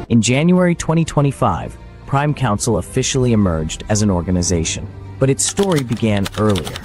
In January 2025, Prime Council officially emerged as an organization, but its story began earlier.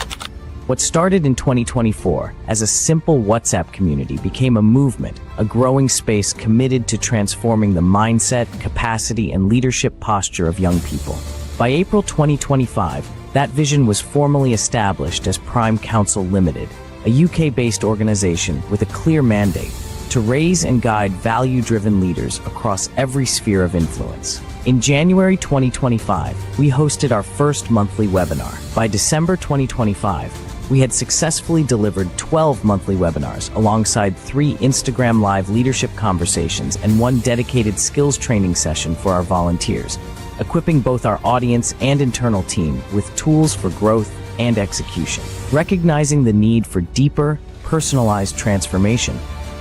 What started in 2024 as a simple WhatsApp community became a movement, a growing space committed to transforming the mindset, capacity, and leadership posture of young people. By April 2025, that vision was formally established as Prime Council Limited, a UK-based organization with a clear mandate to raise and guide value-driven leaders across every sphere of influence. In January 2025, we hosted our first monthly webinar. By December 2025, we had successfully delivered 12 monthly webinars alongside 3 Instagram Live leadership conversations and 1 dedicated skills training session for our volunteers, equipping both our audience and internal team with tools for growth and execution. Recognizing the need for deeper, personalized transformation,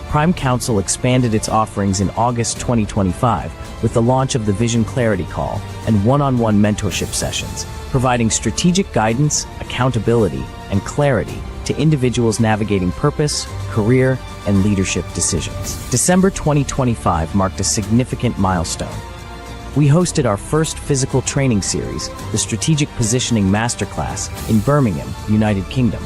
Prime Council expanded its offerings in August 2025 with the launch of the Vision Clarity Call and one-on-one mentorship sessions, providing strategic guidance, accountability, and clarity to individuals navigating purpose, career, and leadership decisions. December 2025 marked a significant milestone. We hosted our first physical training series, the Strategic Positioning Masterclass, in Birmingham, United Kingdom.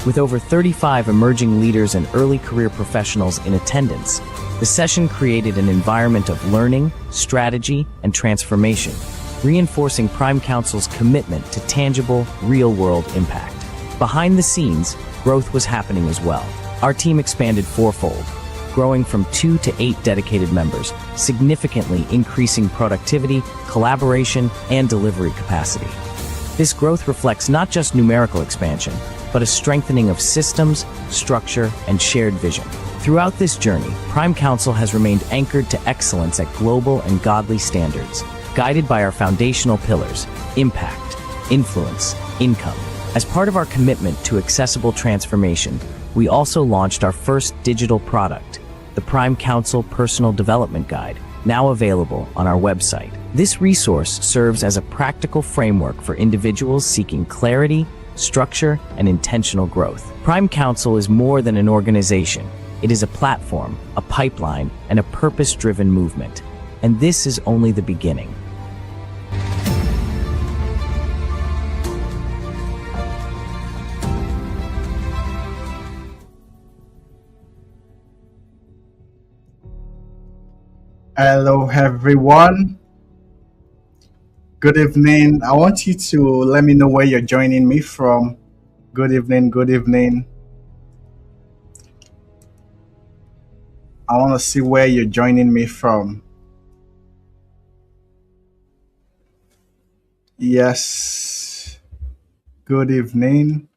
With over 35 emerging leaders and early career professionals in attendance, the session created an environment of learning, strategy, and transformation, reinforcing Prime Council's commitment to tangible, real-world impact. Behind the scenes, growth was happening as well. Our team expanded fourfold, growing from 2 to 8 dedicated members, significantly increasing productivity, collaboration, and delivery capacity. This growth reflects not just numerical expansion, but a strengthening of systems, structure, and shared vision. Throughout this journey, Prime Council has remained anchored to excellence at global and godly standards, guided by our foundational pillars: impact, influence, income. As part of our commitment to accessible transformation, we also launched our first digital product, the Prime Council Personal Development Guide, now available on our website. This resource serves as a practical framework for individuals seeking clarity, structure, and intentional growth. Prime Council is more than an organization. It is a platform, a pipeline, and a purpose-driven movement. And this is only the beginning. Hello, everyone. Good evening. I want you to let me know where you're joining me from. Good evening. Good evening. I want to see where you're joining me from. Yes. Good evening.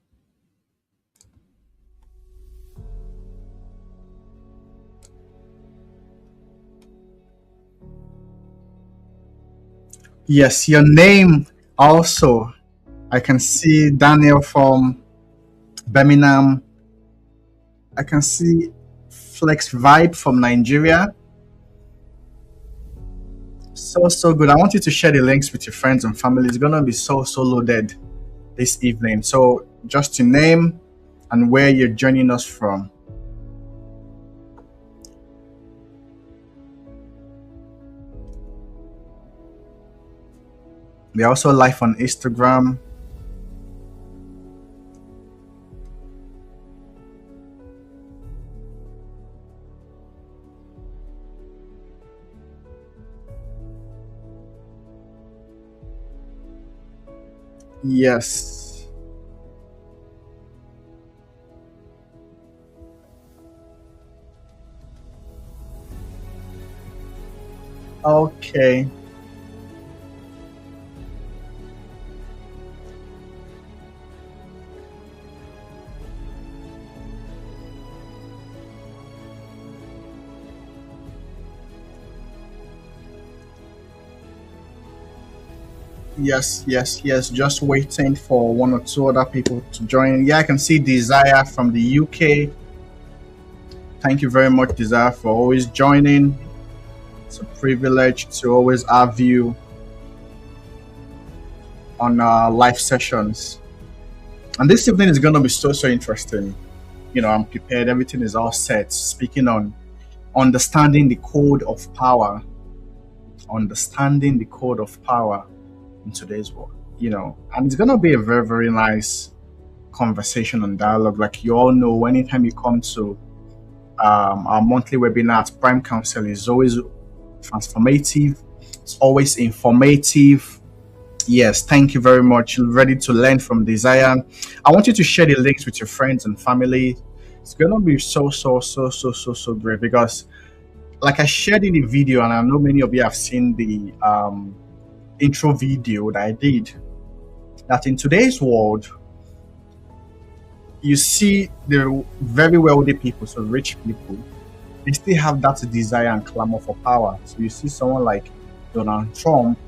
Yes, your name also. I can see Daniel from Birmingham. I can see Flex Vibe from Nigeria. So good. I want you to share the links with your friends and family. It's gonna be so loaded this evening. So just your name and where you're joining us from. We're also live on Instagram. Yes. Okay. Yes. Just waiting for 1 or 2 other people to join. Yeah, I can see Desire from the UK. Thank you very much, Desire, for always joining. It's a privilege to always have you on our live sessions. And this evening is going to be so interesting. I'm prepared. Everything is all set. Speaking on understanding the code of power. understanding the code of power in today's world. And it's gonna be a very, very nice conversation and dialogue. Like you all know, anytime you come to our monthly webinar at Prime Council, is always transformative. It's always informative. Yes, thank you very much. Ready to learn from Desire. I want you to share the links with your friends and family. It's gonna be so great because, like I shared in the video, and I know many of you have seen the intro video that I did, that in today's world, you see the very wealthy people, so rich people, they still have that desire and clamor for power. So you see someone like Donald Trump,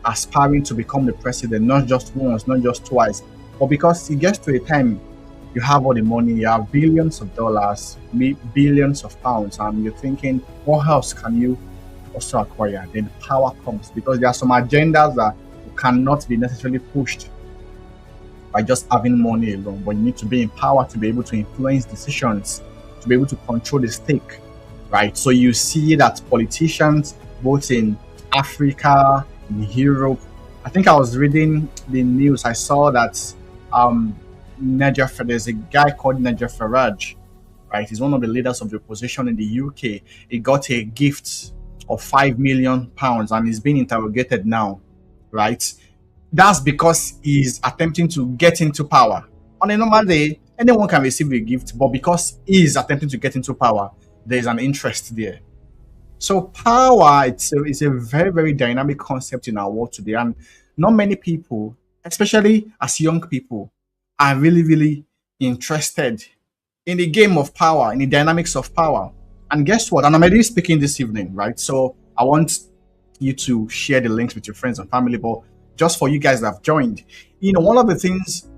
aspiring to become the president, not just once, not just twice, but because he gets to a time, you have all the money, you have billions of dollars, billions of pounds, and you're thinking, what else can you also acquire? Then power comes, because there are some agendas that cannot be necessarily pushed by just having money alone, but you need to be in power to be able to influence decisions, to be able to control the stake, right? So you see that politicians, both in Africa, in Europe, I think I was reading the news, I saw that there's a guy called Nigel Farage, right? He's one of the leaders of the opposition in the UK. He got a gift of £5 million and he's being interrogated now, right? That's because he's attempting to get into power. On a normal day, anyone can receive a gift, but because he's attempting to get into power, there's an interest there. So power, it's a very, very dynamic concept in our world today. And not many people, especially as young people, are really, really interested in the game of power, in the dynamics of power. And guess what? And I'm already speaking this evening, right? So I want you to share the links with your friends and family, but just for you guys that have joined, one of the things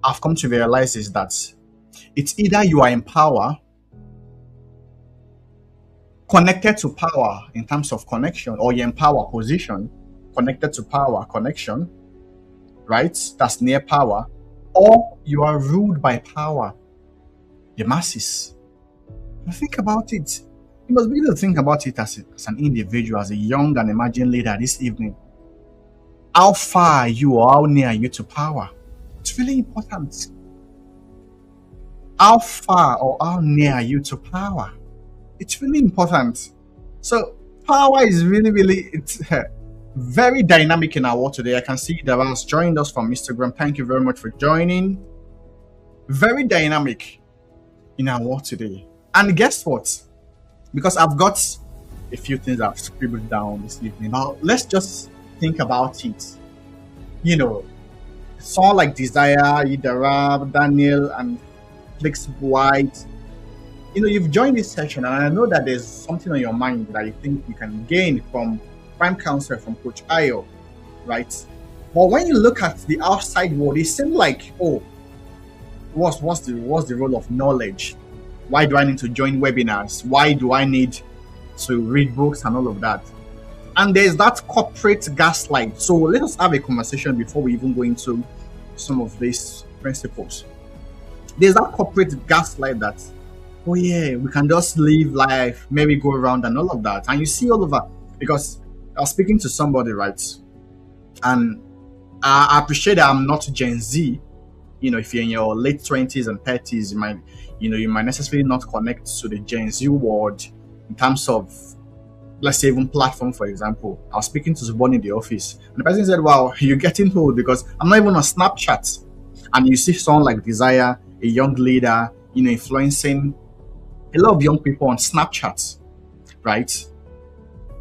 I've come to realize is that it's either you are in power, connected to power in terms of connection, or you're in power position, connected to power connection, right? That's near power, or you are ruled by power, the masses. Think about it. You must be able to think about it as an individual, as a young and emerging leader this evening. How far are you, or how near are you to power? It's really important. How far or how near are you to power? It's really important. So power is really, really, it's very dynamic in our world today. I can see that has joined us from Instagram. Thank you very much for joining. Very dynamic in our world today. And guess what? Because I've got a few things I've scribbled down this evening. Now, let's just think about it. Someone like Desire, Idarab, Daniel, and Flix White, you've joined this session, and I know that there's something on your mind that you think you can gain from Prime Council, from Coach Ayo, right? But when you look at the outside world, it seems like, what's the role of knowledge? Why do I need to join webinars? Why do I need to read books and all of that? And there's that corporate gaslight. So let us have a conversation before we even go into some of these principles. There's that corporate gaslight that, we can just live life, maybe go around and all of that. And you see all of that, because I was speaking to somebody, right? And I appreciate that I'm not Gen Z. If you're in your late 20s and 30s, you might necessarily not connect to the Gen Z world in terms of, let's say, even platform, for example. I was speaking to somebody in the office, and the person said, wow, you're getting old, because I'm not even on Snapchat. And you see someone like Desire, a young leader, influencing a lot of young people on Snapchat, right?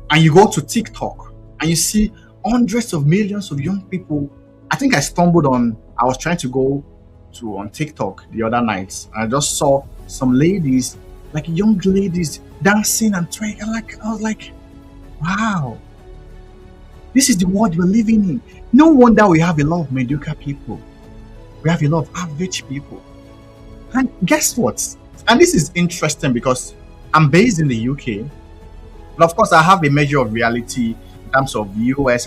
And you go to TikTok and you see hundreds of millions of young people. I think I was trying to go on TikTok the other night, and I just saw some ladies, like young ladies, dancing and twerking. I was like, wow, this is the world we're living in. No wonder we have a lot of mediocre people. We have a lot of average people. And guess what? And this is interesting because I'm based in the UK. But of course, I have a measure of reality in terms of US,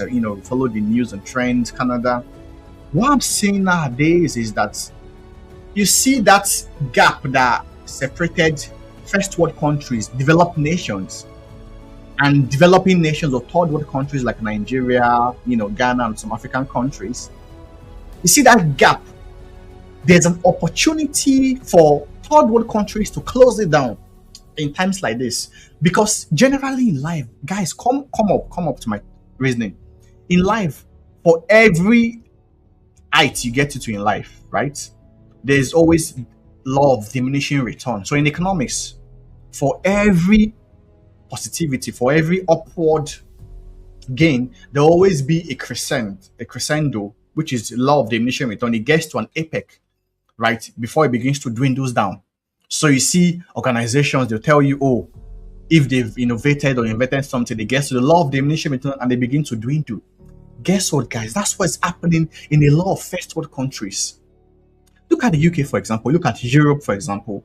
follow the news and trends, Canada. What I'm seeing nowadays is that you see that gap that separated first world countries, developed nations. and developing nations or third world countries like Nigeria, Ghana, and some African countries, you see that gap. There's an opportunity for third world countries to close it down in times like this, because generally in life, guys, come up to my reasoning. In life, for every height you get to in life, right, there's always law of diminishing return. So in economics, for every positivity, for every upward gain, there'll always be a crescendo, which is law of diminishing return. It gets to an apex, right, before it begins to dwindle down. So you see organizations, they'll tell you, oh, if they've innovated or invented something, they get to the law of diminishing return and they begin to dwindle. Guess what, guys? That's what's happening in a lot of first world countries. Look at the UK, for example. Look at Europe, for example.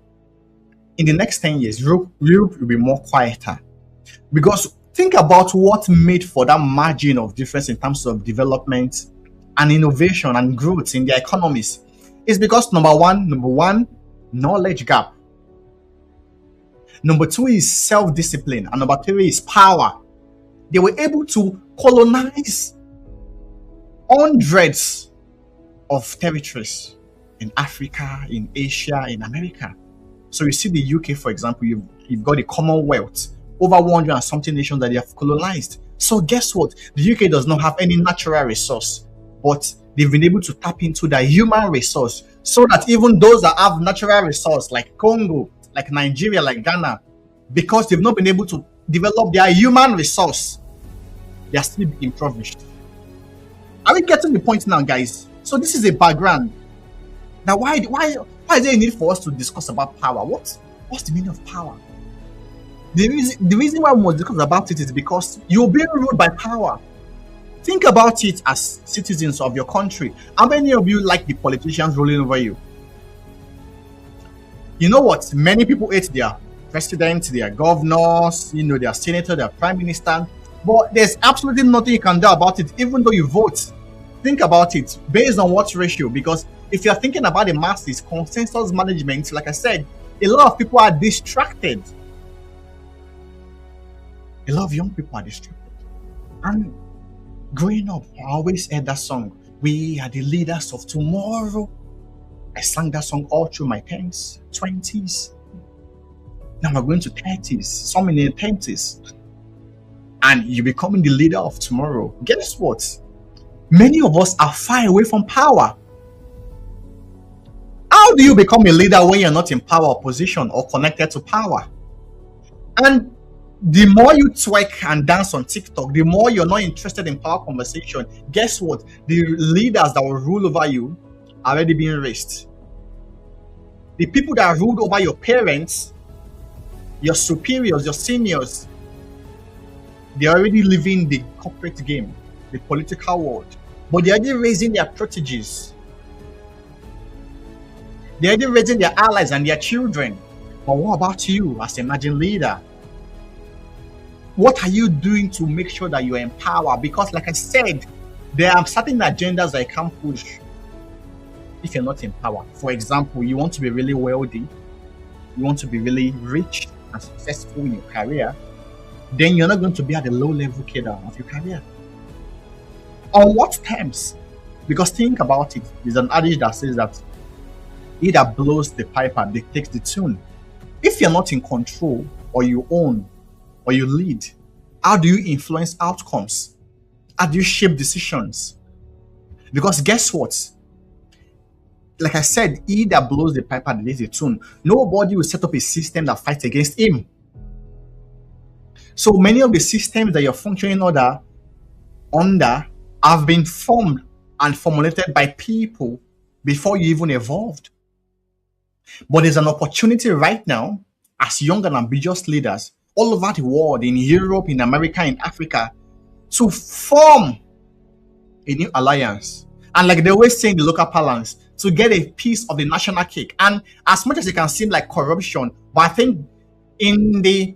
In the next 10 years, Europe will be more quieter. Because think about what made for that margin of difference in terms of development and innovation and growth in their economies. It's because number one, knowledge gap. Number two is self-discipline. And number three is power. They were able to colonize hundreds of territories in Africa, in Asia, in America. So you see the UK, for example, you've got the Commonwealth, over 100 and something nations that they have colonized. So guess what? The UK does not have any natural resource, but they've been able to tap into the human resource, so that even those that have natural resource like Congo, like Nigeria, like Ghana, because they've not been able to develop their human resource, they are still impoverished. Are we getting the point now, guys? So this is a background. Now, why is there a need for us to discuss about power? What's the meaning of power? The reason why we must discuss about it is because you're being ruled by power. Think about it as citizens of your country. How many of you like the politicians ruling over you? You know what? Many people hate their president, their governors, their senator, their prime minister. But there's absolutely nothing you can do about it, even though you vote. Think about it based on what ratio? Because if you're thinking about the masses, consensus management, like I said, a lot of people are distracted. A lot of young people are distracted. And growing up, I always heard that song, "We are the leaders of tomorrow." I sang that song all through my 10s, 20s. Now we're going to 30s, some in their 20s. And you're becoming the leader of tomorrow. Guess what? Many of us are far away from power. How do you become a leader when you're not in power or position or connected to power? And the more you twerk and dance on TikTok, the more you're not interested in power conversation. Guess what? The leaders that will rule over you are already being raised. The people that ruled over your parents, your superiors, your seniors, they're already living the corporate game, the political world. But they're already raising their proteges. They're already raising their allies and their children. But what about you as an emerging leader? What are you doing to make sure that you're in power? Because like I said, there are certain agendas that I can't push if you're not in power. For example, you want to be really wealthy, you want to be really rich and successful in your career, then you're not going to be at the low level cadre of your career. On what terms? Because think about it. There's an adage that says that he that blows the piper dictates the tune. If you're not in control, or you own, or you lead, how do you influence outcomes? How do you shape decisions? Because guess what? Like I said, he that blows the piper dictates the tune. Nobody will set up a system that fights against him. So many of the systems that you're functioning under have been formed and formulated by people before you even evolved. But there's an opportunity right now as young and ambitious leaders all over the world, in Europe, in America, in Africa, to form a new alliance. And like they always say in the local parlance, to get a piece of the national cake. And as much as it can seem like corruption, but I think in the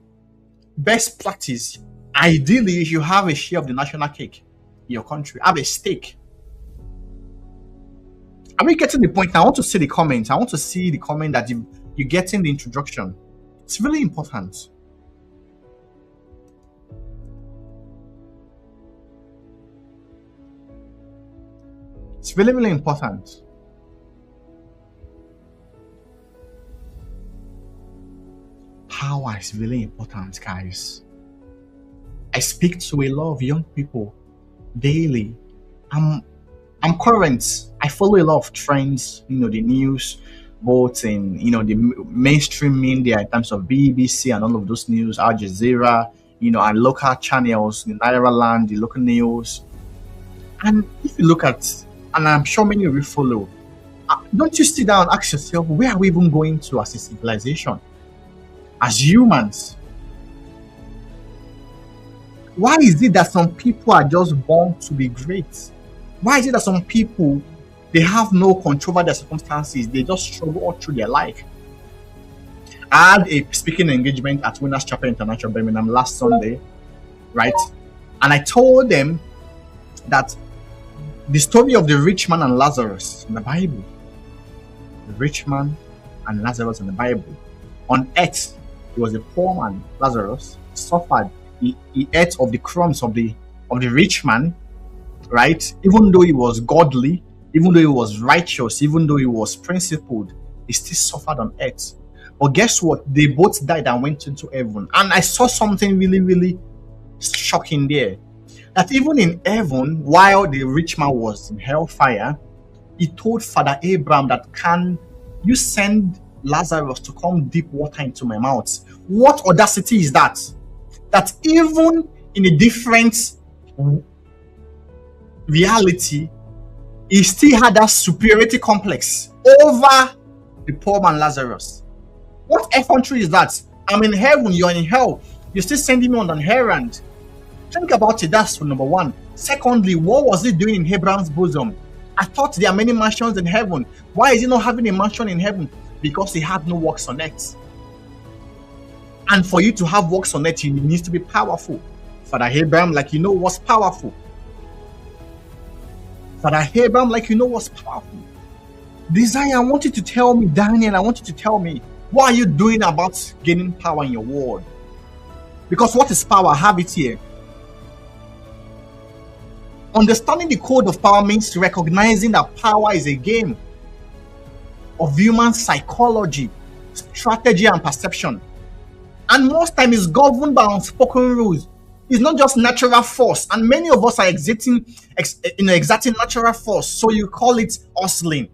best practice, ideally, you have a share of the national cake in your country, have a stake. Are we getting the point now? I want to see the comments. I want to see the comment that you're getting the introduction. It's really important. It's really, really important. Power is really important, guys. I speak to a lot of young people daily. I'm current. I follow a lot of trends, the news, both in the mainstream media in terms of BBC and all of those news, Al Jazeera, and local channels, the Naira Land, the local news. And if you look at, and I'm sure many of you follow, don't you sit down and ask yourself, where are we even going to as a civilization, as humans? Why is it that some people are just born to be great? Why is it that some people, they have no control over their circumstances? They just struggle all through their life. I had a speaking engagement at Winners Chapel International Birmingham last Sunday, right? And I told them that the story of the rich man and Lazarus in the Bible, the rich man and Lazarus in the Bible, on earth, he was a poor man. Lazarus suffered. He ate of the crumbs of the rich man, right? Even though he was godly, even though he was righteous, even though he was principled, he still suffered on earth. But guess what? They both died and went into heaven. And I saw something really, really shocking there. That even in heaven, while the rich man was in hellfire, he told Father Abraham that, can you send Lazarus to come dip water into my mouth? What audacity is that? That even in a different reality, he still had that superiority complex over the poor man Lazarus. What effrontery is that? I'm in heaven, you're in hell. You're still sending me on an errand. Think about it, that's number one. Secondly, what was he doing in Abraham's bosom? I thought there are many mansions in heaven. Why is he not having a mansion in heaven? Because he had no works on earth. And for you to have works on earth, you need to be powerful. Father Abraham, was powerful. Father Abraham, was powerful. Desire, I want you to tell me, Daniel, I want you to tell me, what are you doing about gaining power in your world? Because what is power? I have it here. Understanding the code of power means recognizing that power is a game of human psychology, strategy, and perception. And most time is governed by unspoken rules. It's not just natural force. And many of us are exerting natural force. So you call it hustling.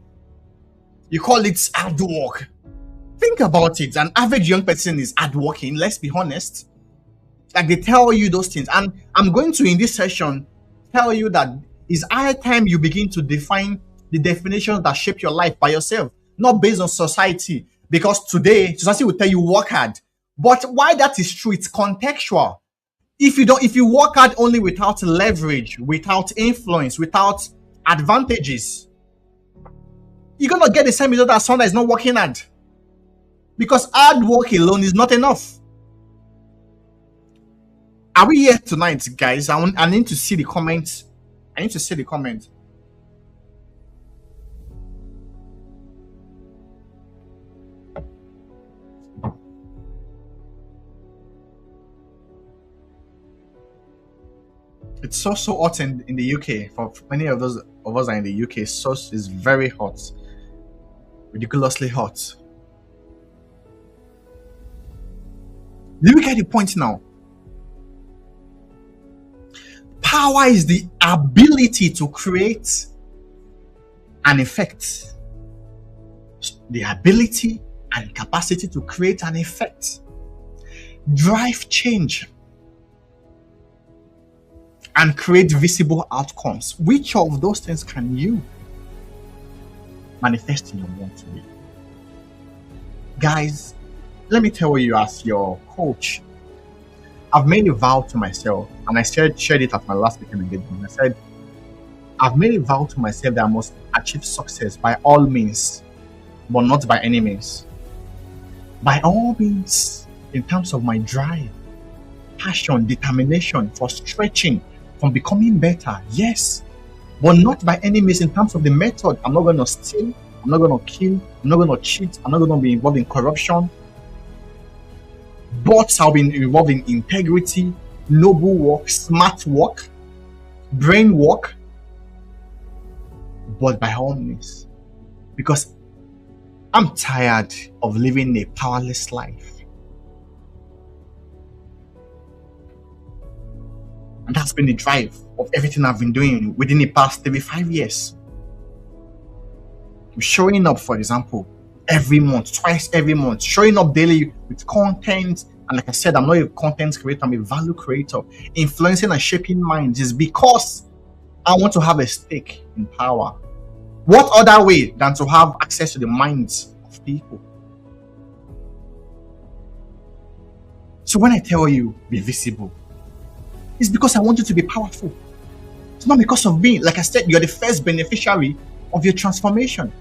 You call it hard work. Think about it. An average young person is hard working, let's be honest. They tell you those things. And I'm going to, in this session, tell you that it's high time you begin to define the definitions that shape your life by yourself, not based on society. Because today, society will tell you work hard. But why that is true, it's contextual. If you work hard only without leverage, without influence, without advantages, you're gonna get the same result as someone that is not working hard. Because hard work alone is not enough. Are we here tonight, guys? I need to see the comments. I need to see the comments. It's so hot in the UK. For many of us are in the UK, so is very hot, ridiculously hot. Do you get the point now? Power is the ability to create an effect. The ability and capacity to create an effect, drive change, and create visible outcomes. Which of those things can you manifest in your world today? Guys, let me tell you, as your coach, I've made a vow to myself, and I shared it at my last speaking engagement. I said, I've made a vow to myself that I must achieve success by all means, but not by any means. By all means, in terms of my drive, passion, determination for stretching, from becoming better, yes, but not by any means in terms of the method. I'm not going to steal, I'm not going to kill, I'm not going to cheat, I'm not going to be involved in corruption, but I'll be involved in integrity, noble work, smart work, brain work, but by all means, because I'm tired of living a powerless life. And that's been the drive of everything I've been doing within the past 35 years. I'm showing up, for example, every month, twice every month, showing up daily with content. And like I said, I'm not a content creator, I'm a value creator. Influencing and shaping minds is because I want to have a stake in power. What other way than to have access to the minds of people? So when I tell you be visible, it's because I want you to be powerful. It's not because of me. Like I said, you're the first beneficiary of your transformation.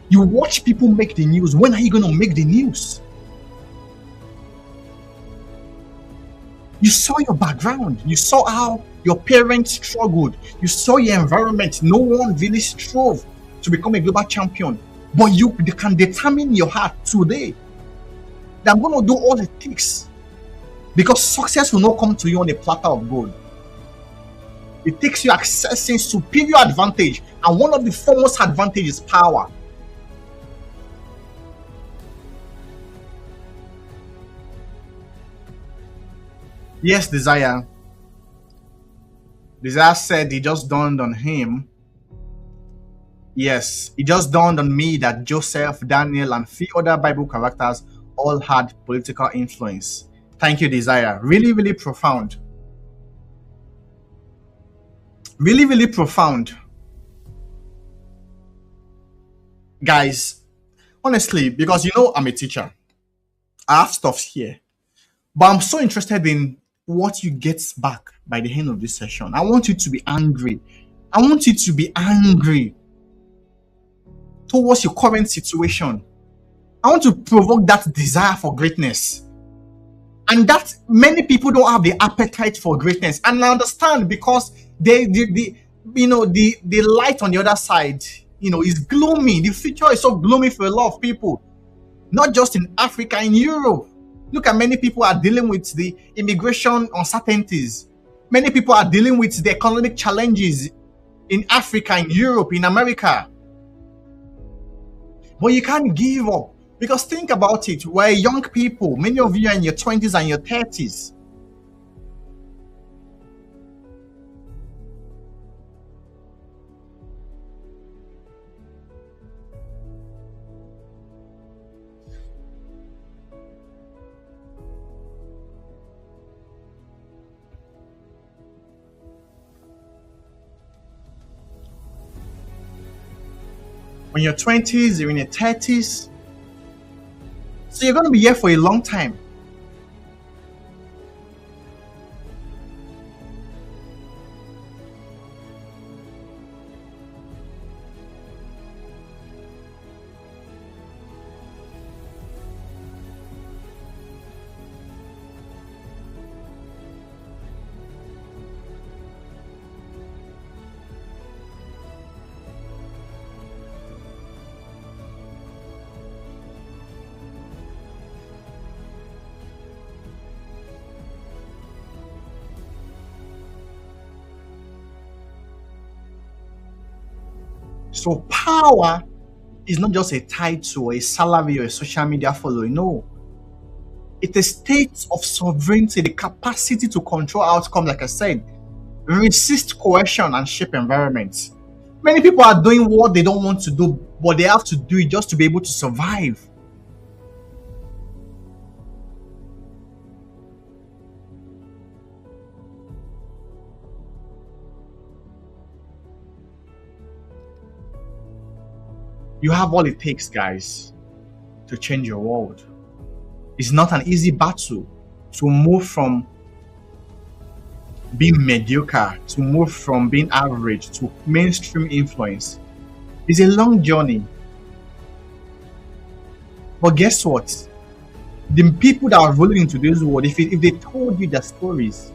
You watch people make the news. When are you going to make the news? You saw your background. You saw how your parents struggled. You saw your environment. No one really strove to become a global champion. But you can determine your heart today that I'm going to do all it takes. Because success will not come to you on a platter of gold. It takes you accessing superior advantage. And one of the foremost advantages is power. Yes, Desire. Desire said it just dawned on him. Yes, it just dawned on me that Joseph, Daniel, and few other Bible characters all had political influence. Thank you, Desire. Really, really profound. Really, really profound. Guys, honestly, because you know I'm a teacher, I have stuff here. But I'm so interested in what you get back by the end of this session. I want you to be angry. I want you to be angry towards your current situation. I want to provoke that desire for greatness. And that many people don't have the appetite for greatness. And I understand because the light on the other side, is gloomy. The future is so gloomy for a lot of people. Not just in Africa, in Europe. Look at many people are dealing with the immigration uncertainties. Many people are dealing with the economic challenges in Africa, in Europe, in America. But you can't give up. Because think about it, we're young people. Many of you are in your 20s and your 30s. When you're 20s, you're in your 30s. So you're going to be here for a long time. So power is not just a title, a salary, or a social media following. No. It's a state of sovereignty, the capacity to control outcomes, like I said, resist coercion and shape environments. Many people are doing what they don't want to do, but they have to do it just to be able to survive. You have all it takes, guys, to change your world. It's not an easy battle to move from being mediocre, to move from being average to mainstream influence. It's a long journey. But guess what? The people that are rolling into this world, if they told you their stories,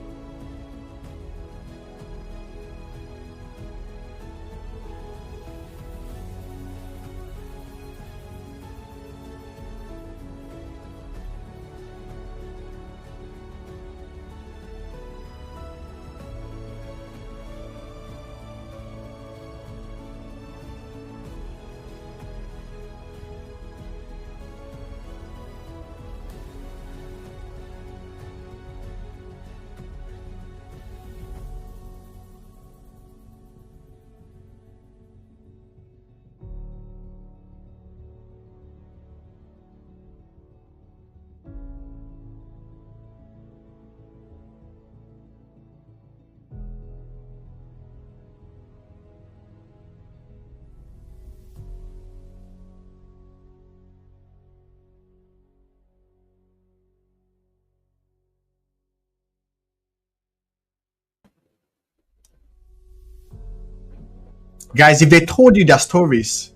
Guys, if they told you their stories,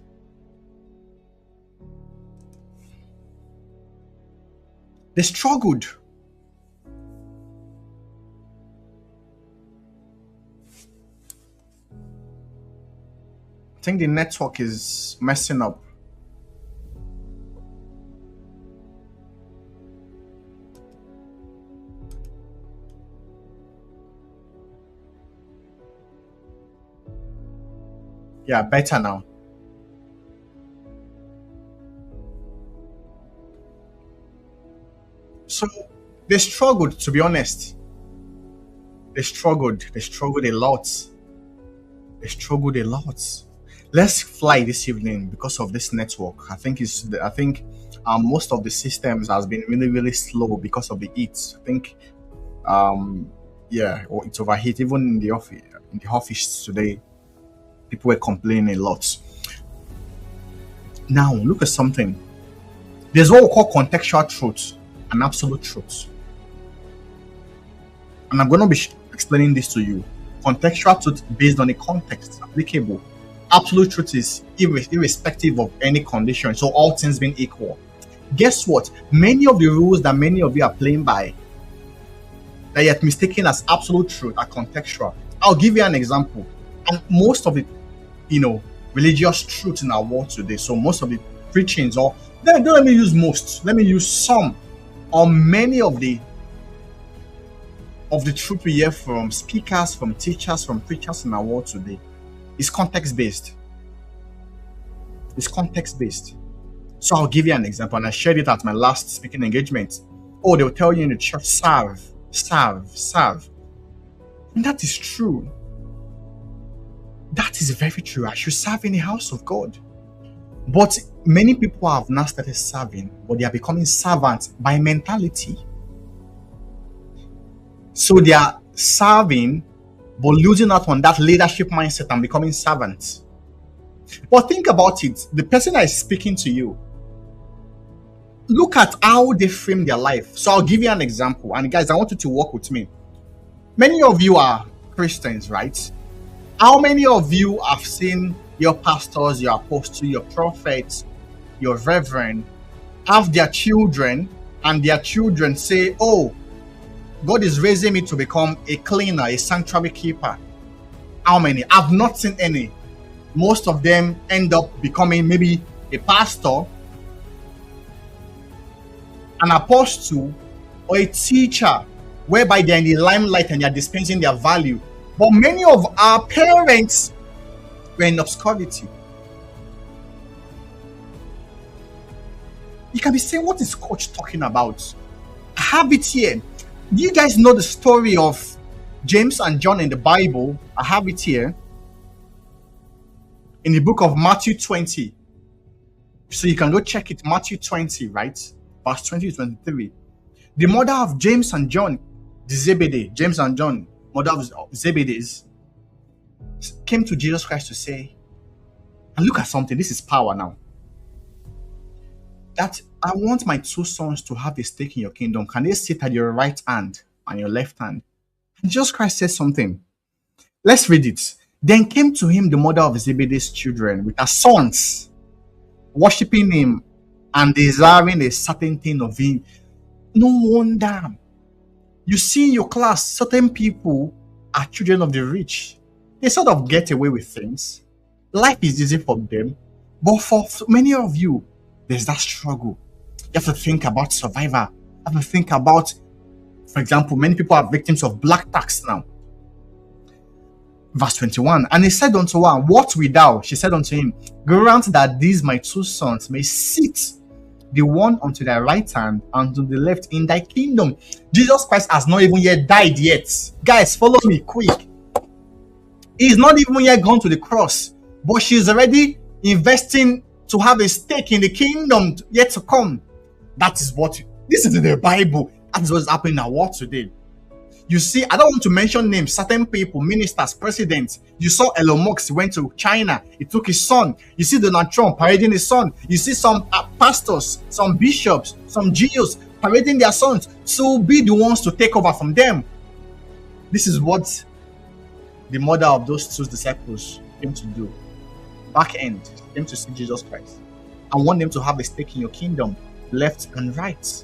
they struggled. I think the network is messing up. Yeah, better now. So they struggled, to be honest. They struggled. They struggled a lot. They struggled a lot. Let's fly this evening because of this network. I think most of the systems has been really really slow because of the heat. I think yeah, or it's overheat. Even in the office today, people were complaining a lot. Now look at something. There's what we call contextual truth and absolute truth, and I'm going to be explaining this to you. Contextual truth based on a context applicable. Absolute truth is irrespective of any condition, so all things being equal. Guess what? Many of the rules that many of you are playing by, that yet mistaken as absolute truth, are contextual. I'll give you an example. And most of the, religious truth in our world today, so most of the preachings, or don't let me use most, let me use some, or many of the truth we hear from speakers, from teachers, from preachers in our world today is context-based. It's context-based. So I'll give you an example, and I shared it at my last speaking engagement. Oh, they'll tell you in the church, serve, serve, serve. And that is true. That is very true. I should serve in the house of God. But many people have now started serving, but they are becoming servants by mentality. So they are serving, but losing out on that leadership mindset and becoming servants. But think about it. The person that is speaking to you, look at how they frame their life. So I'll give you an example. And guys, I want you to work with me. Many of you are Christians, right? How many of you have seen your pastors, your apostles, your prophets, your reverend have their children, and their children say, oh, God is raising me to become a cleaner, a sanctuary keeper? How many? I've not seen any. Most of them end up becoming maybe a pastor, an apostle, or a teacher, whereby they're in the limelight and they're dispensing their value. But many of our parents were in obscurity. You can be saying, what is Coach talking about? I have it here. Do you guys know the story of James and John in the Bible? I have it here in the book of Matthew 20. So you can go check it, Matthew 20, right? Verse 20 to 23. The mother of James and John, the Zebedee, James and John, mother of Zebedees, came to Jesus Christ to say, and look at something, this is power now, that I want my two sons to have a stake in your kingdom. Can they sit at your right hand and your left hand? And Jesus Christ says something. Let's read it. Then came to him the mother of Zebedee's children with her sons, worshiping him and desiring a certain thing of him. No wonder. You see in your class, certain people are children of the rich. They sort of get away with things. Life is easy for them. But for many of you, there's that struggle. You have to think about survival. You have to think about, for example, many people are victims of black tax now. Verse 21, and he said unto her, what wilt thou? She said unto him, grant that these my two sons may sit, the one unto thy right hand and to the left in thy kingdom. Jesus Christ has not even yet died yet. Guys, follow me quick. He's not even yet gone to the cross, but she's already investing to have a stake in the kingdom yet to come. That is what, this is in the Bible. That is what's happening in our world today. You see, I don't want to mention names, certain people, ministers, presidents. You saw Elon Musk went to China. He took his son. You see Donald Trump parading his son. You see some pastors, some bishops, some GEOs parading their sons to be the ones to take over from them. This is what the mother of those two disciples came to do. Back end, came to see Jesus Christ. I want them to have a stake in your kingdom, left and right.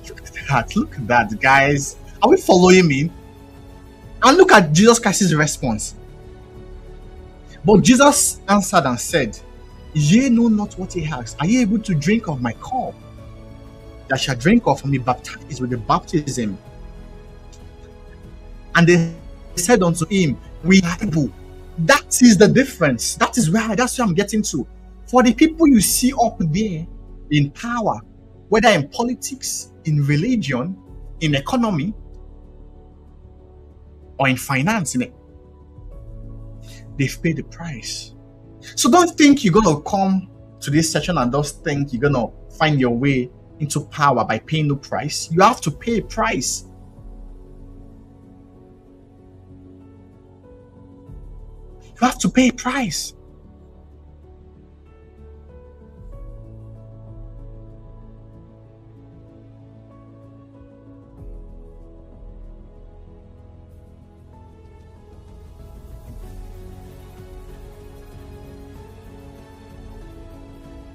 Look at that. Look at that, guys. Are we following me? And look at Jesus Christ's response. But Jesus answered and said, Ye know not what he asks. Are ye able to drink of my cup? That shall drink of and be baptized with the baptism. And they said unto him, We are able. That is the difference. That's where I'm getting to. For the people you see up there in power, whether in politics, in religion, in economy, or in finance, they've paid the price. So don't think you're going to come to this session and just think you're going to find your way into power by paying no price. You have to pay a price. You have to pay a price.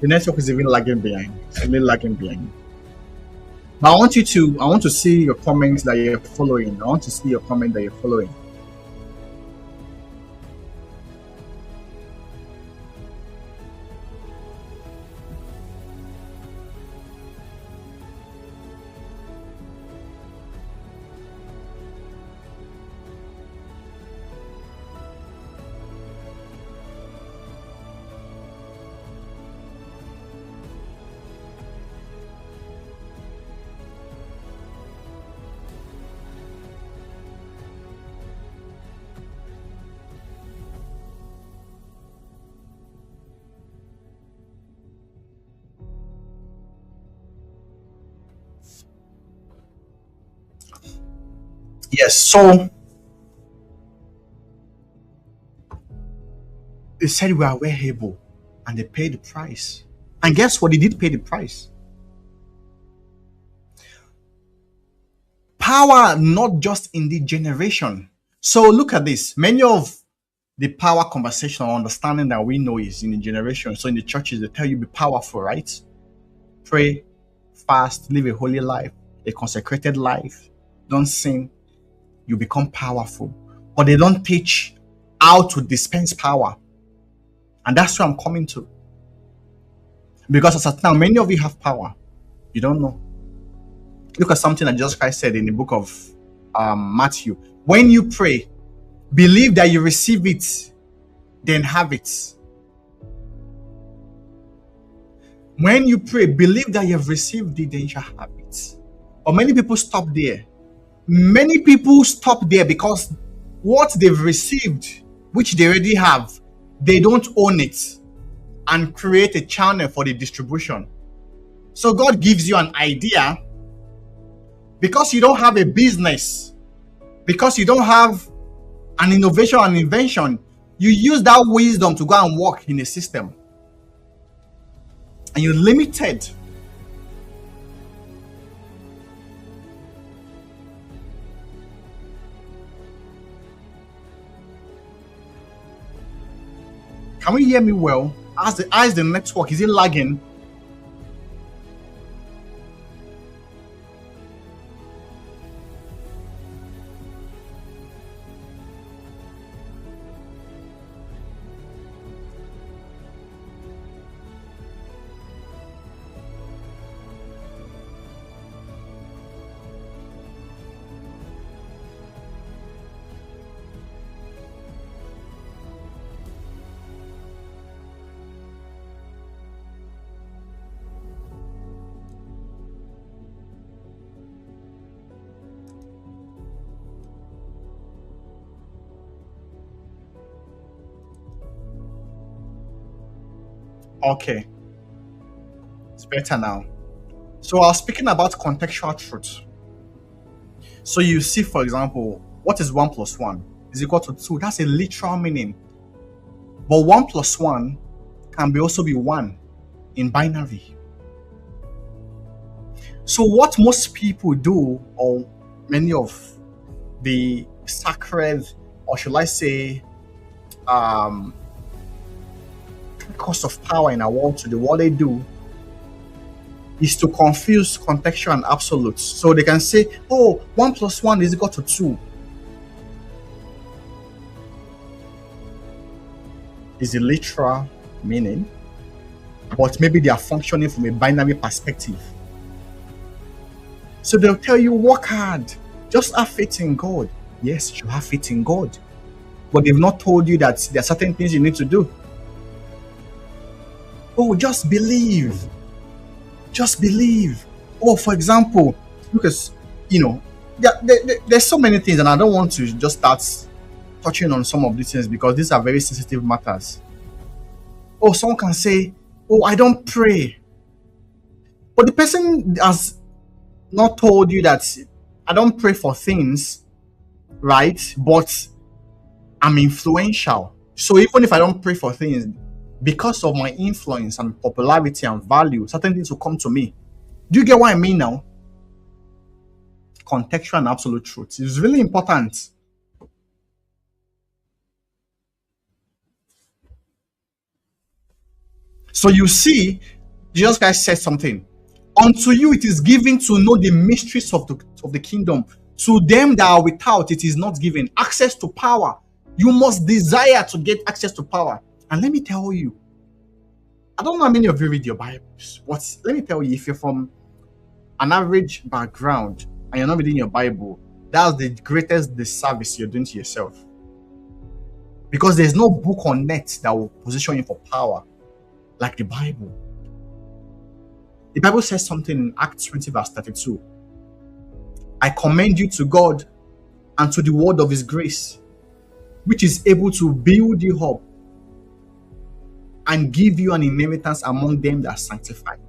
The network is even lagging behind. It's really lagging behind. But I want to see your comments that you're following. I want to see your comment that you're following. Yes, so they said we are able, and they paid the price. And guess what? They did pay the price. Power, not just in the generation. So look at this. Many of the power conversation or understanding that we know is in the generation. So in the churches, they tell you be powerful, right? Pray, fast, live a holy life, a consecrated life, don't sin. You become powerful. But they don't teach how to dispense power. And that's where I'm coming to. Because as of now, many of you have power. You don't know. Look at something that Jesus Christ said in the book of Matthew. When you pray, believe that you receive it, then have it. When you pray, believe that you have received it, then you shall have it. But many people stop there. Many people stop there because what they've received, which they already have, they don't own it and create a channel for the distribution. So God gives you an idea because you don't have a business, because you don't have an innovation and invention. You use that wisdom to go and work in a system. And you're limited. Can we hear me well? As the network, is it lagging? Okay, it's better now. So I was speaking about contextual truth. So you see, for example, what is 1 plus 1 is equal to 2. That's a literal meaning. But 1 plus 1 can also be 1 in binary. So what most people do, or many of the sacred, or should I say, um, cost of power in our world today, what they do is to confuse contextual and absolutes. So they can say, oh, 1 plus 1 is equal to 2. Is the literal meaning, but maybe they are functioning from a binary perspective. So they'll tell you, work hard, just have faith in God. Yes, you have faith in God, but they've not told you that there are certain things you need to do. Oh, just believe. Just believe. Oh, for example, because, there's so many things, and I don't want to just start touching on some of these things because these are very sensitive matters. Oh, someone can say, oh, I don't pray. But the person has not told you that I don't pray for things, right? But I'm influential. So even if I don't pray for things, because of my influence and popularity and value, certain things will come to me. Do you get what I mean now? Contextual and absolute truth is really important. So you see, Jesus Christ said something. Unto you it is given to know the mysteries of the kingdom. To them that are without, it is not given. Access to power. You must desire to get access to power. And let me tell you, I don't know how many of you read your Bibles, but let me tell you, if you're from an average background and you're not reading your Bible, that's the greatest disservice you're doing to yourself. Because there's no book on net that will position you for power like the Bible. The Bible says something in Acts 20 verse 32. I commend you to God and to the word of his grace, which is able to build you up and give you an inheritance among them that are sanctified.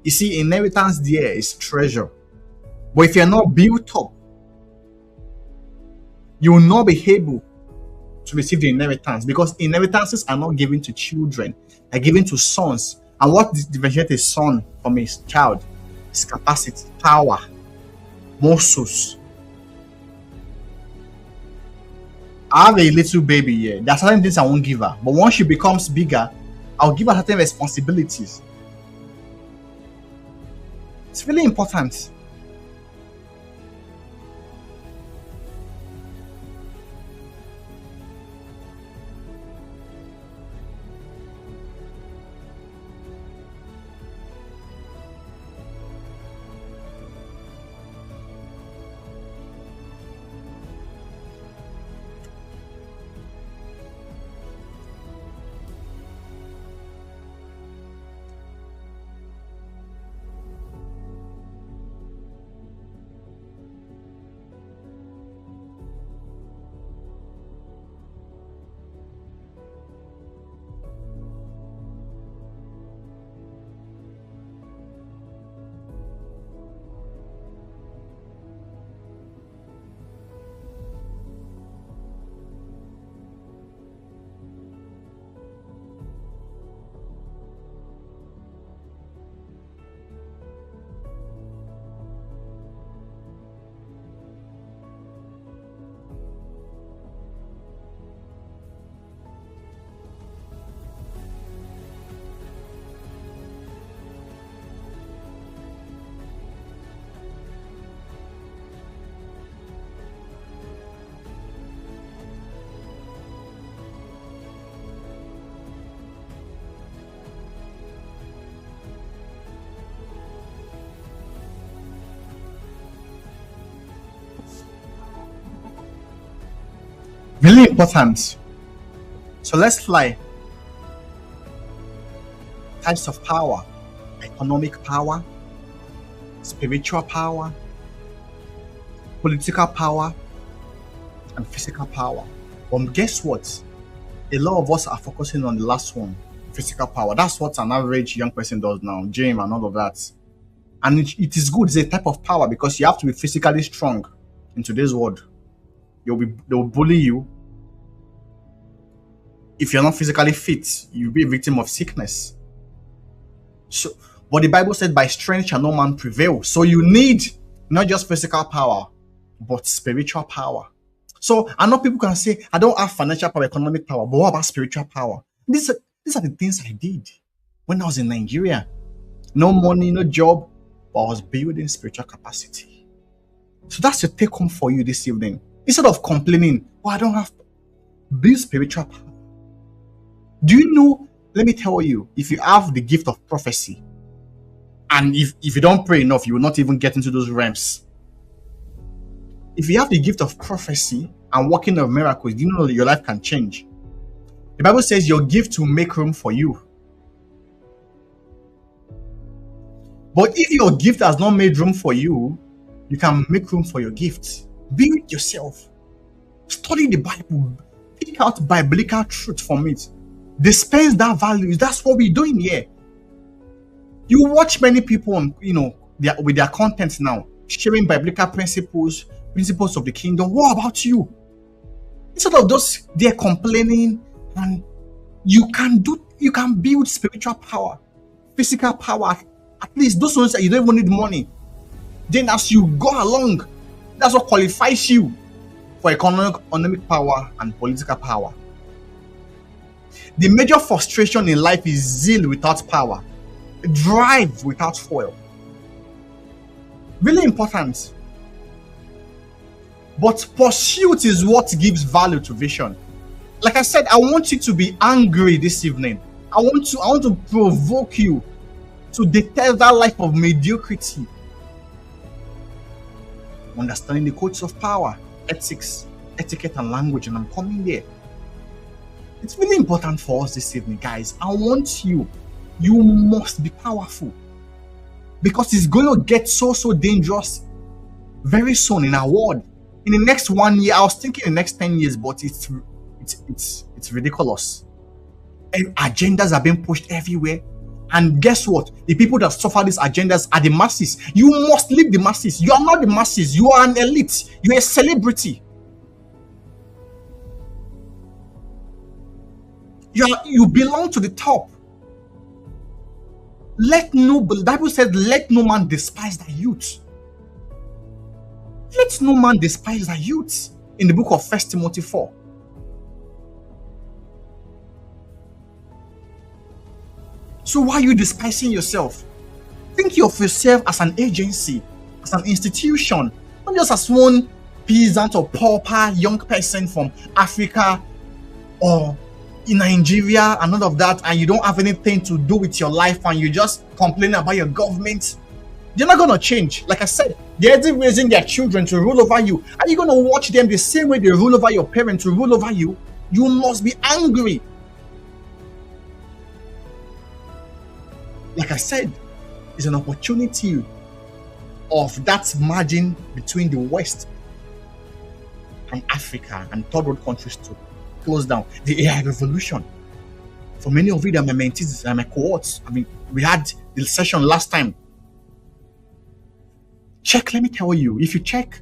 You see, inheritance there is treasure. But if you're not built up, you will not be able to receive the inheritance, because inheritances are not given to children, they're given to sons. And what differentiates a son from his child is capacity, power, muscles. I have a little baby here. There are certain things I won't give her, but once she becomes bigger, I'll give her certain responsibilities. It's really important. Really important. So let's fly. Types of power: economic power, spiritual power, political power, and physical power. But guess what? A lot of us are focusing on the last one, physical power. That's what an average young person does now, gym and all of that. And it is good. It's a type of power because you have to be physically strong in today's world. They'll bully you. If you're not physically fit, you'll be a victim of sickness. So, but the Bible said, by strength shall no man prevail. So you need not just physical power, but spiritual power. So I know people can say, I don't have financial power, economic power, but what about spiritual power? These are the things I did when I was in Nigeria. No money, no job, but I was building spiritual capacity. So that's your take home for you this evening. Instead of complaining, oh, I don't have, build spiritual power. Do you know? Let me tell you, if you have the gift of prophecy, and if you don't pray enough, you will not even get into those realms. If you have the gift of prophecy and working of miracles, do you know that your life can change? The Bible says your gift will make room for you. But if your gift has not made room for you, you can make room for your gift. Build yourself. Study the Bible. Pick out biblical truth from it. Dispense that value. That's what we're doing here. You watch many people on, with their content now, sharing biblical principles of the kingdom. What about you? Instead of just they're complaining, and you can build spiritual power, physical power. At least those ones that you don't even need money. Then as you go along, that's what qualifies you for economic power and political power. The major frustration in life is zeal without power, drive without fuel. Really important. But pursuit is what gives value to vision. Like I said, I want you to be angry this evening. I want to provoke you to detest that life of mediocrity. Understanding the codes of power, ethics, etiquette, and language, and I'm coming there. It's really important for us this evening, guys. I want you must be powerful, because it's going to get so dangerous very soon in our world. In the next 1 year, I was thinking the next 10 years, but it's ridiculous. And agendas are being pushed everywhere. And guess what? The people that suffer these agendas are the masses. You must leave the masses. You are not the masses. You are an elite. You are a celebrity. You belong to the top. The Bible says, let no man despise thy youth. Let no man despise thy youth, in the book of 1 Timothy 4. So why are you despising yourself? Think of yourself as an agency, as an institution, not just as one peasant or pauper young person from Africa or in Nigeria and all of that, and you don't have anything to do with your life and you just complain about your government. They're not going to change. Like I said, they're raising their children to rule over you. Are you going to watch them the same way they rule over your parents to rule over you? You must be angry. Like I said, it's an opportunity of that margin between the West and Africa and third world countries to close down. The AI revolution. For many of you that are my mentees and my cohorts, we had the session last time. Let me tell you, if you check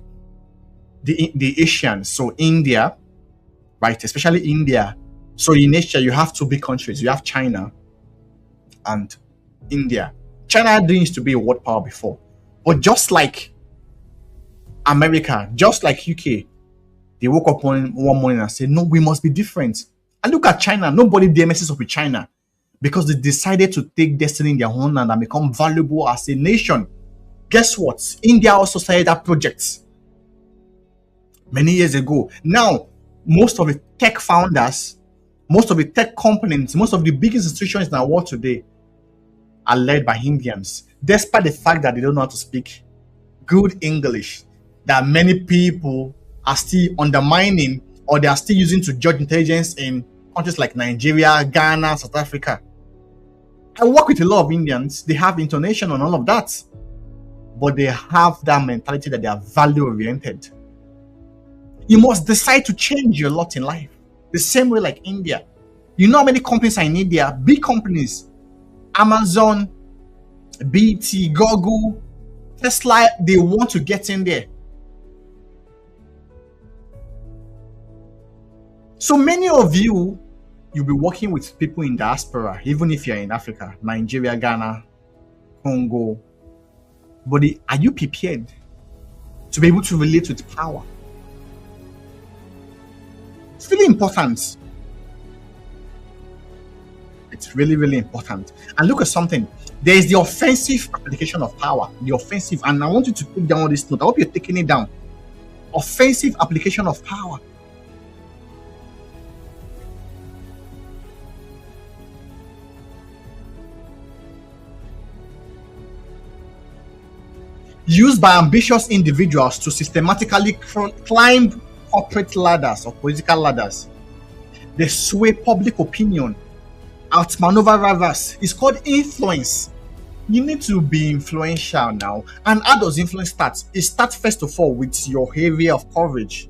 the Asians, so India, right, especially India. So in Asia, you have two big countries. You have China and India. China used to be a world power before. But just like America, just like UK, they woke up one morning and said, no, we must be different. And look at China. Nobody there messes up with China because they decided to take destiny in their own hand and become valuable as a nation. Guess what? India also started that project many years ago. Now, most of the tech founders, most of the tech companies, most of the biggest institutions in our world today are led by Indians, despite the fact that they don't know how to speak good English, that many people are still undermining or they are still using to judge intelligence in countries like Nigeria, Ghana, South Africa. I work with a lot of Indians. They have intonation and all of that, but they have that mentality that they are value-oriented. You must decide to change your lot in life. The same way like India. You know how many companies are in India? Big companies. Amazon, BT, Google, Tesla, they want to get in there. So many of you'll be working with people in diaspora, even if you're in Africa, Nigeria, Ghana, Congo. But are you prepared to be able to relate with power. It's really important. It's really, really important. And look at something. There is the offensive application of power. The offensive, and I want you to take down all this note. I hope you're taking it down. Offensive application of power. Used by ambitious individuals to systematically climb corporate ladders or political ladders. They sway public opinion, outmaneuver rivals. It's called influence. You need to be influential now. And how does influence start? It starts first of all with your area of coverage.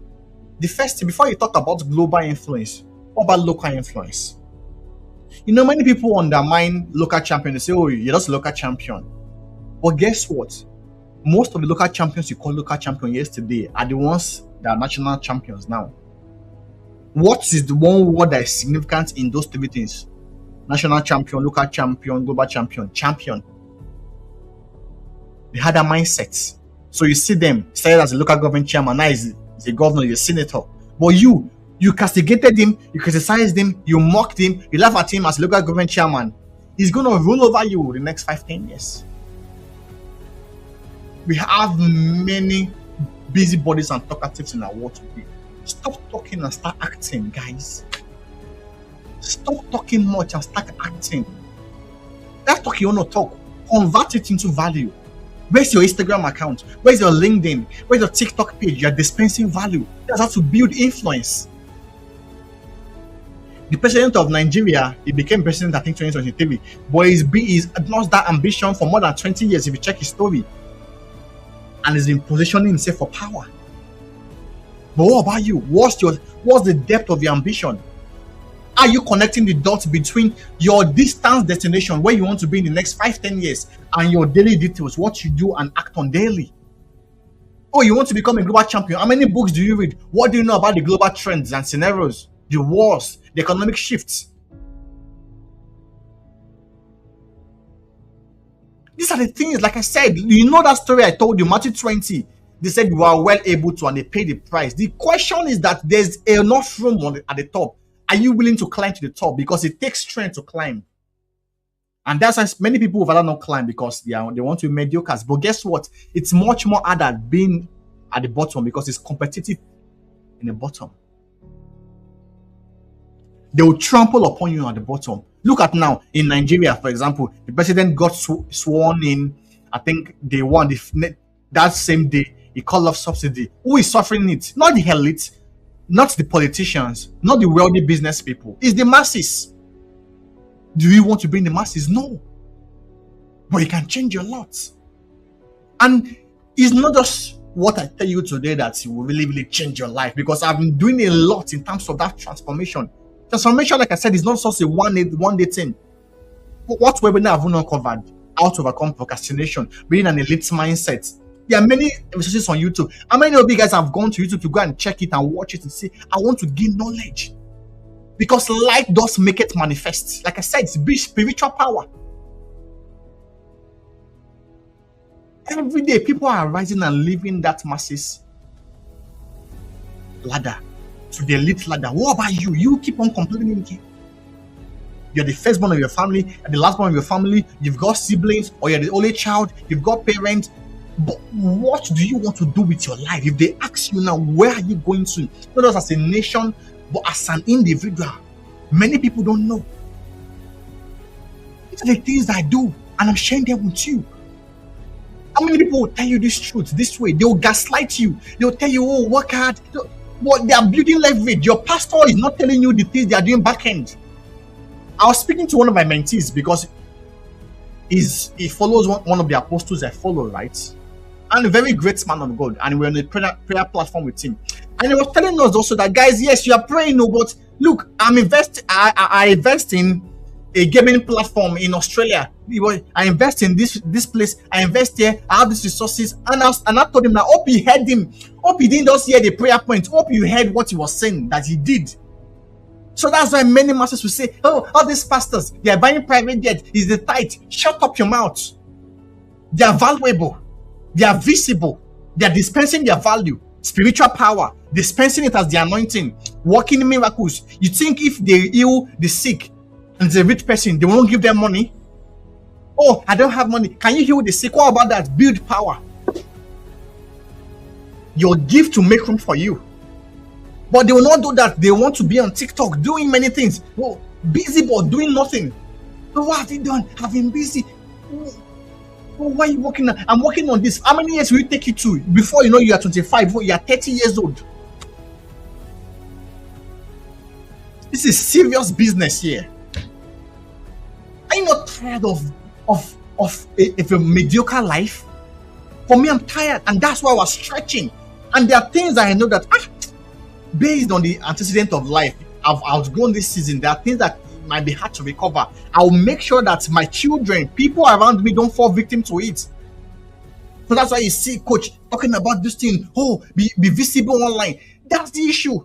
The first thing, before you talk about global influence, what about local influence? You know, many people undermine local champion. They say, oh, you're just a local champion. But guess what? Most of the local champions you call local champion yesterday are the ones that are national champions now. What is the one word that is significant in those three things? National champion, local champion, global champion, champion. They had a mindset. So you see them started as a local government chairman, now he's a governor, he's a senator. But you castigated him, you criticized him, you mocked him, you laugh at him as a local government chairman. He's going to rule over you the next 5-10 years. We have many busybodies and talkatives in our world today. Stop talking and start acting, guys. Stop talking much and start acting. That talk you want to talk, convert it into value. Where's your Instagram account? Where's your LinkedIn? Where's your TikTok page? You're dispensing value. That's how to build influence. The president of Nigeria, he became president, I think, 2023, but he's lost that ambition for more than 20 years if you check his story. And he's been positioning himself for power. But what about you? What's the depth of your ambition? Are you connecting the dots between your distance destination, where you want to be in the next 5-10 years, and your daily details, what you do and act on daily? Oh, you want to become a global champion? How many books do you read? What do you know about the global trends and scenarios, the wars, the economic shifts? These are the things, like I said, you know that story I told you, Matthew 20. They said you are well able to and they pay the price. The question is that there's enough room at the top. Are you willing to climb to the top? Because it takes strength to climb. And that's why many people would rather not climb because they want to be mediocre. But guess what? It's much more harder being at the bottom because it's competitive in the bottom. They will trample upon you at the bottom. Look at now in Nigeria, for example, the president got sworn in. I think they won that same day. He called off subsidy. Who is suffering it? Not the elite, not the politicians, not the wealthy business people. It's the masses. Do you want to be in the masses? No. But you can change your lot. And it's not just what I tell you today that will really, really change your life, because I've been doing a lot in terms of that transformation. Transformation, like I said, is not just a one-day thing. But what webinar have we not covered? How to overcome procrastination, being an elite mindset. There are many resources on YouTube. How many of you guys have gone to YouTube to go and check it and watch it and say, I want to gain knowledge? Because light does make it manifest. Like I said, it's spiritual power. Every day, people are rising and leaving that masses ladder to the elite ladder. What about you? You keep on complaining. You're the firstborn of your family, and the lastborn of your family. You've got siblings, or you're the only child. You've got parents. But what do you want to do with your life? If they ask you now, where are you going to? Not just as a nation, but as an individual. Many people don't know. These are the things that I do, and I'm sharing them with you. How many people will tell you this truth this way? They will gaslight you. They will tell you, oh, work hard. But they are building leverage. Your pastor is not telling you the things they are doing back end. I was speaking to one of my mentees because he follows one of the apostles I follow, right? And a very great man of God. And we're on a prayer platform with him. And he was telling us also that, guys, yes, you are praying, but look, I invest in a gaming platform in Australia. I invest in this place. I invest here. I have these resources. And I told him that, hope you heard him. Hope you didn't just hear the prayer point. Hope you heard what he was saying that he did. So that's why many masters will say, oh, all these pastors, they are buying private jet. Is the tithe. Shut up your mouth. They are valuable. They are visible. They are dispensing their value, spiritual power, dispensing it as the anointing, working miracles. You think if they heal the sick and it's a rich person, they won't give them money? Oh, I don't have money. Can you heal the sick? What about that? Build power. Your gift to make room for you. But they will not do that. They want to be on TikTok doing many things. Oh, busy but doing nothing. So what have you done? I've been busy. Oh, why are you working on? I'm working on this. How many years will it take you to before you know you are 25? Before you are 30 years old? This is serious business here. Are you not tired of a mediocre life? For me, I'm tired, and that's why I was stretching. And there are things that I know that based on the antecedent of life, I've outgrown this season. There are things that might be hard to recover. I'll make sure that my children, people around me, don't fall victim to it. So that's why you see coach talking about this thing. Oh, be visible online. That's the issue.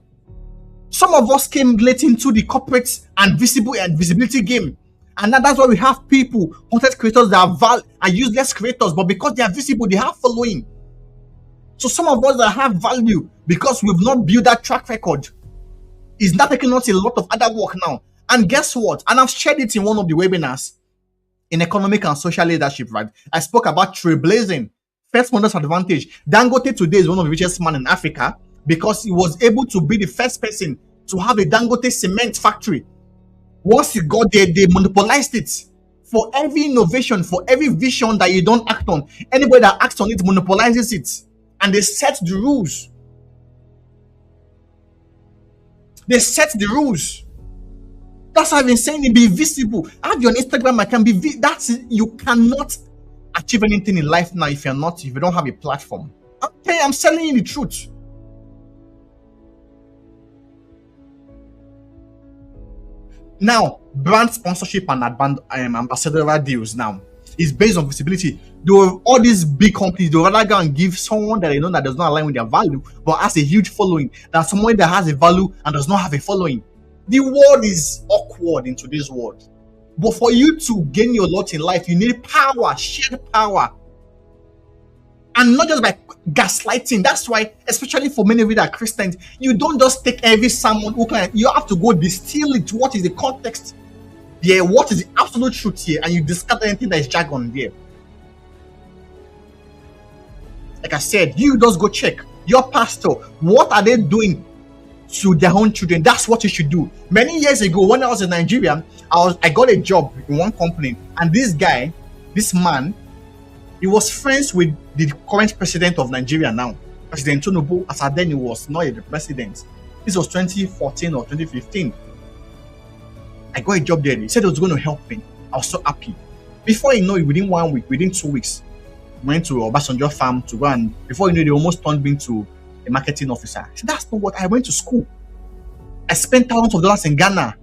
Some of us came late into the corporate and visibility game. And that's why we have people, content creators that are useless creators, but because they are visible, they have following. So some of us that have value, because we've not built that track record, is not taking us a lot of other work now. And guess what? And I've shared it in one of the webinars in economic and social leadership, right? I spoke about trailblazing, first mover's advantage. Dangote today is one of the richest men in Africa because he was able to be the first person to have a Dangote cement factory. Once you got there, they monopolized it. For every innovation, for every vision that you don't act on, anybody that acts on it monopolizes it. And they set the rules. They set the rules. That's why I've been saying, be visible. Have your Instagram account, you cannot achieve anything in life now if you don't have a platform. I'm telling you the truth. Now, brand sponsorship and ambassadorial deals now is based on visibility. All these big companies, they rather go and give someone that they know that does not align with their value, but has a huge following, than someone that has a value and does not have a following. The world is awkward in today's world. But for you to gain your lot in life, you need power, shared power. And not just by gaslighting. That's why, especially for many of you that are Christians, you don't just take every sermon. You have to go distill it. What is the context there? What is the absolute truth here? And you discard anything that is jargon there. Like I said, you just go check your pastor. What are they doing to their own children? That's what you should do. Many years ago, when I was in Nigeria, I got a job in one company, and this man, he was friends with the current president of Nigeria now, President Tinubu. As at then, he was not the president. This was 2014 or 2015. I got a job there. He said he was going to help me. I was so happy. Before you know it, within 1 week, within 2 weeks, went to Obasanjo farm to go, and before you know it, they almost turned me into a marketing officer. I said, that's not what I went to school. I spent thousands of dollars in Ghana.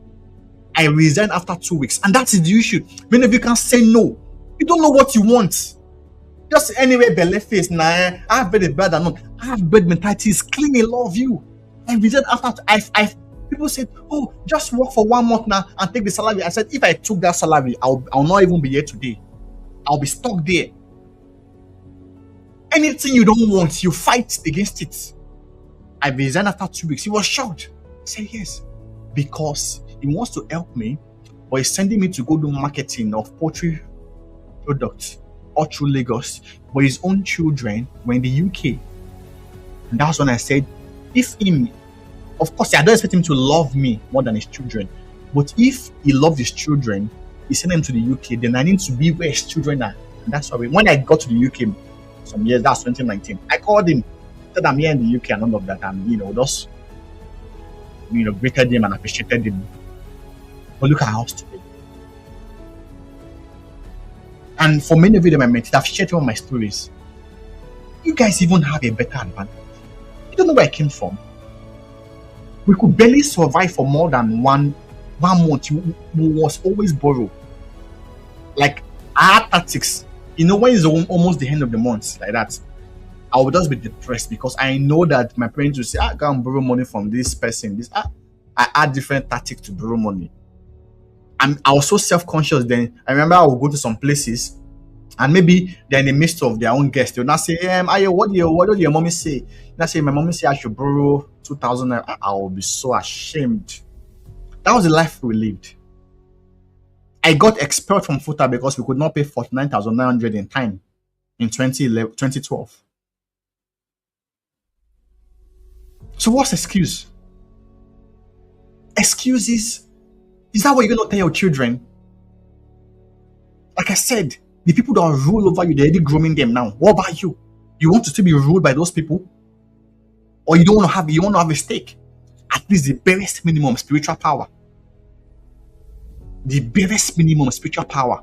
I resigned after 2 weeks. And that is the issue. Many of you can say no. You don't know what you want. Just anyway, belly face. Nah, I have bed bad or not. I have bed mentality is clean. I love you. I resigned after people said, oh, just work for 1 month now and take the salary. I said, if I took that salary, I'll not even be here today. I'll be stuck there. Anything you don't want, you fight against it. I resigned after 2 weeks. He was shocked. He said, yes, because he wants to help me, but he's sending me to go do marketing of poultry products all through Lagos. But his own children were in the UK. And that's when I said, of course, I don't expect him to love me more than his children. But if he loved his children, he sent them to the UK, then I need to be where his children are. And that's why when I got to the UK some years, that's 2019, I called him, said I'm here in the UK and all of that, and just greeted him and appreciated him. But look at our house today. And for many of you that I met, I've shared one of my stories. You guys even have a better advantage. You don't know where I came from. We could barely survive for more than one month. We was always borrow. Like, I had tactics. When it's almost the end of the month, like that, I would just be depressed because I know that my parents will say, I can't borrow money from this person. I had different tactics to borrow money. I was so self-conscious then. I remember I would go to some places And maybe they're in the midst of their own guests. They'll not say, Ayo, what did your mommy say? Not say, my mommy say I should borrow 2,000. I will be so ashamed. That was the life we lived. I got expelled from FUTA because we could not pay 49,900 in time in 2012. So what's excuse? Excuses? Is that what you're going to tell your children? Like I said, the people that rule over you, they're already grooming them now. What about you? You want to still be ruled by those people? Or you want to have a stake? At least the barest minimum spiritual power. The barest minimum spiritual power.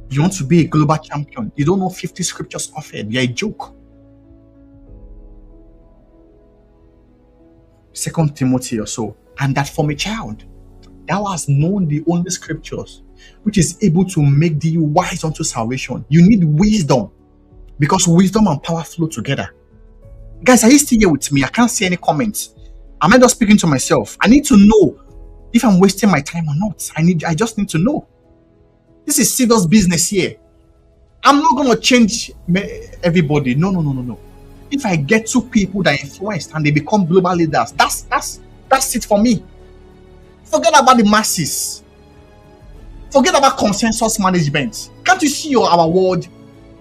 You want to be a global champion. You don't know 50 scriptures offered. You're a joke. 2 Timothy or so. And that from a child, thou hast known the only scriptures, which is able to make thee wise unto salvation. You need wisdom, because wisdom and power flow together. Guys, are you still here with me? I can't see any comments. Am I just speaking to myself? I need to know if I'm wasting my time or not. I just need to know. This is serious business here. I'm not going to change everybody. No. If I get 2 people that are influenced and they become global leaders, that's it for me. Forget about the masses. Forget about consensus management. Can't you see our world?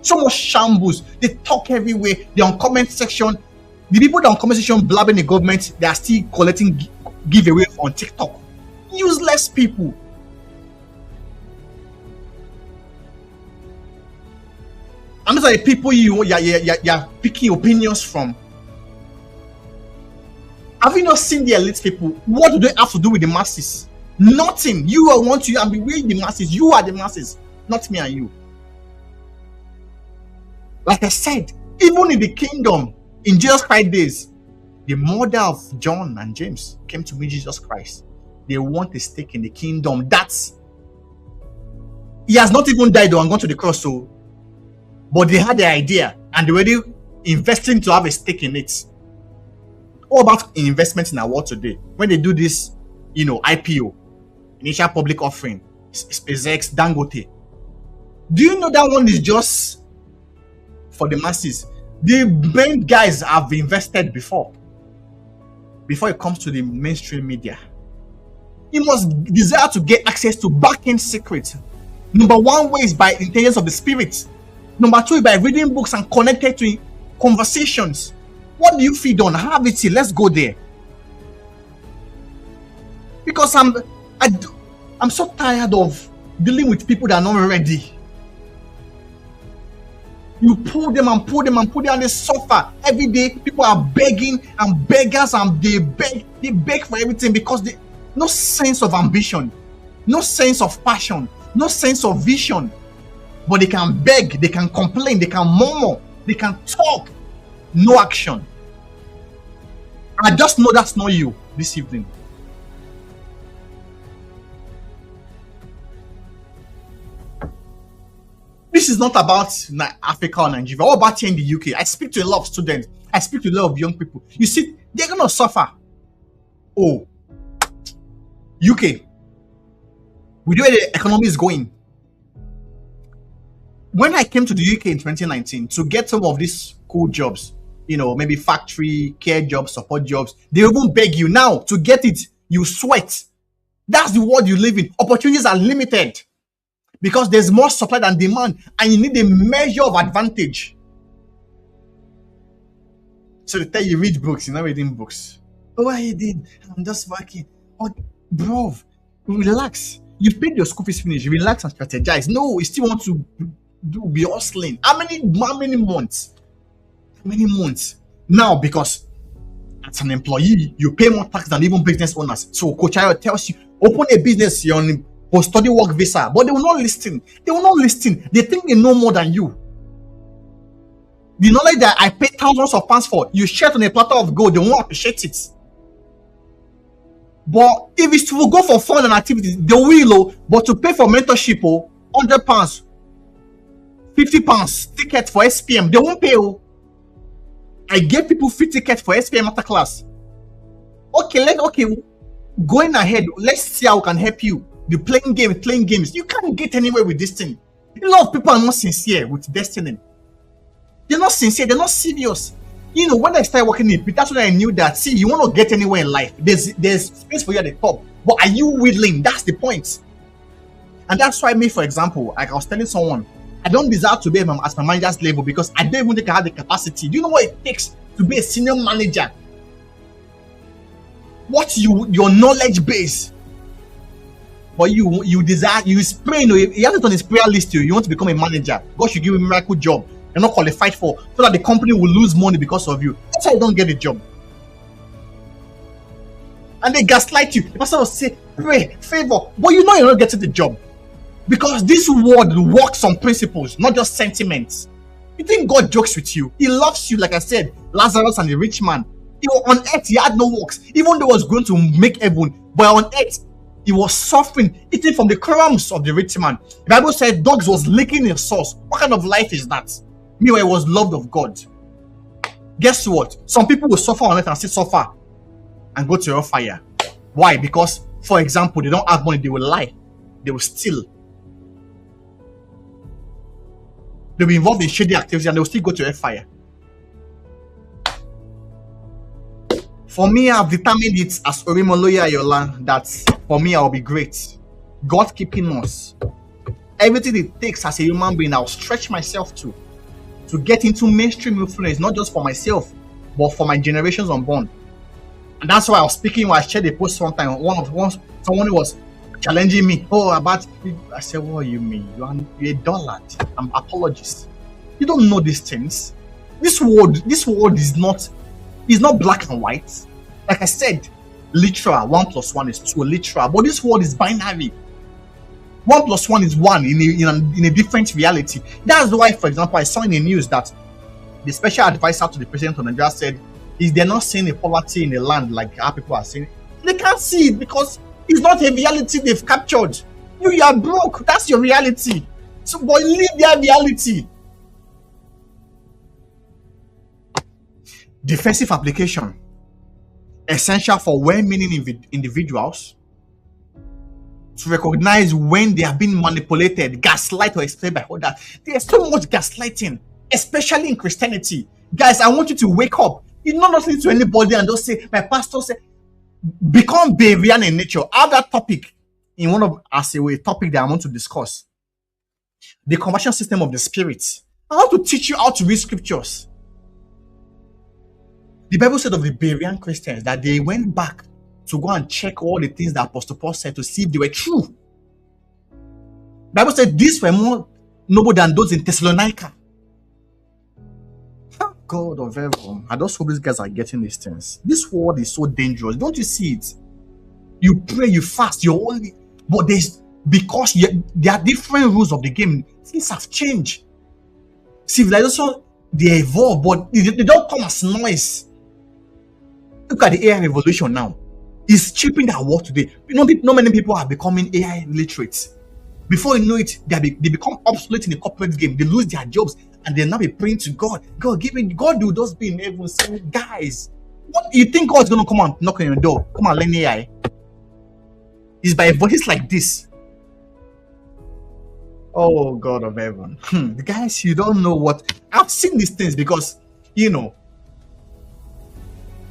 So much shambles. They talk everywhere. They're on comment section. The people that are on comment section blabbing the government, they are still collecting giveaway on TikTok. Useless people. And those are the people you're picking opinions from. Have you not seen the elite people? What do they have to do with the masses? Nothing. You want to and be with the masses. You are the masses, not me and you. Like I said, even in the kingdom, in Jesus Christ days, the mother of John and James came to meet Jesus Christ. They want a stake in the kingdom. He has not even died or gone to the cross, but they had the idea and they were already investing to have a stake in it. What about investment in our world today? When they do this, IPO, initial public offering, SpaceX, Dangote. Do you know that one is just for the masses? The main guys have invested before it comes to the mainstream media. You must desire to get access to back-end secrets. Number 1 way is by intelligence of the spirit. Number 2 is by reading books and connected to conversations. What do you feed on? Have it here. Let's go there. Because I'm so tired of dealing with people that are not ready. You pull them and they suffer every day. People are begging and beggars, and they beg for everything because no sense of ambition, no sense of passion, no sense of vision. But they can beg, they can complain, they can murmur, they can talk. No action. I just know that's not you this evening. This is not about Africa or Nigeria. What about here in the UK? I speak to a lot of students. I speak to a lot of young people. You see, they're going to suffer. Oh, UK. We know where the economy is going. When I came to the UK in 2019 to get some of these cool jobs, maybe factory, care jobs, support jobs, they even beg you. Now, to get it, you sweat. That's the world you live in. Opportunities are limited because there's more supply than demand, and you need a measure of advantage. So they tell you read books, you're not reading books. Oh, I did. I'm just working. Oh, bro, relax. You paid your school fees finish. Relax and strategize. No, you still want to be hustling. How many months? Many months now, because as an employee you pay more tax than even business owners. So Coach Ayo tells you open a business, you're on post-study work visa, but they will not listen. They think they know more than you. The knowledge that I paid thousands of pounds for, you share it on a platter of gold, they won't appreciate it. But if it's to go for fun and activities, they will. But to pay for mentorship, £100, £50 ticket for SPM, they won't pay. I gave people free tickets for SPM masterclass. Okay, going ahead, let's see how we can help you. Be playing games. You can't get anywhere with this thing. A lot of people are not sincere with destiny. They're not sincere, they're not serious. When I started working in it, that's when I knew that, see, you want to get anywhere in life, there's space for you at the top. But are you willing? That's the point. And that's why me, for example, like I was telling someone, I don't deserve to be at my manager's level because I don't even think I have the capacity. Do you know what it takes to be a senior manager? What's your knowledge base? But you desire, you pray, he has it on his prayer list you want to become a manager. God should give you a miracle job you're not qualified for, so that the company will lose money because of you. That's why you don't get the job. And they gaslight you. The person will say, pray, favor, but you're not getting the job. Because this world works on principles, not just sentiments. You think God jokes with you? He loves you, like I said, Lazarus and the rich man. On earth, he had no works, even though he was going to make heaven. But on earth, he was suffering, eating from the crumbs of the rich man. The Bible said dogs was licking his sauce. What kind of life is that? Meanwhile, he was loved of God. Guess what? Some people will suffer on earth and still suffer and go to your fire. Why? Because, for example, they don't have money, they will lie, they will steal, they'll be involved in shady activity, and they will still go to fire. For me, I've determined it as Orimoloye Ayola that for me, I'll be great. God keeping us. Everything it takes as a human being, I'll stretch myself to get into mainstream influence, not just for myself, but for my generations unborn. And that's why I was speaking when I shared a post one time. Someone was challenging me. I said, what do you mean? You're a dullard. I'm apologist. You don't know these things. This world is not black and white. Like I said, literal 1 + 1 is 2, literal. But this world is binary. 1 + 1 is 1 in a different reality. That's why, for example, I saw in the news that the special advisor to the president of Nigeria said, is they're not seeing the poverty in the land like how people are seeing it. They can't see it because it's not a reality they've captured. You are broke. That's your reality. So, but live their reality. Defensive application. Essential for well-meaning individuals to recognize when they are being manipulated, gaslight, or explained by others. There's so much gaslighting, especially in Christianity. Guys, I want you to wake up. You're not listening to anybody and just say, my pastor said, become Berean in nature. I have that topic in a topic that I want to discuss. The conversion system of the spirit. I want to teach you how to read scriptures. The Bible said of the Berean Christians that they went back to go and check all the things that Apostle Paul said to see if they were true. The Bible said these were more noble than those in Thessalonica. God of heaven, I just hope these guys are getting these things. This world is so dangerous. Don't you see it? You pray, you fast, you're only, but because there are different rules of the game. Things have changed. Civilization, they evolve, but they don't come as noise. Look at the AI revolution now. It's shaping our world today. Not many people are becoming AI literate. Before you know it, they become obsolete in the corporate game. They lose their jobs, and they'll now be praying to God. God, God will just be in heaven saying, guys, what do you think God's going to come and knock on your door? Come and learn AI. It's by voices like this. Oh, God of heaven. Guys, you don't know what. I've seen these things because,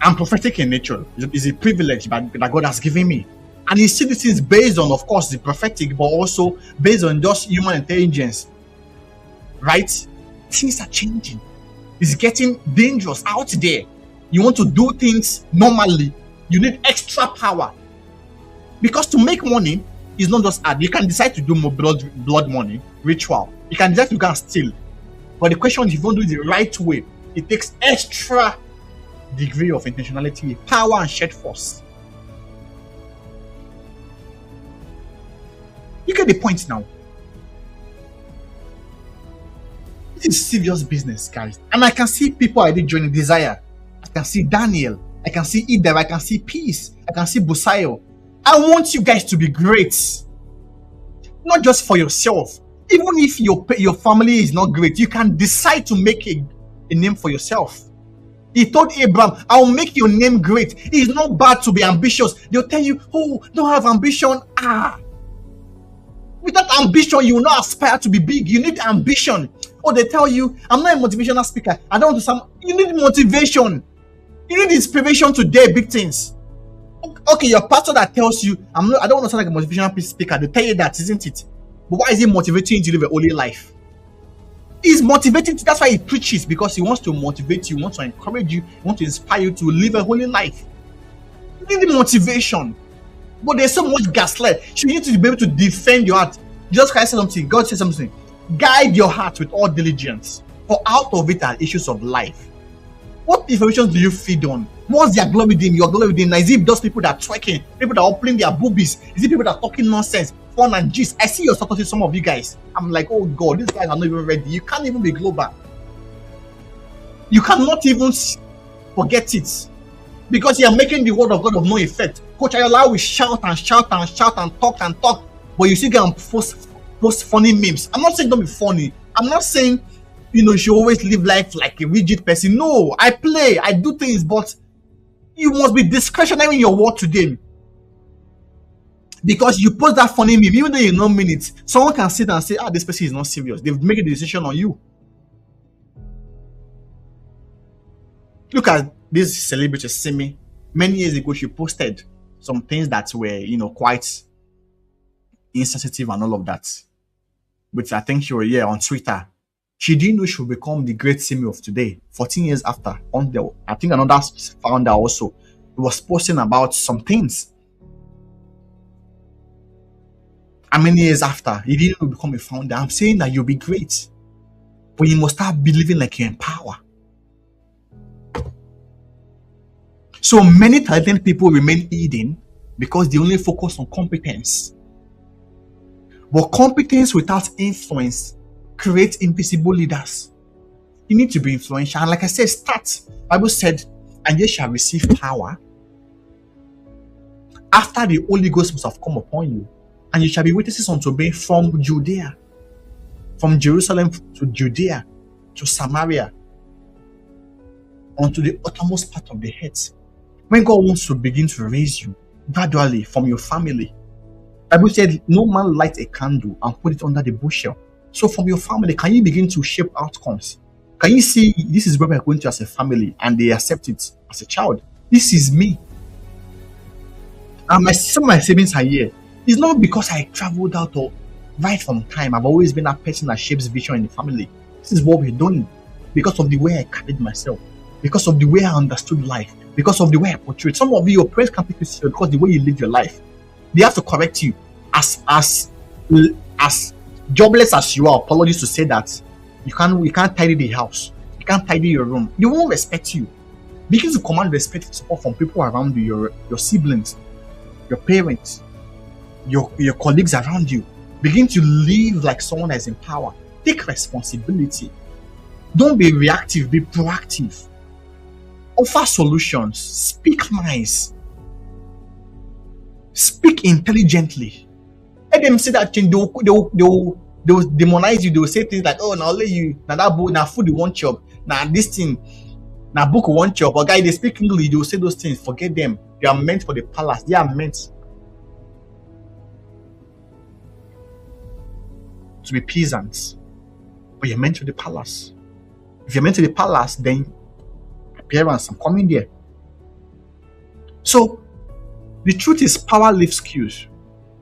I'm prophetic in nature. It's a privilege that God has given me. And you see, this is based on, of course, the prophetic, but also based on just human intelligence. Right? Things are changing. It's getting dangerous out there. You want to do things normally, you need extra power. Because to make money is not just hard. You can decide to do more blood money, ritual. You can decide to go and steal. But the question is, if you don't do it the right way, it takes extra degree of intentionality, power, and shared force. You get the point now. This is serious business, guys. And I can see people already joining Desire. I can see Daniel. I can see Ida. I can see Peace. I can see Busayo. I want you guys to be great. Not just for yourself. Even if your family is not great, you can decide to make a name for yourself. He told Abraham, I'll make your name great. It's not bad to be ambitious. They'll tell you, oh, don't have ambition. Without ambition, you will not aspire to be big. You need ambition. Or they tell you, I'm not a motivational speaker. I don't want to sound. You need motivation. You need inspiration to dare big things. Okay, your pastor that tells you, I don't want to sound like a motivational speaker. They tell you that, isn't it? But why is he motivating you to live a holy life? He's motivating. That's why he preaches, because he wants to motivate you, wants to encourage you, wants to inspire you to live a holy life. You need motivation. But there's so much gaslight. So you need to be able to defend your heart. Jesus Christ said something. God said something. Guide your heart with all diligence, for out of it are issues of life. What information do you feed on? What's their glory within? Your glory within? Is it those people that are twerking, people that are opening their boobies? Is it people that are talking nonsense, fun and gist? I see your support with some of you guys. I'm like, oh God, these guys are not even ready. You can't even be global. You cannot even forget it, because you are making the word of God of no effect. Coach Ayola will shout and shout and shout and talk, but you still get post funny memes. I'm not saying don't be funny. I'm not saying you should always live life like a rigid person. No, I play, I do things, but you must be discretionary in your word today. Because you post that funny meme, even though you don't mean it, someone can sit and say, this person is not serious. They've made a decision on you. Look at this celebrity, Simi. Many years ago, she posted some things that were, quite insensitive and all of that. But I think she was on Twitter. She didn't know she would become the great Simi of today. 14 years after, I think another founder also was posting about some things. How many years after, he didn't become a founder? I'm saying that you'll be great, but you must start believing like you're in power. So many talented people remain hidden because they only focus on competence. But competence without influence creates invisible leaders. You need to be influential. And like I said, start. Bible said, and ye shall receive power after the Holy Ghost must have come upon you. And you shall be witnesses unto me from Judea, from Jerusalem to Judea, to Samaria, unto the uttermost part of the earth. When God wants to begin to raise you gradually from your family, the Bible said, no man lights a candle and put it under the bushel. So from your family, can you begin to shape outcomes? Can you see this is where we're going to as a family, and they accept it as a child? This is me. And some of my siblings are here. It's not because I traveled out or right from time. I've always been that person that shapes vision in the family. This is what we're doing because of the way I carried myself, because of the way I understood life, because of the way I portrayed. Some of you, your parents can't take you serious because the way you live your life. They have to correct you. As jobless as you are, apologies to say that you can't tidy the house, you can't tidy your room. They won't respect you. Begin to command respect and support from people around you, your siblings, your parents, your colleagues around you. Begin to live like someone that is in power. Take responsibility. Don't be reactive, be proactive. Offer solutions. Speak nice. Speak intelligently. Let them say that thing. They will demonize you. They will say things like, oh, now let you, now that book, now food you want chop, now this thing, now book you want chop. Or guy, they speak English, they will say those things. Forget them. They are meant for the palace. They are meant to be peasants. But you're meant for the palace. If you're meant to the palace, then appearance, I'm coming there. So the truth is, power leaves cues.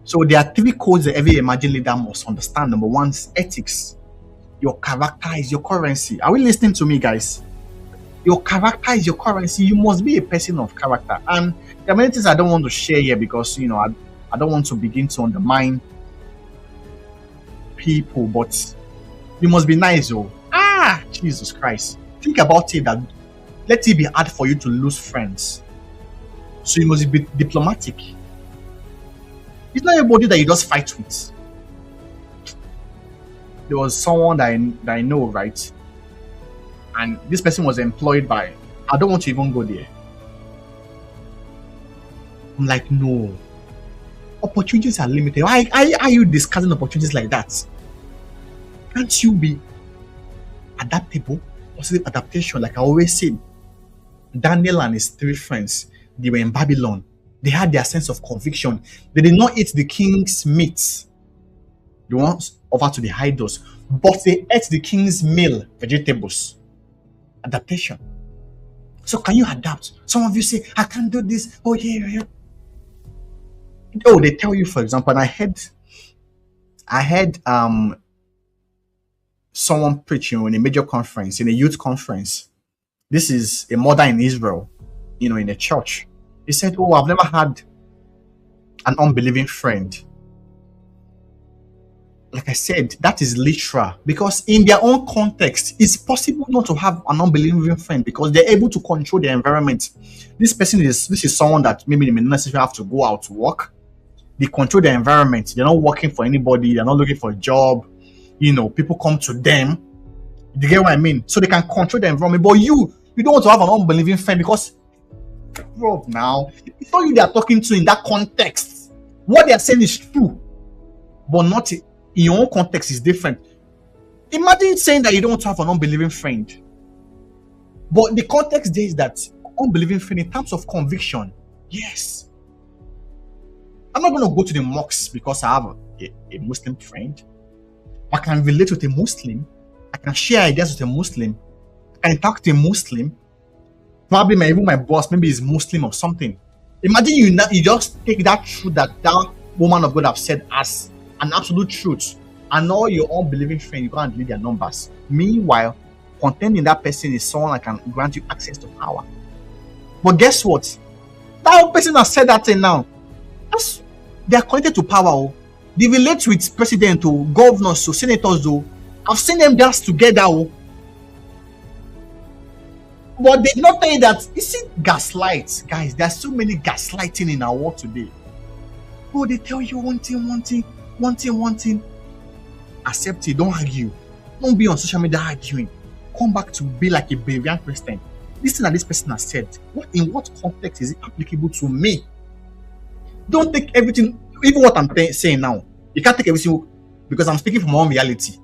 So there are 3 codes that every emerging leader must understand. Number 1 is ethics. Your character is your currency. Are we listening to me, guys? Your character is your currency. You must be a person of character. And there are many things I don't want to share here because I don't want to begin to undermine people, but you must be nice. Jesus Christ. Think about it, that let it be hard for you to lose friends. So you must be diplomatic. It's not everybody that you just fight with. There was someone that I know, right? And this person was employed by, I don't want to even go there. I'm like, no. Opportunities are limited. Why are you discussing opportunities like that? Can't you be adaptable? Positive adaptation, like I always say. Daniel and his three friends, they were in Babylon. They had their sense of conviction. They did not eat the king's meat, the ones offered to the idols, but they ate the king's meal, vegetables. Adaptation. So can you adapt? Some of you say, I can't do this. Oh, yeah. Oh, they tell you, for example, and I had someone preaching in a major conference, in a youth conference. This is a mother in Israel, in a church. He said, oh, I've never had an unbelieving friend. Like I said, that is literal, because in their own context, it's possible not to have an unbelieving friend because they're able to control their environment. This is someone that maybe they may not necessarily have to go out to work. They control their environment. They're not working for anybody. They're not looking for a job. People come to them. You get what I mean? So they can control the environment. But you don't want to have an unbelieving friend because, bro, now it's not you they are talking to in that context. What they are saying is true, but not in your own context is different. Imagine saying that you don't want to have an unbelieving friend, but the context there is that unbelieving friend in terms of conviction. Yes, I'm not going to go to the mosque because I have a Muslim friend. I can relate with a Muslim. I can share ideas with a Muslim. I can talk to a Muslim. Probably even my boss, maybe is Muslim or something. Imagine you just take that truth that woman of God have said as an absolute truth, and all your unbelieving friends, you go and delete their numbers. Meanwhile, contending that person is someone that can grant you access to power. But guess what? That person has said that thing now. They are connected to power. Oh. They relate with president, governors, senators. I've seen them dance together. But they did not tell you that. You see, gaslight, guys. There are so many gaslighting in our world today. Oh, they tell you one thing. Accept it. Don't argue. Don't be on social media arguing. Come back to be like a Berean Christian. This thing that this person has said, in what context is it applicable to me? Don't take everything, even what I'm saying now. You can't take everything because I'm speaking from my own reality.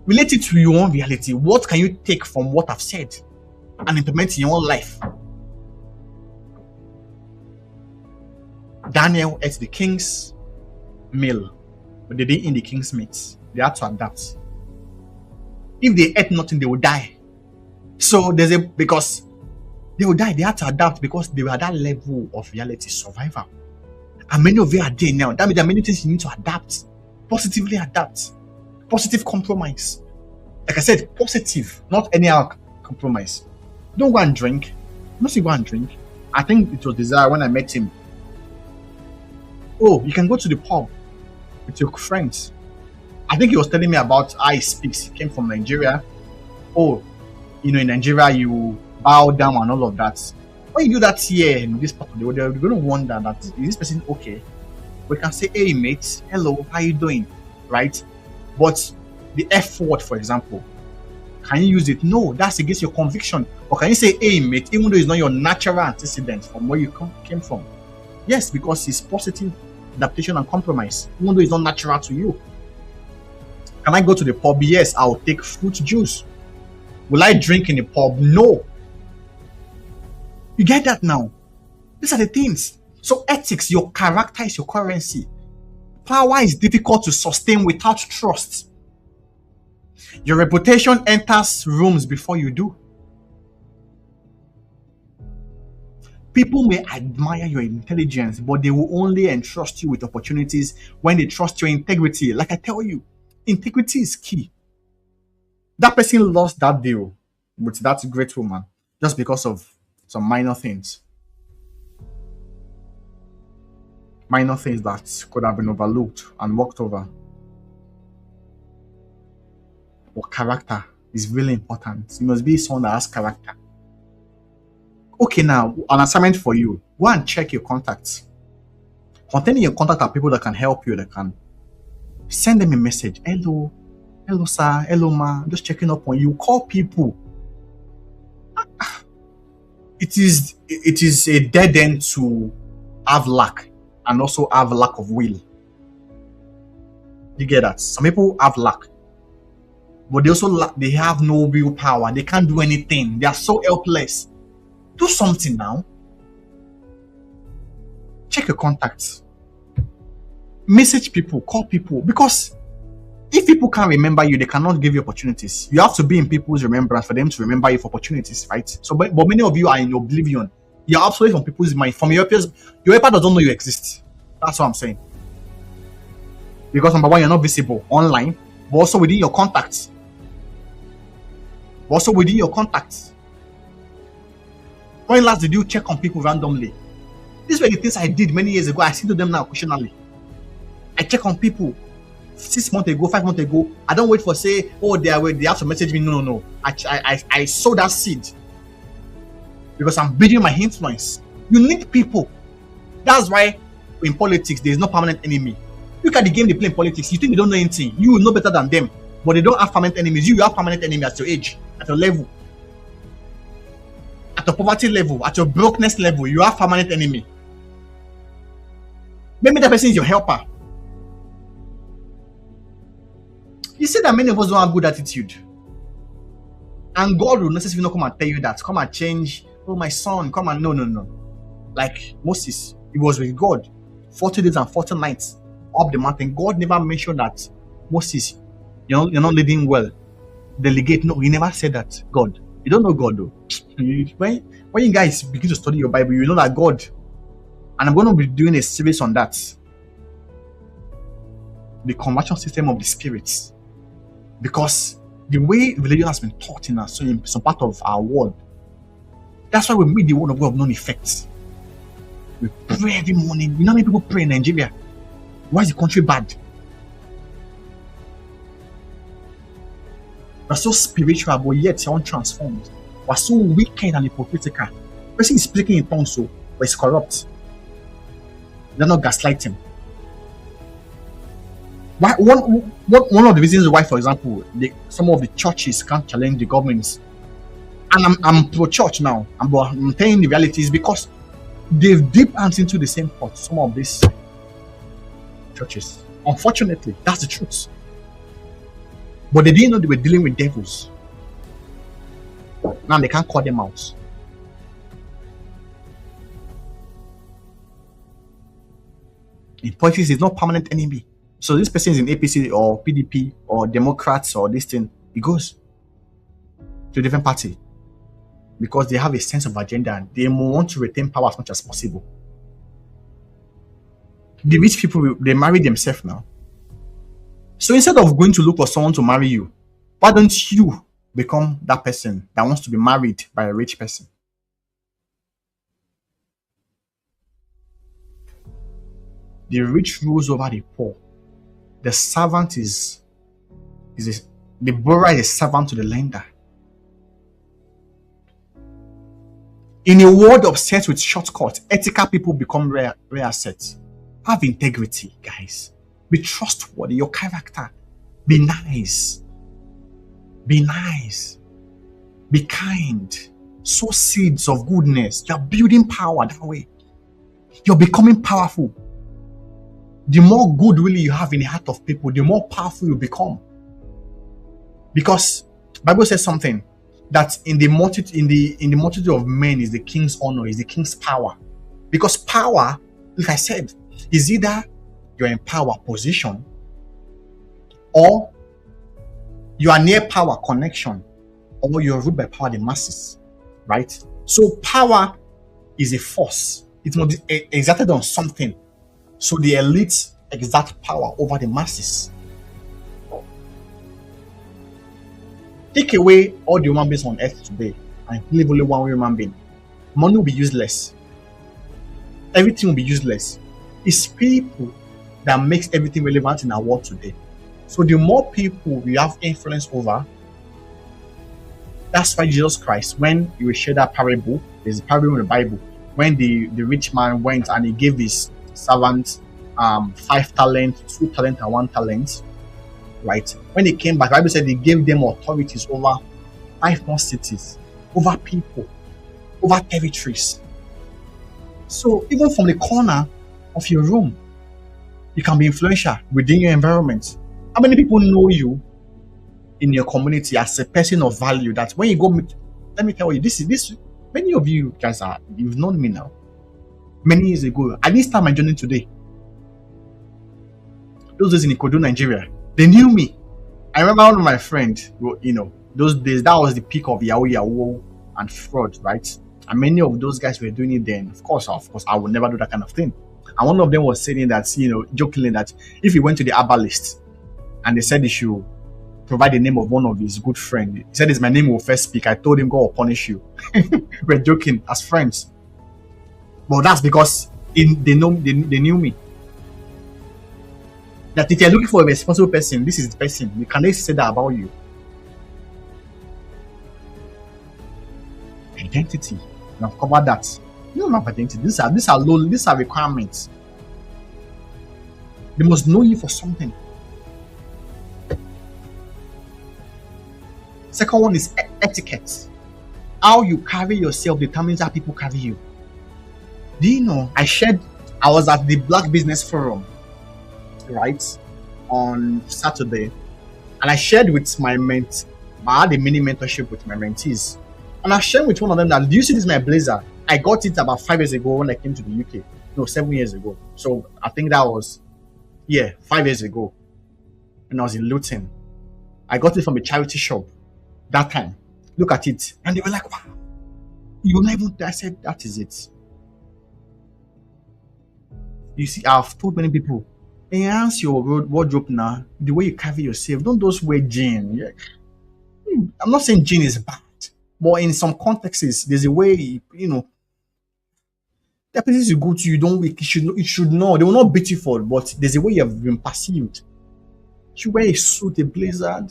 Relate it to your own reality. What can you take from what I've said and implement in your own life? Daniel ate the king's meal, but they didn't eat the king's meat. They had to adapt. If they ate nothing, they would die. So because they would die, they had to adapt because they were at that level of reality survival. And many of you are there now. That means there are many things you need to adapt. Positively adapt. Positive compromise. Like I said, positive, not any other compromise. Don't go and drink. Not say go and drink. I think it was Desire when I met him. Oh, you can go to the pub with your friends. I think he was telling me about how he speaks. He came from Nigeria. Oh, in Nigeria you bow down and all of that. When you do that here in this part of the world, they're going to wonder that, is this person okay? We can say, hey mate, hello, how you doing? Right? But the F word, for example, can you use it? No, that's against your conviction. Or can you say, hey mate, even though it's not your natural antecedent from where you came from? Yes, because it's positive adaptation and compromise, even though it's not natural to you. Can I go to the pub? Yes, I'll take fruit juice. Will I drink in the pub? No. You get that now? These are the things. So ethics, your character is your currency. Power is difficult to sustain without trust. Your reputation enters rooms before you do. People may admire your intelligence, but they will only entrust you with opportunities when they trust your integrity. Like I tell you, integrity is key. That person lost that deal with that great woman just because of some minor things. Minor things that could have been overlooked and walked over. But character is really important. You must be someone that has character. Okay, now, an assignment for you. Go and check your contacts. Containing your contact are people that can help you, that can send them a message. Hello sir, hello ma, I'm just checking up on you. Call people. It is a dead end to have luck and also have lack of will. You get that? Some people have luck, but they also they have no willpower. They can't do anything. They are so helpless. Do something now. Check your contacts. Message people, call people, because if people can't remember you, they cannot give you opportunities. You have to be in people's remembrance for them to remember you for opportunities, right? So, but many of you are in oblivion. You're absolutely from people's mind. From your peers, your helper doesn't know you exist. That's what I'm saying. Because number one, you're not visible online, but also within your contacts. When last did you check on people randomly? These were the things I did many years ago. I still do them now occasionally. I check on people 6 months ago, 5 months ago. I don't wait for say, oh, they have to message me. No. I sow that seed because I'm building my influence. You need people. That's why in politics there is no permanent enemy. Look at the game they play in politics. You think they don't know anything. You will know better than them, but they don't have permanent enemies. You have permanent enemies at your age, at your level, at your poverty level, at your brokenness level. You have permanent enemy. Maybe that person is your helper. You see that many of us don't have good attitude, and God will necessarily not come and tell you that. Come and change. Oh, my son, come and no. Like Moses, he was with God 40 days and 40 nights up the mountain. God never mentioned that Moses, you're not leading well. Delegate. No, he never said that. God, you don't know God though. When you guys begin to study your Bible, you know that God. And I'm going to be doing a series on that. The conversion system of the spirits. Because the way religion has been taught in some part of our world, that's why we made the word of God of none effect. We pray every morning. You know how many people pray in Nigeria? Why is the country bad? We're so spiritual, but yet you're untransformed. We're so wicked and hypocritical. Person is speaking in tongues, but it's corrupt. They're not gaslighting. Why, one of the reasons why, for example, some of the churches can't challenge the governments, and I'm pro-church now, I'm telling the reality is because they've dipped hands into the same pot. Some of these churches, unfortunately, that's the truth. But they didn't know they were dealing with devils. Now they can't call them out. In politics, it's not permanent enemy. So this person is in APC or PDP or Democrats or this thing, it goes to a different party because they have a sense of agenda and they want to retain power as much as possible. The rich people, they marry themselves now. So instead of going to look for someone to marry you, why don't you become that person that wants to be married by a rich person? The rich rules over the poor. The servant the borrower is a servant to the lender. In a world obsessed with shortcuts, ethical people become rare assets. Have integrity, guys. Be trustworthy. Your character. Be nice. Be nice. Be kind. Sow seeds of goodness. You're building power that way. You're becoming powerful. The more goodwill you have in the heart of people, the more powerful you become. Because the Bible says something that in the multitude of men is the king's honor, is the king's power. Because power, like I said, is either you're in power position or you are near power connection, or you're ruled by power the masses, right? So power is a force. It must be exerted on something. So the elites exert power over the masses. Take away all the human beings on earth today and leave only one human being. Money will be useless. Everything will be useless. It's people that makes everything relevant in our world today. So the more people we have influence over, that's why Jesus Christ, when he will share that parable, there's a parable in the Bible, when the rich man went and he gave his servant 5 talents, 2 talents, and 1 talent, right? When he came back, the Bible said he gave them authorities over 5 more cities, over people, over territories. So even from the corner of your room, you can be influential within your environment. How many people know you in your community as a person of value that when you go meet, let me tell you, this Many of you guys you've known me now. Many years ago, I didn't start my journey today. Those days in Ikodu, Nigeria, they knew me. I remember one of my friends, those days, that was the peak of Yahoo and fraud, right? And many of those guys were doing it then. Of course, I would never do that kind of thing. And one of them was saying that, jokingly, that if he went to the herbalist and they said he should provide the name of one of his good friends, he said, "It's my name will first speak." I told him, "God will punish you." We're joking as friends. But that's because they knew me. That if you're looking for a responsible person, this is the person. You can say that about you. Identity. And I've covered that. You don't have identity. These are requirements. They must know you for something. Second one is etiquette. How you carry yourself determines how people carry you. Do you know, I was at the Black Business Forum, right, on Saturday, and I shared with I had a mini mentorship with my mentees, and I shared with one of them that, "Do you see this, my blazer? I got it about 5 years ago when I came to the UK. No, 7 years ago. So I think that was, 5 years ago when I was in Luton. I got it from a charity shop that time. Look at it." And they were like, "Wow, you not even," I said, "That is it." You see, I've told many people, enhance your wardrobe now, the way you carry yourself. Don't just wear jeans. Yeah. I'm not saying jeans is bad, but in some contexts, there's a way, the places you go to, you should know. They will not beat you for it, but there's a way you have been perceived. You wear a suit, a blazer,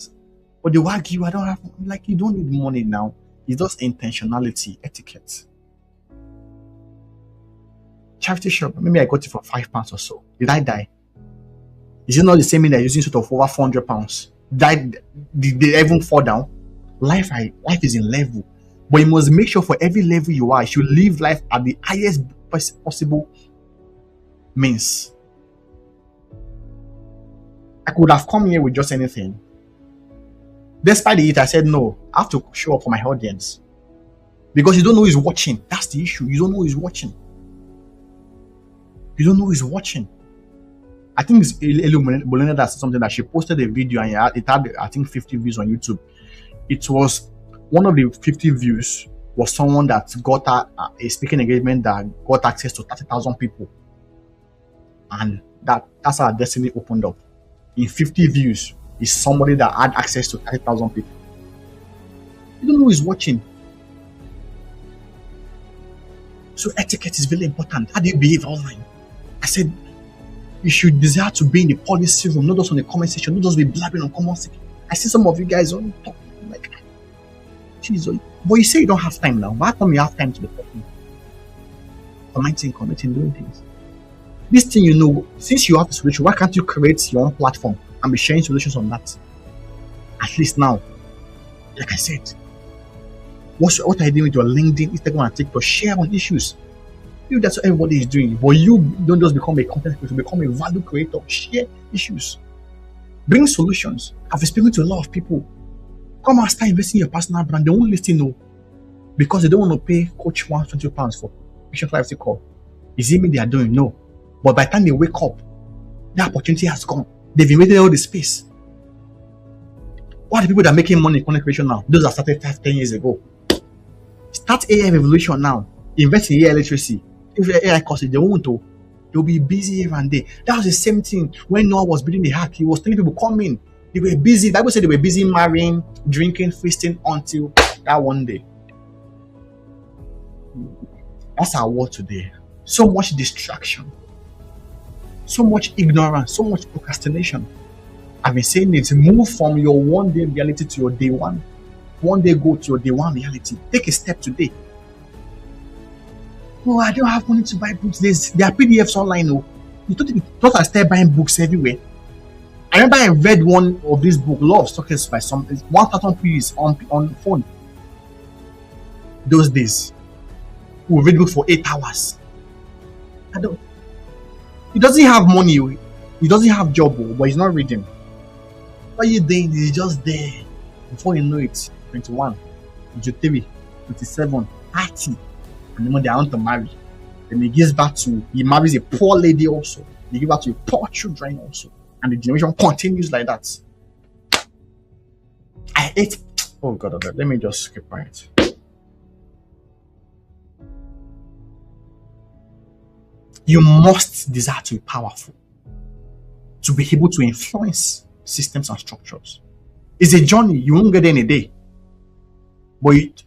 or they wag you. You don't need money now. It's just intentionality, etiquette. Charity shop, maybe I got it for £5 or so. Did I die? Is it not the same thing they're using sort of over £400? Did they even fall down? Life is in level, but you must make sure for every level you are, you should live life at the highest possible means. I could have come here with just anything. Despite it, I said no. I have to show up for my audience because you don't know who's watching. That's the issue. You don't know who's watching. You don't know who's watching. I think it's Bolena that's something that she posted a video and it had I think 50 views on YouTube. It was one of the 50 views was someone that got a speaking engagement that got access to 30,000 people, and that's how destiny opened up. In 50 views is somebody that had access to 30,000 people. You don't know who's watching. So etiquette is very important. How do you behave online? I said you should desire to be in the policy room, not just on the comment section, not just be blabbing on comment section. I see some of you guys on top, like, Jesus. But you say you don't have time now. Why come you have time to be talking? Commenting, doing things. This thing, since you have a solution, why can't you create your own platform and be sharing solutions on that? At least now, like I said, what are you doing with your LinkedIn, Instagram, and TikTok? Share on issues. That's what everybody is doing. But you don't just become a content creator, become a value creator. Share issues. Bring solutions. I've been speaking to a lot of people. Come and start investing in your personal brand. They won't listen, no. Because they don't want to pay Coach £120 for patient life call. Is it me they are doing? No. But by the time they wake up, the opportunity has gone. They've invaded all the space. What are the people that are making money in content creation now? Those that started 10 years ago. Start AI revolution now. Invest in AI literacy. If AI courses, they won't. They'll be busy here and there. That was the same thing when Noah was building the ark. He was telling people, come in. They were busy. The Bible said they were busy marrying, drinking, feasting until that one day. That's our world today. So much distraction. So much ignorance. So much procrastination. I've been saying it. Move from your one day reality to your day one. One day go to your day one reality. Take a step today. Oh, I don't have money to buy books. There are PDFs online. Oh, you thought I started buying books everywhere. I remember I read one of this book, Law of Success, by 1,000 pages on phone. Those days, we read books for 8 hours. He doesn't have money. He doesn't have job, but he's not reading. What are you doing? He's just there. Before you know it, 21, 23, 27, party, and the money they want to marry. Then he marries a poor lady also. They give birth to poor children also. And the generation continues like that. I hate. Oh God, let me just keep quiet. You must desire to be powerful, to be able to influence systems and structures. It's a journey. You won't get there in a day. But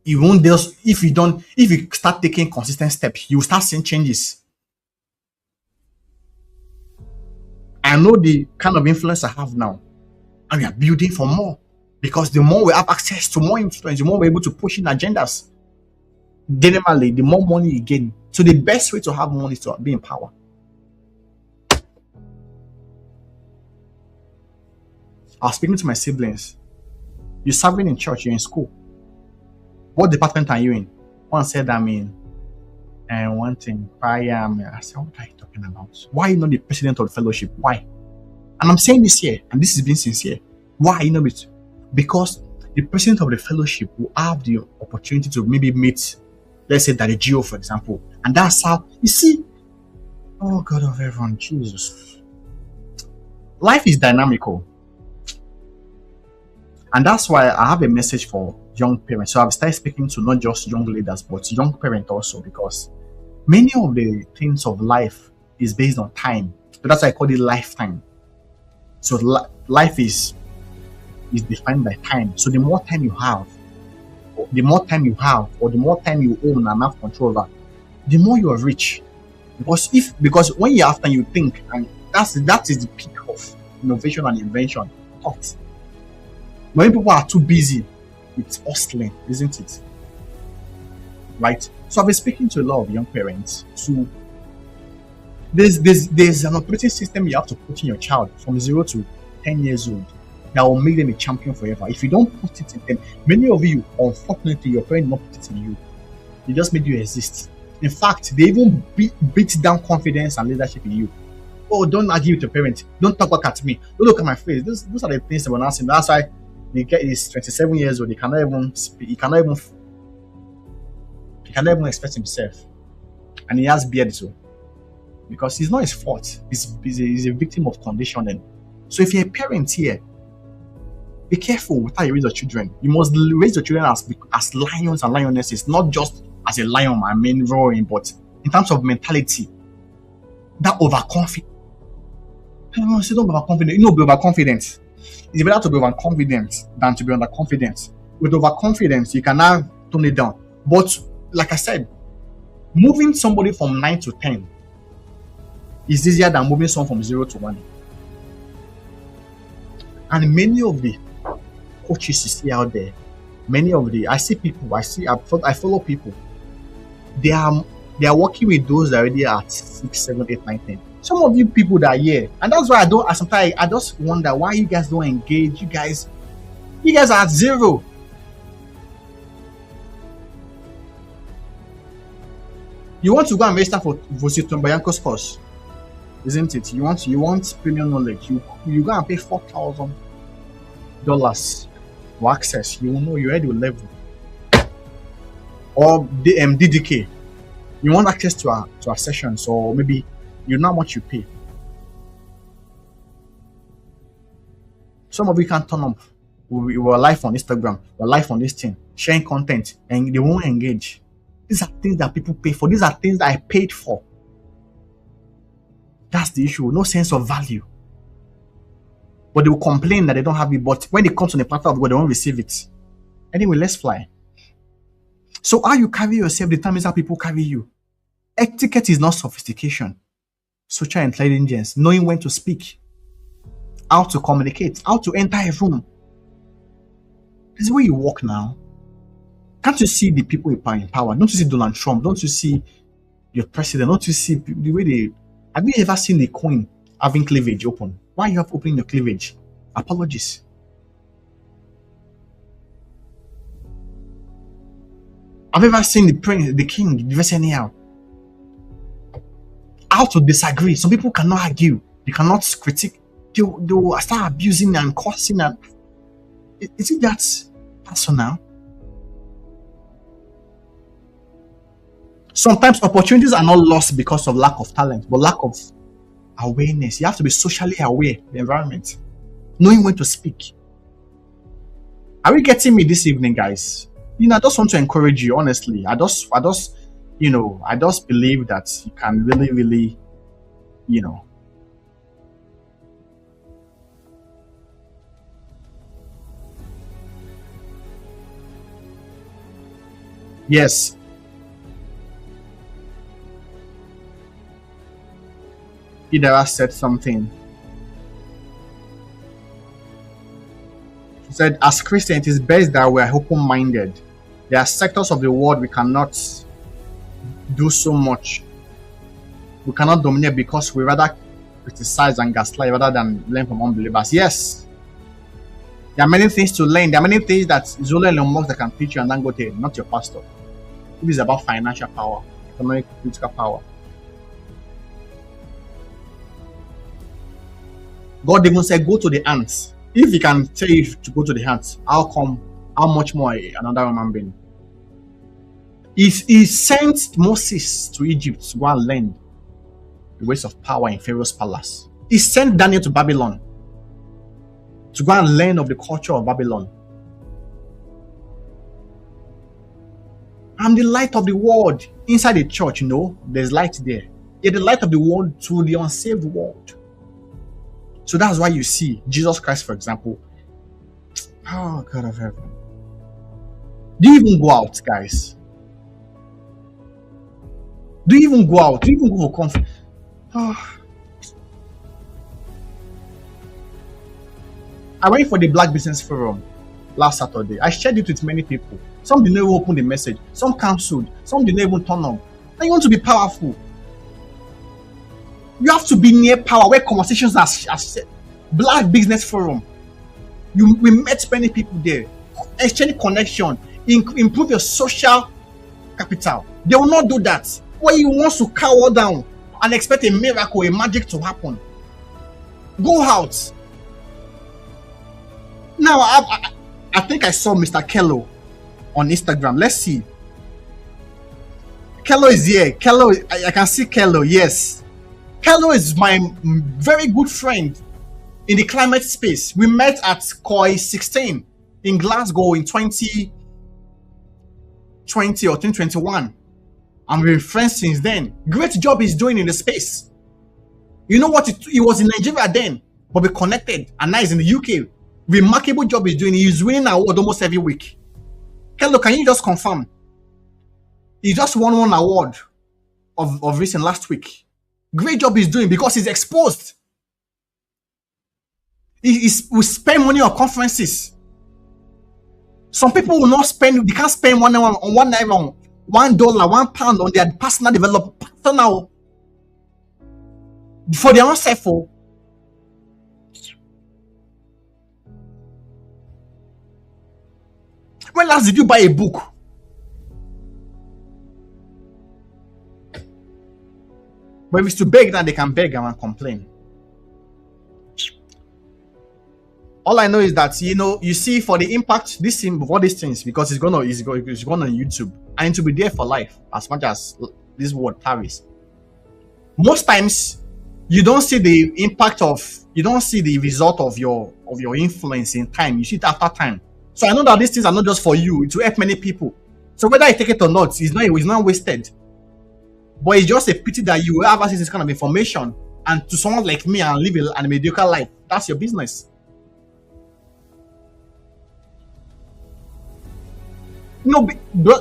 you won't just, if you start taking consistent steps, you will start seeing changes. I know the kind of influence I have now, and we are building for more, because the more we have access to more influence, the more we're able to push in agendas. Generally, the more money you gain. So the best way to have money is to be in power. I was speaking to my siblings. You're serving in church, you're in school. What department are you in? One said I'm in, and one thing, I said, what are you talking about? Why are you not the president of the fellowship? Why? And I'm saying this here, and this is being sincere. Why are you not it? Because the president of the fellowship will have the opportunity to maybe meet, let's say, Daddy Gio, for example. And that's how, you see, oh God of heaven, Jesus. Life is dynamical. And that's why I have a message for young parents. So I've started speaking to not just young leaders, but young parents also, because many of the things of life is based on time. So that's why I call it lifetime. So life is defined by time. So the more time you have, or the more time you own and have control over, the more you are rich. Because when you're after, you think, and that is the peak of innovation and invention. Thought. When people are too busy, it's hustling, isn't it? Right? So I've been speaking to a lot of young parents. There's an operating system you have to put in your child from 0 to 10 years old that will make them a champion forever. If you don't put it in them, many of you, unfortunately, your parents not put it in you. They just made you exist. In fact, they even beat down confidence and leadership in you. Oh, don't argue with your parents. Don't talk back at me. Don't look at my face. Those are the things that we're asking. That's why the guy is 27 years old. He cannot even speak. He cannot even express himself. And he has beard too. Because it's not his fault. He's a victim of conditioning. So if you're a parent here, be careful with how you raise your children. You must raise your children as lions and lionesses, not just as a lion, roaring, but in terms of mentality. That overconfident. Don't be overconfident. Be overconfident. It's better to be overconfident than to be underconfident. With overconfidence, you can now tone it down. But like I said, moving somebody from 9 to 10 is easier than moving someone from 0 to 1. And many of the coaches you see out there, I follow people. They are working with those that already are at 6, 7, 8, 9, 10. Some of you people that are here, and that's why I just wonder why you guys don't engage. You guys are at 0. You want to go and register for Vosito Bayanko's course, isn't it? You want premium knowledge. You go and pay $4,000 for access. You will know you're ready to level. Or the DDK. You want access to our sessions, or maybe you know how much you pay. Some of you can turn up. We were live on Instagram, we're live on this thing, sharing content, and they won't engage. These are things that people pay for. These are things that I paid for. That's the issue. No sense of value. But they will complain that they don't have it. But when it comes on the platform of God, they won't receive it. Anyway, let's fly. So how you carry yourself determines how people carry you. Etiquette is not sophistication. Social intelligence, knowing when to speak, how to communicate, how to enter a room. This is where you walk now. Can't you see the people in power? Don't you see Donald Trump? Don't you see your president? Don't you see the way they... Have you ever seen the queen having cleavage open? Why are you opening your cleavage? Apologies. Have you ever seen the prince, the king, dress anyhow? How to disagree? Some people cannot argue. They cannot critique. They will start abusing and cursing. And is it that personal? Sometimes opportunities are not lost because of lack of talent, but lack of awareness. You have to be socially aware of the environment, knowing when to speak. Are we getting me this evening, guys? I just want to encourage you, honestly. I just believe that you can really, really, yes. Idara said something. She said, as Christians, it is best that we are open-minded. There are sectors of the world we cannot do so much. We cannot dominate because we rather criticize and gaslight rather than learn from unbelievers. Yes. There are many things to learn. There are many things that Zola and Musk that can teach you and Dangote, not your pastor. It is about financial power, economic, political power. God even said, go to the ants. If he can tell you to go to the ants, how much more another human being? He sent Moses to Egypt to go and learn the ways of power in Pharaoh's palace. He sent Daniel to Babylon to go and learn of the culture of Babylon. I'm the light of the world. Inside the church, there's light there. You're the light of the world to the unsaved world. So that's why you see Jesus Christ, for example. Oh, God of heaven. Do you even go out, guys? Do you even go out? Do you even go for conference? Oh. I went for the Black Business Forum last Saturday. I shared it with many people. Some didn't even open the message. Some cancelled. Some didn't even turn up. And you want to be powerful. You have to be near power where conversations are set. Black Business Forum. We met many people there. Exchange connection. Improve your social capital. They will not do that. Why you want to cower down and expect a miracle, a magic to happen? Go out. Now, I think I saw Mr. Kello on Instagram. Let's see. Kello is here. Kello, I can see Kello. Yes. Kello is my very good friend in the climate space. We met at COI 16 in Glasgow in 2020 or 2021. And we've been friends since then. Great job he's doing in the space. You know what? He was in Nigeria then, but we connected. And now he's in the UK. Remarkable job he's doing. He's winning an award almost every week. Kello, can you just confirm? He just won one award of recent last week. Great job he's doing because he's exposed. We spend money on conferences. Some people will not spend, they can't spend $1 on £1, £1 on their personal development, personal, for their own self. When last did you buy a book? But if it's to beg, then they can beg and complain. All I know is that you see, for the impact, this thing, all these things, because it's going on YouTube, and to be there for life as much as this word carries. Most times, you don't see the impact you don't see the result of your influence in time. You see it after time. So I know that these things are not just for you; it will help many people. So whether I take it or not, it's not wasted. But it's just a pity that you have access to this kind of information, and to someone like me and live a mediocre life. That's your business.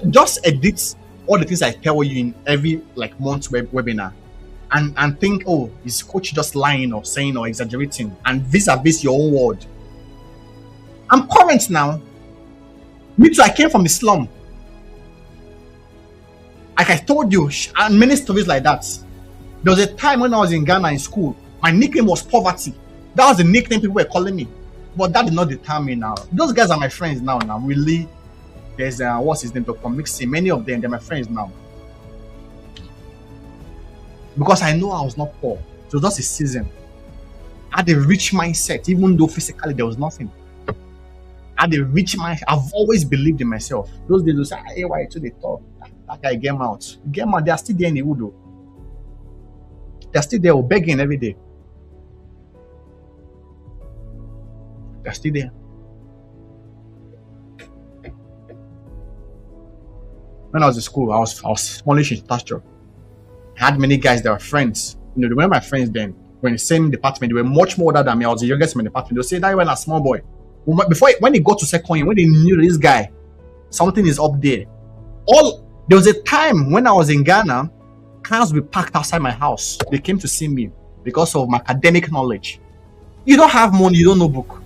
Just edit all the things I tell you in every month webinar, and think, oh, is coach just lying or saying or exaggerating, and vis-a-vis your own word. I'm current now. Me too, I came from the slum. Like I told you, and many stories like that. There was a time when I was in Ghana in school, my nickname was Poverty. That was the nickname people were calling me. But that did not deter me now. Those guys are my friends now. Really, there's what's his name, Dr. Mixie. Many of them, they're my friends now. Because I know I was not poor. It was just a season. I had a rich mindset, even though physically there was nothing. I had a rich mindset. I've always believed in myself. Those days, they say, hey, why you they talk? That guy get out. Get out. They are still there in the wood. They're still there begging every day. They're still there. When I was in school, I was smallish in stature. I had many guys that were friends. They were my friends then. We're in the same department. They were much more older than me. I was the youngest in my department. They'll say that when I was a small boy. When he got to second year, when they knew this guy, something is up there. There was a time when I was in Ghana, cars were parked outside my house. They came to see me because of my academic knowledge. You don't have money, you don't know book.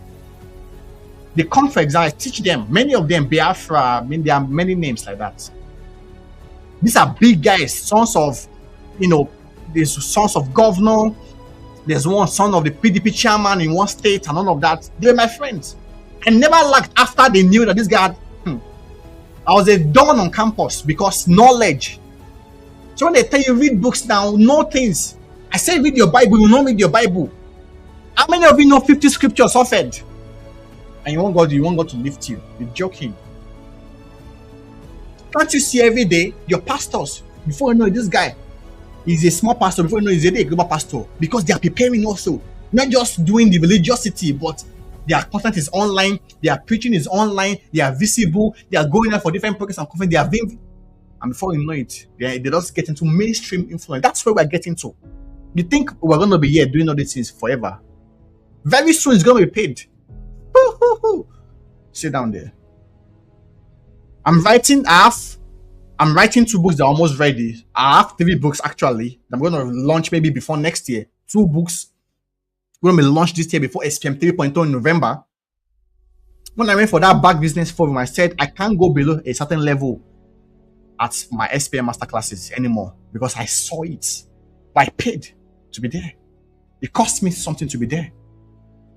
They come for exam, I teach them. Many of them, Biafra, there are many names like that. These are big guys, sons of, there's sons of governor. There's one son of the PDP chairman in one state and all of that. They're my friends. I never lacked after they knew that this guy had, I was a don on campus because knowledge. So when they tell you read books now, know things. I say read your Bible, you don't read your Bible. How many of you know 50 scriptures offered? And you want God to lift you. You're joking. Can't you see every day your pastors, before you know this guy is a small pastor, before you know he's a global pastor, because they are preparing also, not just doing the religiosity, but their content is online, their preaching is online, they are visible, they are going out for different programs and conferences, they are being, and before you know it, they just get into mainstream influence. That's where we're getting to. You think we're going to be here doing all these things forever? Very soon it's going to be paid. Sit down there. I'm writing 2 books that are almost ready. I have 3 books actually. I'm going to launch maybe before next year. 2 books. We're going to be launched this year before SPM 3.0 in November. When I went for that back business forum, I said I can't go below a certain level at my SPM masterclasses anymore because I saw it. But I paid to be there. It cost me something to be there.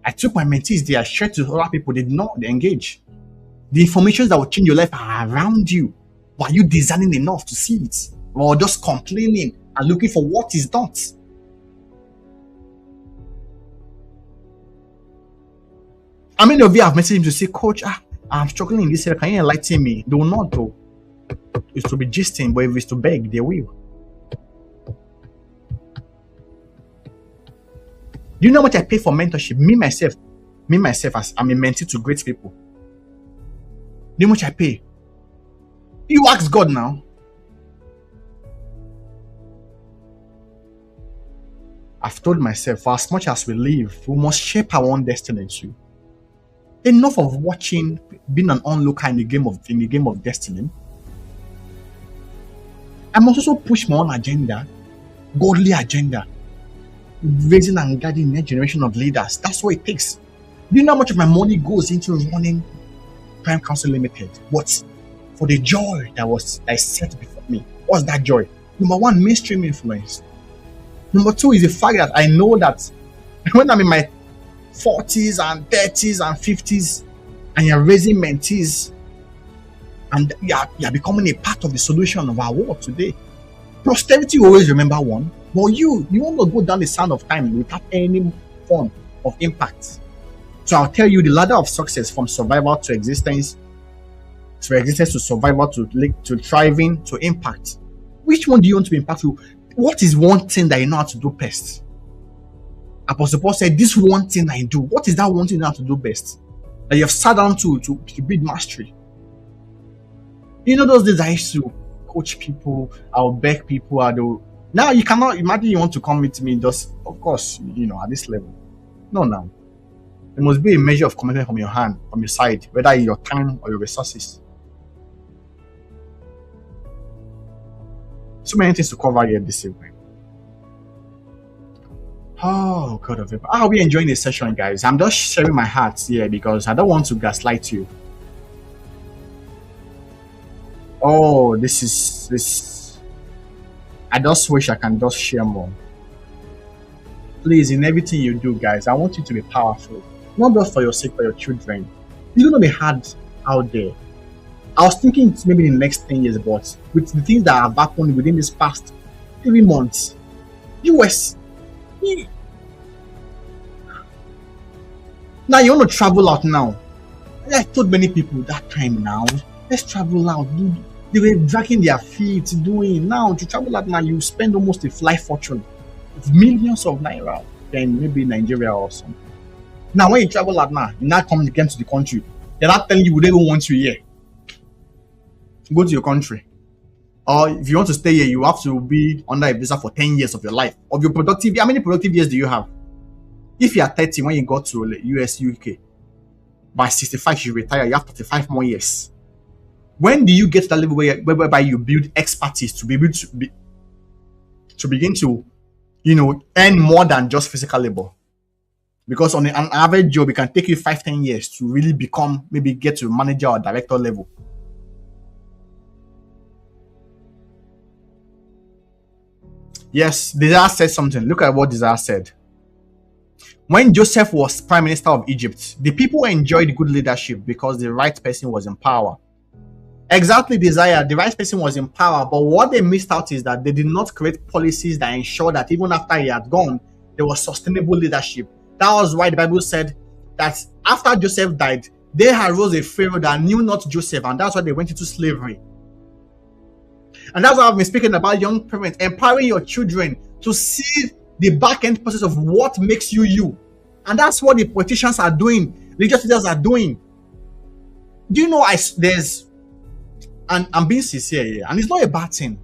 I took my mentees there, I shared to other people. They did not, they engage. The information that will change your life are around you. But are you discerning enough to see it? Or just complaining and looking for what is not? How many of you have messaged him to say, Coach, I'm struggling in this area. Can you enlighten me? They will not though. It's to be gisting, but if it's to beg, they will. Do you know how much I pay for mentorship? Me myself, as I'm a mentee to great people. Do you know how much I pay? You ask God now. I've told myself, for as much as we live, we must shape our own destiny too. Enough of watching, being an onlooker in the game of destiny. I must also push my own agenda, godly agenda, raising and guiding the next generation of leaders. That's what it takes. Do you know how much of my money goes into running Prime Council Limited? What? For the joy that is set before me. What's that joy? Number 1, mainstream influence. Number 2 is the fact that I know that when I'm in my 40s and 30s and 50s and you're raising mentees and you're becoming a part of the solution of our world today. Posterity will always remember one, but you want to go down the sand of time without any form of impact. So I'll tell you the ladder of success from survival to existence to survival to thriving to impact. Which one do you want to be impactful? What is one thing that you know how to do best? Apostle Paul said, this one thing I do. What is that one thing you know how to do best? That you have sat down to build mastery. You know those days I used to coach people, I'll beg people, now you cannot imagine you want to come with me just, of course, at this level. No, now. There must be a measure of commitment from your side, whether in your time or your resources. So many things to cover here this evening. Oh, God of it. How are we enjoying this session, guys? I'm just sharing my heart here because I don't want to gaslight you. Oh, this. I just wish I can just share more. Please, in everything you do, guys, I want you to be powerful. Not just for your sake, for your children. It's going to be hard out there. I was thinking it's maybe in the next 10 years, but with the things that have happened within this past 3 months, US. Now you want to travel out now. I told many people that time now, let's travel out, They were dragging their feet, doing. Now, to travel like now, you spend almost a flight fortune. It's millions of naira in maybe Nigeria or something. Now, when you travel like now, you now come again to the country. They're not telling you they don't want you here. Go to your country. Or if you want to stay here, you have to be under a visa for 10 years of your life. Of your productive, how many productive years do you have? If you are 30 when you go to US, UK, by 65 you retire, you have 35 more years. When do you get to that level whereby you build expertise to be able to begin to, earn more than just physical labor? Because on an average job, it can take you 5-10 years to really become, maybe get to manager or director level. Yes, Desire said something. Look at what Desire said. When Joseph was prime minister of Egypt, the people enjoyed good leadership because the right person was in power. Exactly, Desire. The right person was in power, but what they missed out is that they did not create policies that ensure that even after he had gone, there was sustainable leadership. That was why the Bible said that after Joseph died, there arose a Pharaoh that knew not Joseph, and that's why they went into slavery. And that's why I've been speaking about young parents, empowering your children to see the back-end process of what makes you you. And that's what the politicians are doing, religious leaders are doing. Do you know and I'm being sincere here, and it's not a bad thing,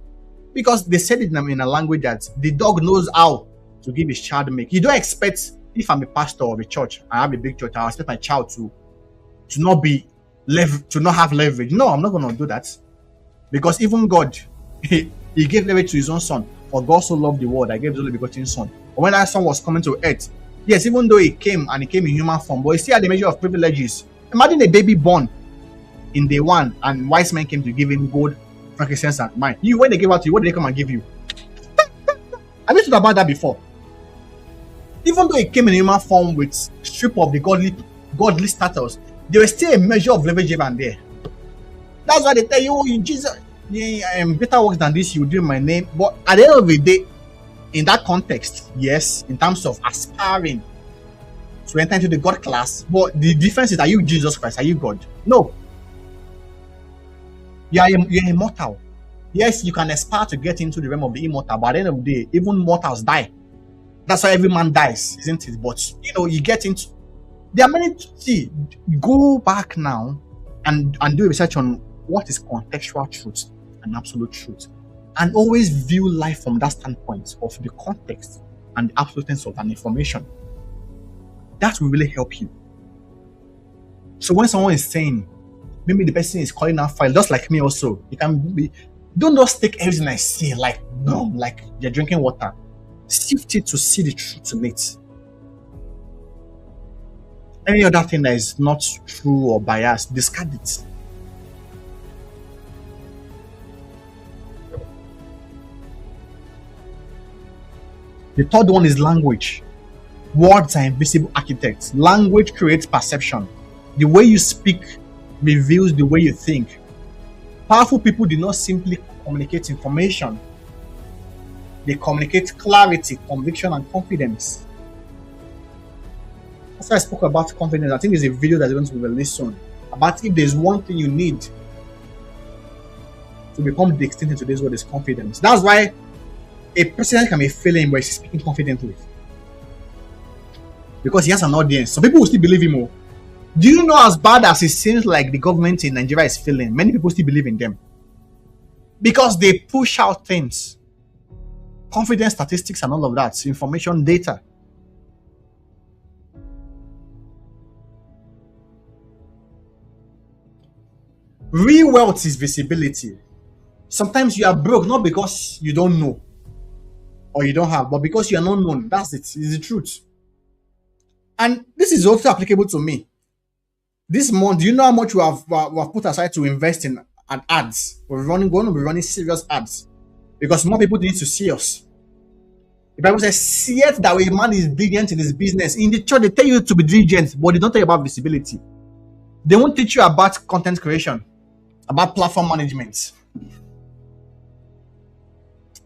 because they said it in a language that the dog knows how to give his child milk. You don't expect, if I'm a pastor of a church, I have a big church, I expect my child to not have leverage. No, I'm not going to do that. Because even God, he gave leverage to his own son. For God so loved the world, I gave his only begotten son. But when that son was coming to earth, yes, even though he came in human form, but he still had a measure of privileges. Imagine a baby born in day one, and wise men came to give him gold, frankincense, and myrrh. When they gave out to you, what did they come and give you? Have you thought about that before? Even though he came in human form with strip of the godly status, there was still a measure of leverage here and there. That's why they tell you, in Jesus, greater works than this you do in my name. But at the end of the day, in that context, yes, in terms of aspiring to enter into the God class, but the difference is, are you Jesus Christ? Are you God? No. You're immortal. Yes, you can aspire to get into the realm of the immortal, but at the end of the day, even mortals die. That's why every man dies, isn't it? But you get into. There are many. See, go back now and do research on what is contextual truth and absolute truth, and always view life from that standpoint of the context and the absoluteness of an information. That will really help you. So when someone is saying, maybe the person is calling out file, just like me also, it can be. Don't just take everything I say like you're drinking water. Sift it to see the truth in it. Any other thing that is not true or biased, discard it. The third one is language. Words are invisible architects. Language creates perception. The way you speak reveals the way you think. Powerful people do not simply communicate information. They communicate clarity, conviction, and confidence. That's why I spoke about confidence. I think there's a video that's going to be released soon about if there's one thing you need to become distinct in today's world, is confidence. That's why a president can be failing but he's speaking confidently, because he has an audience. Some people will still believe him. Do you know, as bad as it seems like the government in Nigeria is failing, many people still believe in them because they push out things, confidence statistics and all of that, information, data. Real wealth is visibility. Sometimes you are broke not because you don't know or you don't have, but because you are not known. That's it. It's the truth. And this is also applicable to me. This month, do you know how much we have put aside to invest in ads? We're going to be running serious ads because more people need to see us. The Bible says, "See it that a man is diligent in his business." In the church, they tell you to be diligent, but they don't tell you about visibility. They won't teach you about content creation, about platform management.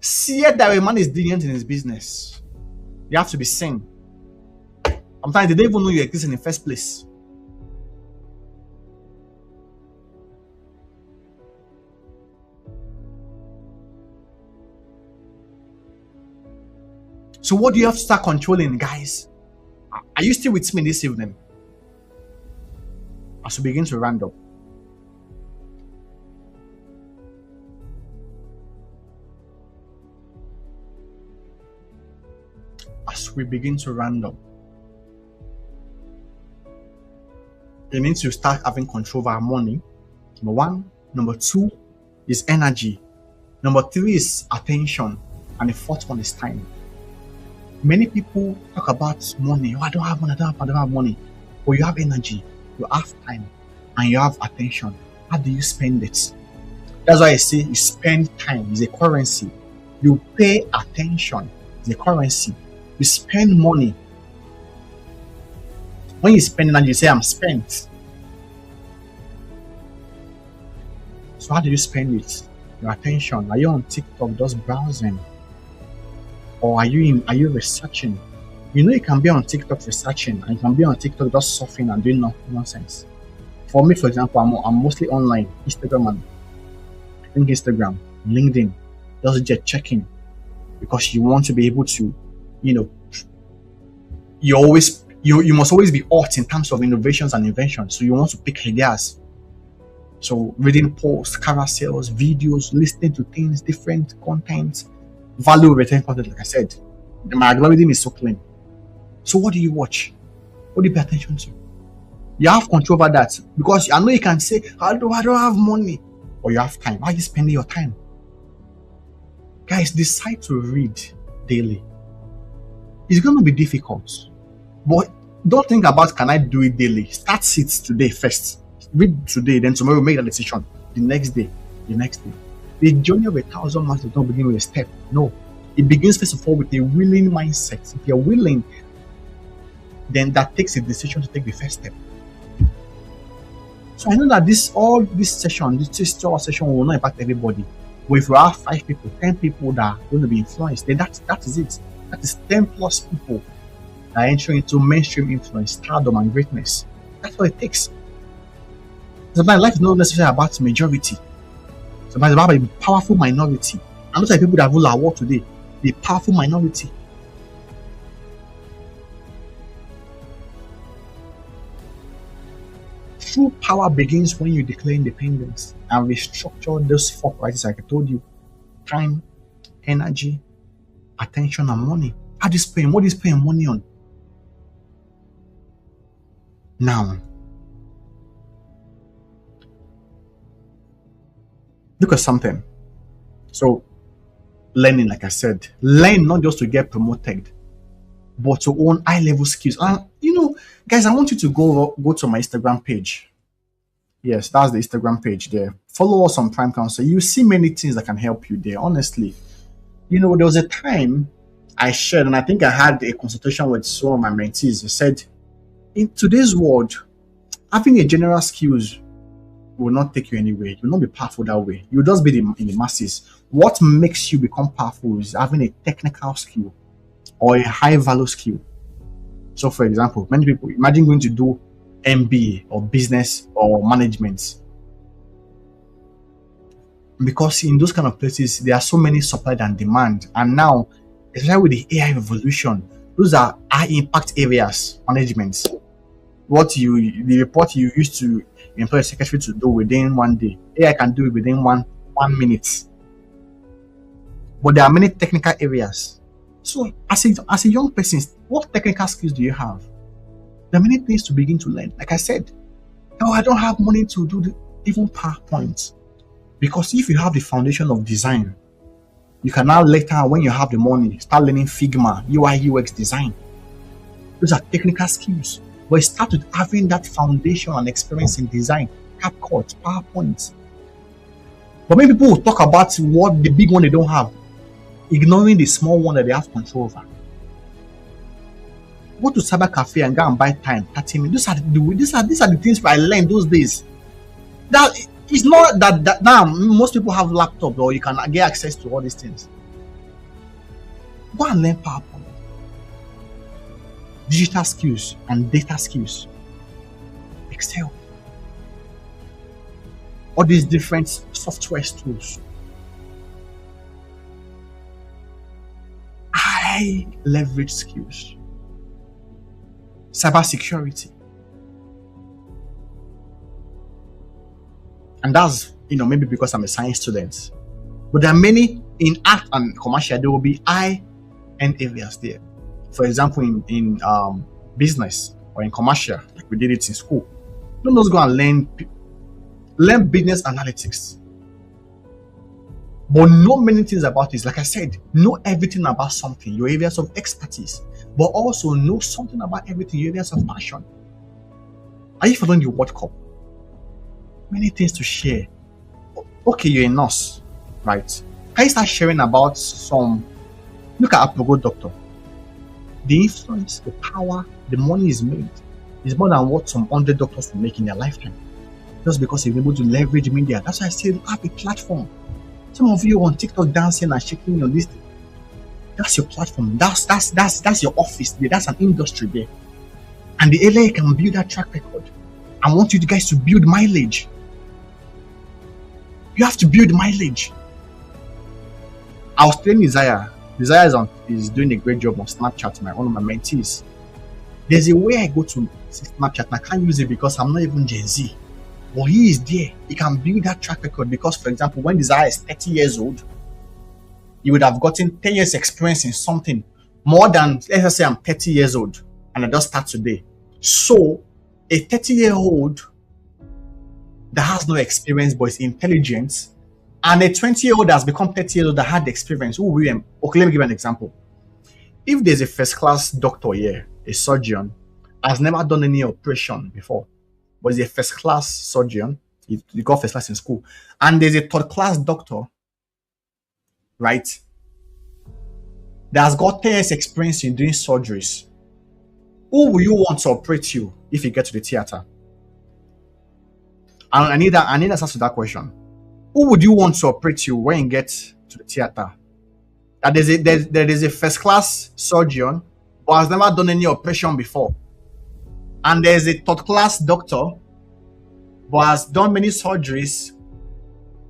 See it that a man is diligent in his business. You have to be seen. Sometimes they don't even know you exist in the first place. So what do you have to start controlling, guys? Are you still with me this evening? As we begin to round up. As we begin to round up. You need to start having control over our money. Number one. Number two is energy. Number three is attention. And the fourth one is time. Many people talk about money. Oh, I don't have money, I don't have money. But you have energy, you have time, and you have attention. How do you spend it? That's why I say you spend time, it's a currency. You pay attention, it's a currency. You spend money. When you spend energy, you say, I'm spent. So how do you spend it? Your attention. Are you on TikTok just browsing? Or are you researching? You know you can be on TikTok researching, and you can be on TikTok just surfing and doing nonsense. For me, for example, I'm mostly online, Instagram, LinkedIn, just checking, because you want to be able to, you must always be hot in terms of innovations and inventions. So you want to pick ideas. So reading posts, carousels, videos, listening to things, different content, value return content. Like I said, my algorithm is so clean. So what do you watch? What do you pay attention to? You have control over that, because I know you can say, I don't have money, or you have time. How are you spending your time? Guys, decide to read daily. It's going to be difficult, but don't think about, can I do it daily? Start it today first. Read today, then tomorrow make a decision. The next day. The journey of 1,000 miles does not begin with a step. No. It begins first of all with a willing mindset. If you're willing, then that takes a decision to take the first step. So I know that this 2-hour session will not impact everybody. But if you have 5 people, 10 people that are going to be influenced, then that is it. That is 10 plus people that are entering into mainstream influence, stardom, and greatness. That's what it takes. Sometimes life is not necessarily about majority. Sometimes it's about a powerful minority. And those are the people that rule our world today. The powerful minority. True power begins when you declare independence and restructure those 4 priorities like I told you. Time, energy, attention, and money. How do you spend? What do you spend money on? Now, look at something. So, learning, like I said, learn not just to get promoted, but to own high-level skills. And guys, I want you to go to my Instagram page. Yes, that's the Instagram page there. Follow us on Prime Counsel. You see many things that can help you there. Honestly, there was a time I shared, and I think I had a consultation with some of my mentees. They said, in today's world, having a general skills will not take you anywhere. You will not be powerful that way. You'll just be in the masses. What makes you become powerful is having a technical skill or a high value skill. So, for example, many people imagine going to do MBA or business or management, because in those kind of places there are so many supply and demand, and now, especially with the AI revolution, those are high impact areas. Management, the report you used to employ a secretary to do within 1 day, AI can do it within one minute. But there are many technical areas. So as a young person, what technical skills do you have? There are many things to begin to learn. Like I said, I don't have money to do even PowerPoint. Because if you have the foundation of design, you can now later, when you have the money, start learning Figma, UI, UX design. Those are technical skills. But it starts with having that foundation and experience in design, CapCut, PowerPoint. But many people will talk about what the big one they don't have, ignoring the small one that they have control over. Go to cyber cafe and go and buy time, 30 minutes. These are the things I learned those days. That it's not that now most people have laptops or you can get access to all these things. Go and learn PowerPoint, digital skills and data skills, Excel, all these different software tools. high leverage skills, cybersecurity. And that's, maybe because I'm a science student. But there are many in art and commercial, there will be high-end areas there. For example, in business or in commercial, like we did it in school. Don't just go and learn business analytics. But know many things about it. Like I said, know everything about something, your areas of expertise. But also know something about everything, your areas of passion. Are you following the World Cup? Many things to share. Okay, you're a nurse, right? Can you start sharing about look at Apollo Doctor. The influence, the power, the money is made is more than what some 100 doctors will make in their lifetime. Just because you're able to leverage media. That's why I say have a platform. Some of you on TikTok dancing and shaking your list. That's your platform. That's your office there. That's an industry there. And the LA can build that track record. I want you guys to build mileage. You have to build mileage. I was telling Isaiah. Isaiah is doing a great job on Snapchat, one of my mentees. There's a way I go to Snapchat and I can't use it because I'm not even Gen Z. But he is there. He can build that track record because, for example, when Isaiah is 30 years old, he would have gotten 10 years experience in something more than, let's say I'm 30 years old and I just start today. So a 30-year-old that has no experience but is intelligent, and a 20-year-old that has become 30 years old that had the experience. Okay, let me give you an example. If there's a first-class doctor here, a surgeon, has never done any operation before, but is a first-class surgeon, he got first class in school, and there's a third-class doctor, right, that has got 10 years experience in doing surgeries, who will you want to operate you if you get to the theater? And I need an answer to that question. Who would you want to operate you when you get to the theater? That there is a first-class surgeon who has never done any operation before, and there's a third-class doctor who has done many surgeries,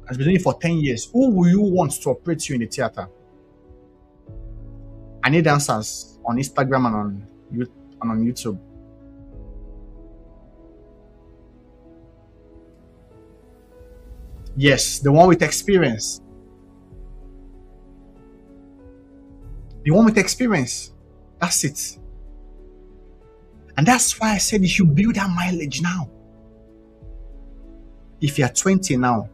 has been doing it for 10 years. Who will you want to operate you in the theater? I need answers on Instagram and on YouTube. Yes, the one with experience. The one with experience. That's it. And that's why I said you should build that mileage now. If you're 20 now,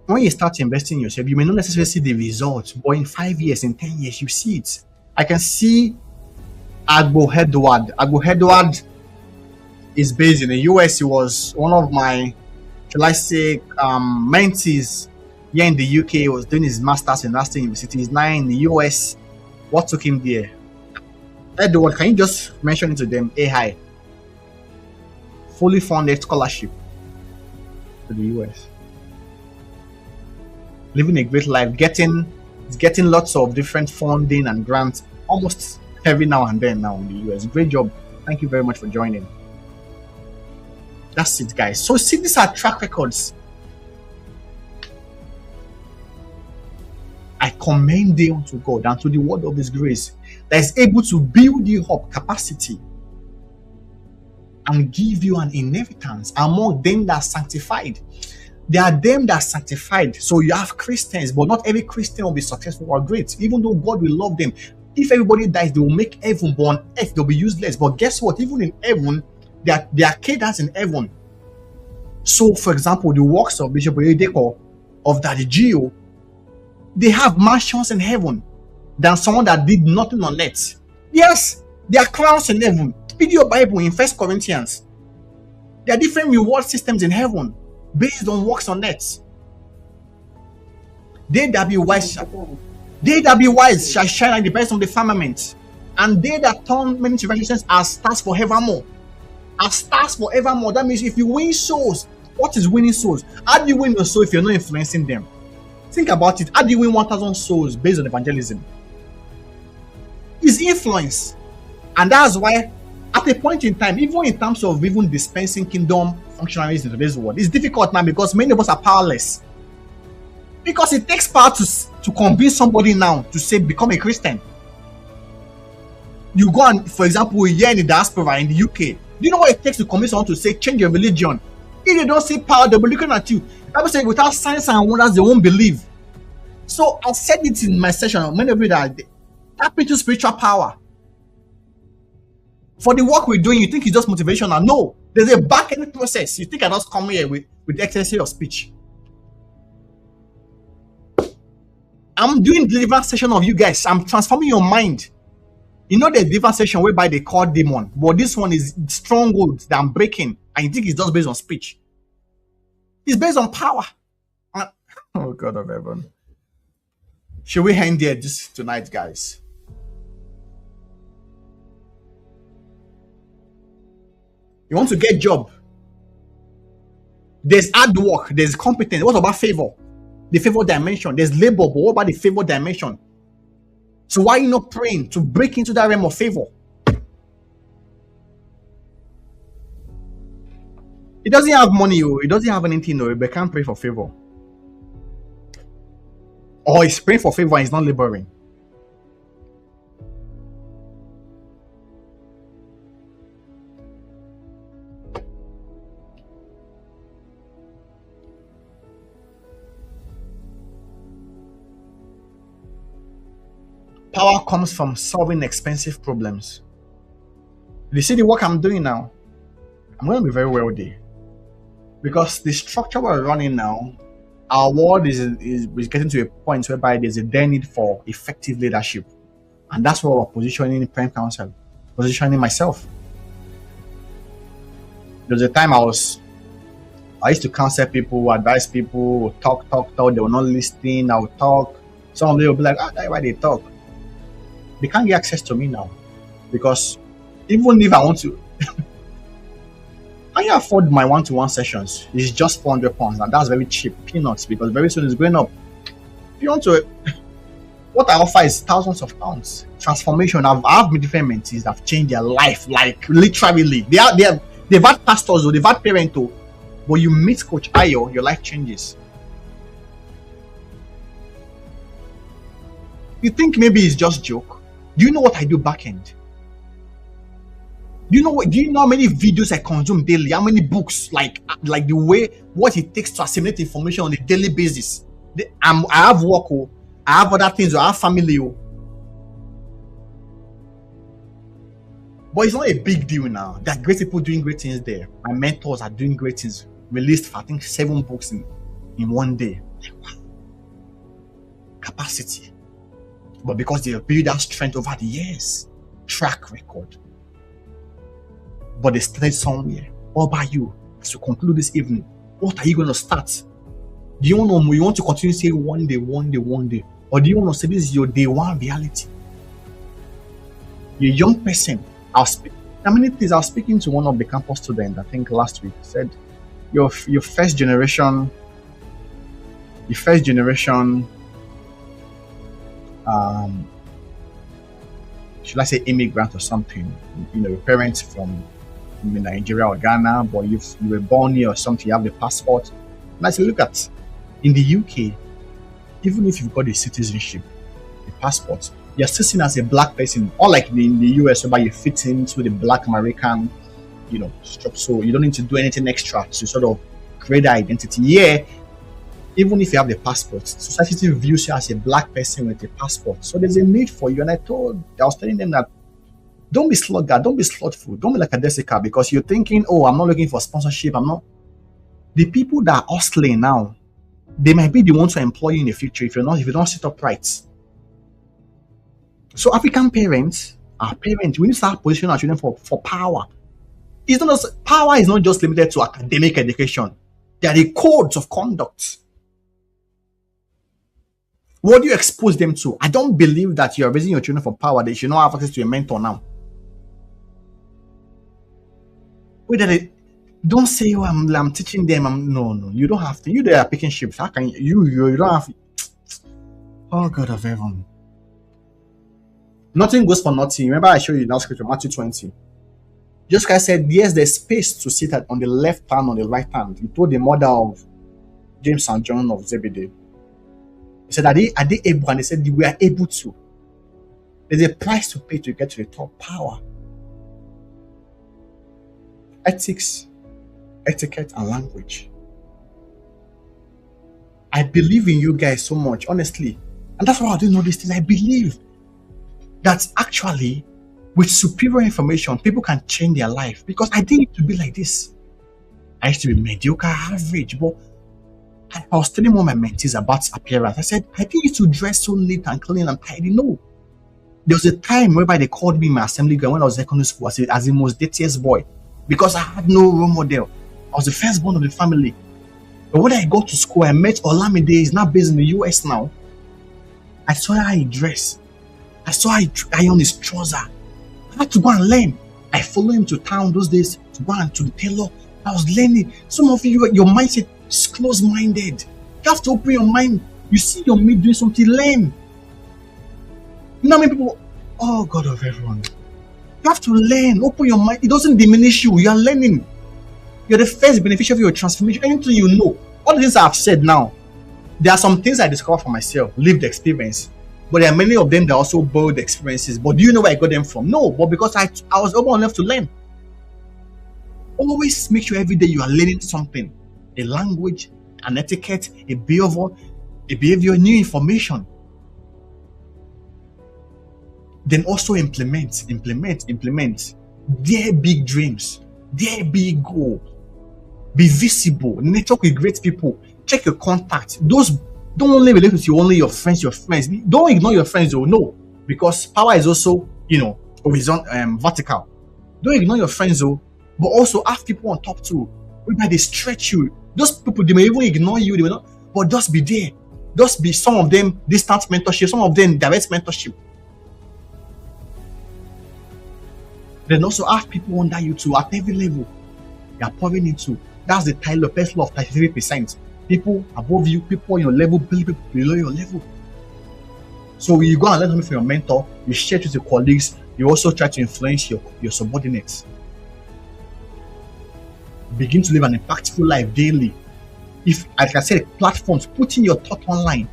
when you start investing in yourself, you may not necessarily see the results, but in 5 years, in 10 years, you see it. I can see Agbo Edward. Agbo Edward is based in the US. He was one of my, shall I say, mentees here in the UK. He was doing his master's in Aston University. He's now in the US. What took him there? Edward, can you just mention it to them? AI. Fully funded scholarship to the US. Living a great life, getting lots of different funding and grants almost every now and then now in the US. Great job. Thank you very much for joining. That's it, guys. So see, these are track records. I commend you unto God and to the word of his grace that is able to build you up capacity and give you an inheritance among them that are sanctified. There are them that are sanctified. So you have Christians, but not every Christian will be successful or great, even though God will love them. If everybody dies, they will make heaven, but on earth they'll be useless. But guess what? Even in heaven, there are cadres in heaven. So, for example, the works of Bishop Oyedepo of Daddy Gio, they have mansions in heaven than someone that did nothing on earth. Yes, there are crowns in heaven. Read your Bible in 1 Corinthians. There are different reward systems in heaven based on works on earth. They that be wise shall shine like the best of the firmament, and they that turn many to righteousness are stars forevermore. Are stars forevermore. That means if you win souls, what is winning souls? How do you win your soul if you're not influencing them? Think about it. How do you win 1,000 souls based on evangelism? It's influence. And that's why at a point in time, even in terms of even dispensing kingdom functionaries in today's world, it's difficult now because many of us are powerless. Because it takes power to convince somebody now to say become a Christian. You go and, for example, here in the diaspora in the UK, do you know what it takes to convince someone to say change your religion? If they don't see power, they'll be looking at you. The Bible says without signs and wonders, they won't believe. So I said it in my session. Many of you that tap into spiritual power. For the work we're doing, you think it's just motivational. No, there's a back-end process. You think I just come here with the exercise of speech. I'm doing deliverance session of you guys. I'm transforming your mind. You know the deliverance session whereby they call demon, but this one is strongholds that I'm breaking, and you think it's just based on speech. It's based on power. Oh God of heaven. Should we end there this tonight, guys? You want to get job? There's hard work, there's competence. What about favor? The favor dimension. There's labor, but what about the favor dimension? So why are you not praying to break into that realm of favor? He doesn't have money, he doesn't have anything, but can't pray for favor. Or he's praying for favor and he's not laboring. Power comes from solving expensive problems. You see the work I'm doing now? I'm going to be very wealthy. Because the structure we're running now, our world is getting to a point whereby there's a dire need for effective leadership. And that's what we're positioning in Prime Council, positioning myself. There was a time I used to counsel people, advise people, talk. They were not listening. I would talk. Some of them will be like, that's why they talk. They can't get access to me now. Because even if I want to, I can afford my one-to-one sessions. It's just £400, and that's very cheap, peanuts, because very soon it's going up. If you want to, what I offer is thousands of pounds. Transformation. I have different mentees that have changed their life, like literally. They've had pastors, or they've had parents, but you meet Coach Ayo, your life changes. You think maybe it's just joke? Do you know what I do back end? Do you know how many videos I consume daily? How many books? Like the way what it takes to assimilate information on a daily basis. I have work, I have other things, I have family. But it's not a big deal now. There are great people doing great things there. My mentors are doing great things. Released, I think, 7 books in one day. Capacity. But because they build that strength over the years, track record. But they started somewhere. What about you? As we conclude this evening, what are you going to start? Do you want to continue to say one day? Or do you want to say this is your day one reality? You're a young person. How many things I was speaking to one of the campus students, I think last week, said your first generation, should I say immigrant or something, your parents from Nigeria or Ghana, but you were born here or something, you have the passport. And I said, look at, in the UK, even if you've got a citizenship, a passport, you're still seen as a black person, or like in the US, whereby you fit into the black American, structure. So you don't need to do anything extra to sort of create that identity. Yeah, even if you have the passport, society views you as a black person with a passport. So there's a need for you. And I was telling them that don't be sluggard, don't be slothful, don't be like a Jessica, because you're thinking, oh, I'm not looking for sponsorship. I'm not. The people that are hustling now, they might be the ones to employ you in the future if you don't sit up right. So African parents, we need to start positioning our children for power. Power is not just limited to academic education. There are the codes of conduct. What do you expose them to? I don't believe that you're raising your children for power. They should not have access to a mentor now. Don't say, oh, I'm teaching them. No, you don't have to. You they are picking ships. How can you don't have? Oh God of heaven. Nothing goes for nothing. Remember I showed you that scripture, Matthew 20. Jesus Christ said, yes, there's space to sit on the left hand, on the right hand. He told the mother of James and John of Zebedee. He said, are they able? And they said, we are able to. There's a price to pay to get to the top. Power, ethics, etiquette, and language. I believe in you guys so much, honestly. And that's why I didn't know these things. I believe that actually, with superior information, people can change their life. Because I didn't need to be like this. I used to be mediocre, average, but I was telling one of my mentees about appearance. I said, I think you to dress so neat and clean and tidy. No. There was a time whereby they called me in my assembly ground when I was in secondary school as the most dirtiest boy because I had no role model. I was the firstborn of the family. But when I got to school, I met Olamide. He's now based in the US now. I saw how he dressed. I saw how he ironed his trouser. I had to go and learn. I followed him to town those days to go and to the tailor. I was learning. Some of you, your mindset is close-minded. You have to open your mind. You see your mate doing something, learn. You know how many people, oh God of everyone. You have to learn. Open your mind. It doesn't diminish you. You are learning. You're the first beneficiary of your transformation. Anything you know. All the things I've said now, there are some things I discovered for myself, lived experience. But there are many of them that also borrowed experiences. But do you know where I got them from? No, but because I was open enough to learn. Always make sure every day you are learning something. A language, an etiquette, a behavior, new information. Then also implement. Dare big dreams. Dare big goal. Be visible. Network with great people. Check your contacts. Those don't only relate with you, only your friends. Don't ignore your friends, though. No, because power is also, horizontal, vertical. Don't ignore your friends, though, but also have people on top too, whereby they stretch you. Those people, they may even ignore you, they may not, but just be there. Just be some of them distant mentorship, some of them direct mentorship. Then also have people under you too at every level. You are pouring into. That's the title of first law of 33%. People above you, people on your level, people below your level. So you go and learn something from your mentor, you share it with your colleagues, you also try to influence your subordinates. Begin to live an impactful life daily. If, like I said, platforms, putting your thought online.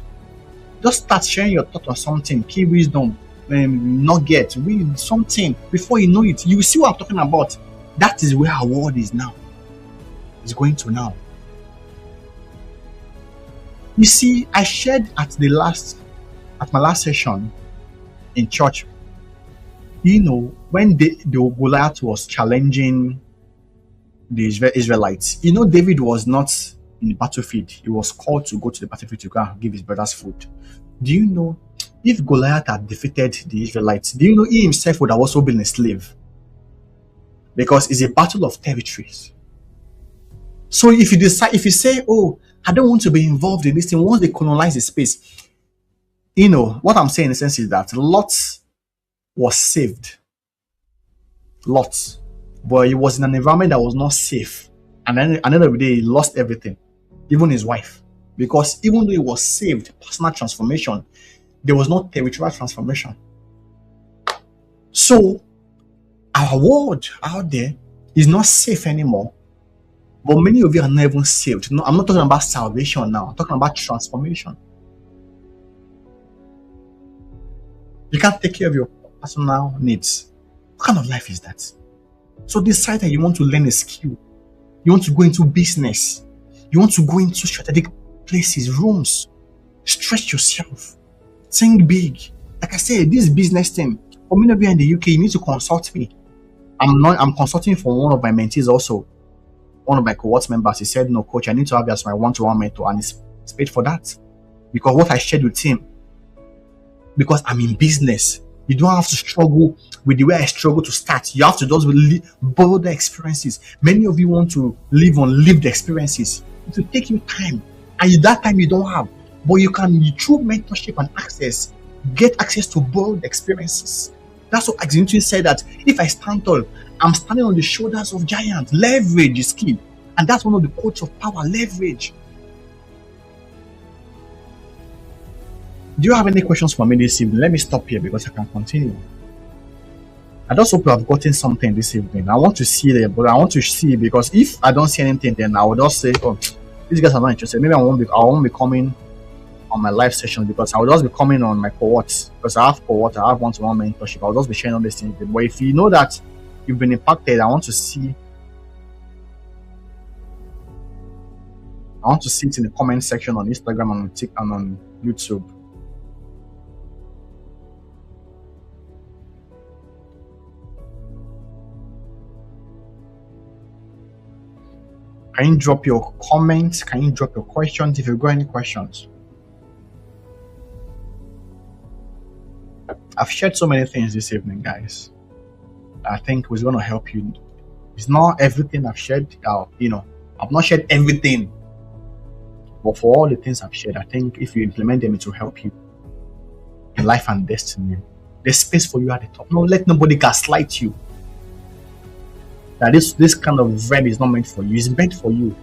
Just start sharing your thought on something, key wisdom, nugget, read something. Before you know it, you will see what I'm talking about. That is where our world is now. It's going to now. You see, I shared at my last session in church, when the Goliath was challenging the Israelites, David was not in the battlefield. He was called to go to the battlefield to go and give his brothers food. Do you know, if Goliath had defeated the Israelites, do you know he himself would have also been a slave? Because it's a battle of territories. So if you say, oh, I don't want to be involved in this thing, once they colonize the space, what I'm saying in a sense is that Lot was saved. Lot. But he was in an environment that was not safe. And then at the end of the day, he lost everything, even his wife. Because even though he was saved, personal transformation, there was no territorial transformation. So, our world out there is not safe anymore. But many of you are not even saved. No, I'm not talking about salvation now. I'm talking about transformation. You can't take care of your personal needs. What kind of life is that? So decide that you want to learn a skill. You want to go into business. You want to go into strategic places, rooms. Stretch yourself. Think big. Like I said, this business thing, for many of you in the UK, you need to consult me. I'm consulting for one of my mentees also. One of my cohort members, he said, no, coach, I need to have you as my one-to-one mentor, and it's paid for that. Because what I shared with him, because I'm in business, you don't have to struggle with the way I struggle to start. You have to just borrow the experiences. Many of you want to live on lived experiences. It will take you time, and that time you don't have. But you can, through mentorship and access, get access to borrowed experiences. That's what Axel said, that if I stand tall, I'm standing on the shoulders of giants. Leverage is key. And that's one of the quotes of power, leverage. Do you have any questions for me this evening? Let me stop here because I can continue. I just hope you have gotten something this evening. I want to see it, but I want to see, because if I don't see anything, then I will just say, oh, these guys are not interested. Maybe I won't be coming on my live sessions because I will just be coming on my cohorts because I have cohort, I have one-to-one mentorship. I'll just be sharing all these things. But if you know that you've been impacted, I want to see it in the comment section on Instagram and on TikTok and on YouTube. Can you drop your comments? Can you drop your questions if you've got any questions? I've shared so many things this evening, guys. I think was going to help you. It's not everything I've shared. I've not shared everything. But for all the things I've shared, I think if you implement them, it will help you in life and destiny. There's space for you at the top. No, let nobody gaslight you. That this kind of vibe is not meant for you. It's meant for you.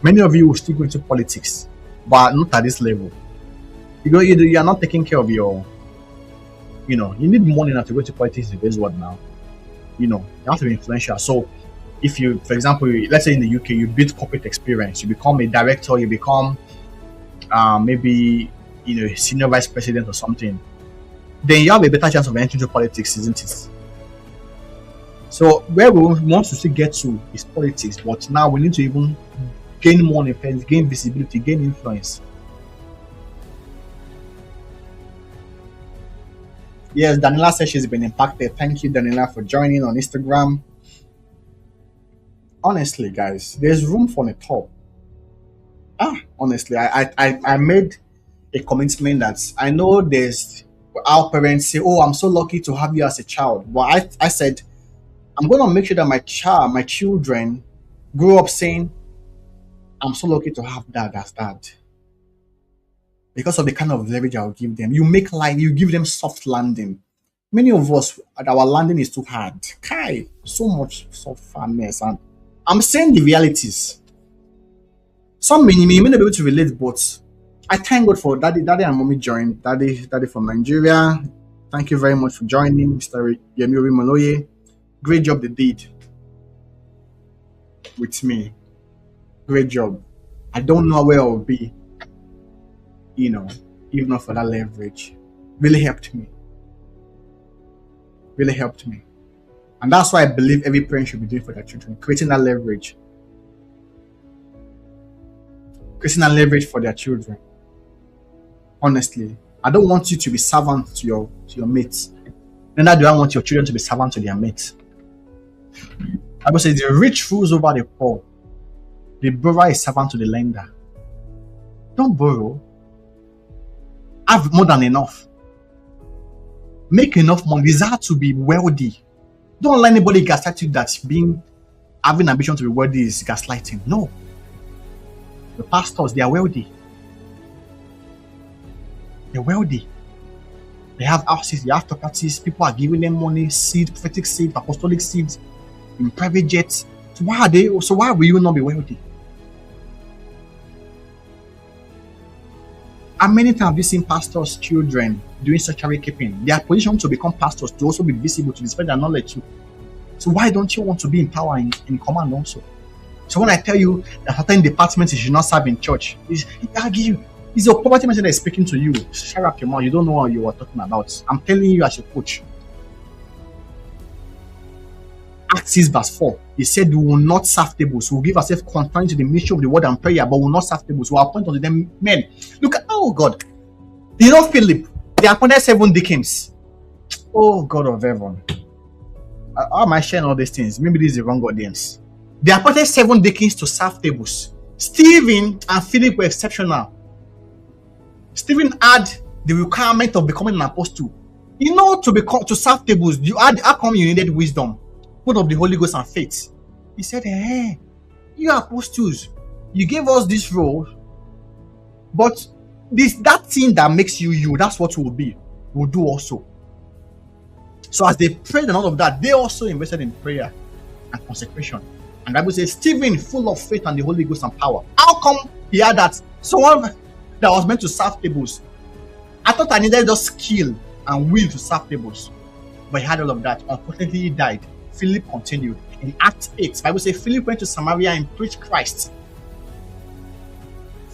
Many of you will still go into politics, but not at this level. You are not taking care of your, you need money now to go to politics in this world now. You have to be influential. So if you, for example, let's say in the UK, you build corporate experience, you become a director, you become maybe senior vice president or something, then you have a better chance of entering into politics, isn't it? So where we want to still get to is politics, but now we need to even gain more influence, gain visibility, gain influence. Yes, Daniela says she's been impacted. Thank you, Daniela, for joining on Instagram. Honestly, guys, there's room for the top. Honestly, I made a commitment that I know there's our parents say, "Oh, I'm so lucky to have you as a child." But I said, I'm going to make sure that my children grow up saying, I'm so lucky to have dad as dad. Because of the kind of leverage I'll give them. You give them soft landing. Many of us, our landing is too hard. So much softness. And I'm saying the realities. Some may not be able to relate, but I thank God for daddy and mommy joined. Daddy from Nigeria. Thank you very much for joining, Mr. Yemi Maloye. Great job they did with me. Great job. I don't know where I'll be, if not for that leverage. Really helped me. Really helped me. And that's why I believe every parent should be doing for their children, creating that leverage. Creating that leverage for their children. Honestly, I don't want you to be servant to your mates. Neither do I want your children to be servant to their mates. I would say the rich rules over the poor. The borrower is servant to the lender. Don't borrow. Have more than enough. Make enough money. Desire to be wealthy. Don't let anybody gaslight you that having ambition to be wealthy is gaslighting. No. The pastors, they are wealthy. They're wealthy. They have houses, they have properties. People are giving them money, seed, prophetic seed, apostolic seeds, in private jets. So why will you not be wealthy? And many times we've seen pastors' children doing sanctuary keeping. They are positioned to become pastors, to also be visible, to display their knowledge too. So why don't you want to be in power, in command also? So when I tell you that certain departments you should not serve in church, it's your poverty manager that is speaking to you. Shut up your mouth. You don't know what you are talking about. I'm telling you as a coach. Acts 6 verse 4. He said, we will not serve tables. We will give ourselves confined to the mission of the word and prayer, but we will not serve tables. We will appoint unto them men. Look at, oh God. Philip, they appointed 7 deacons. Oh God of heaven. How am I sharing all these things? Maybe this is the wrong audience. They appointed 7 deacons to serve tables. Stephen and Philip were exceptional. Stephen had the requirement of becoming an apostle. To serve tables, how come you needed wisdom? Full of the Holy Ghost and faith. He said, hey, you apostles, you gave us this role, but that thing that makes you, that's what we'll be. We'll do also. So as they prayed and all of that, they also invested in prayer and consecration. And the Bible says, Stephen, full of faith and the Holy Ghost and power. How come he had that? Someone that was meant to serve tables. I thought I needed just skill and will to serve tables. But he had all of that. Unfortunately, he died. Philip continued. In Acts 8, the Bible says Philip went to Samaria and preached Christ.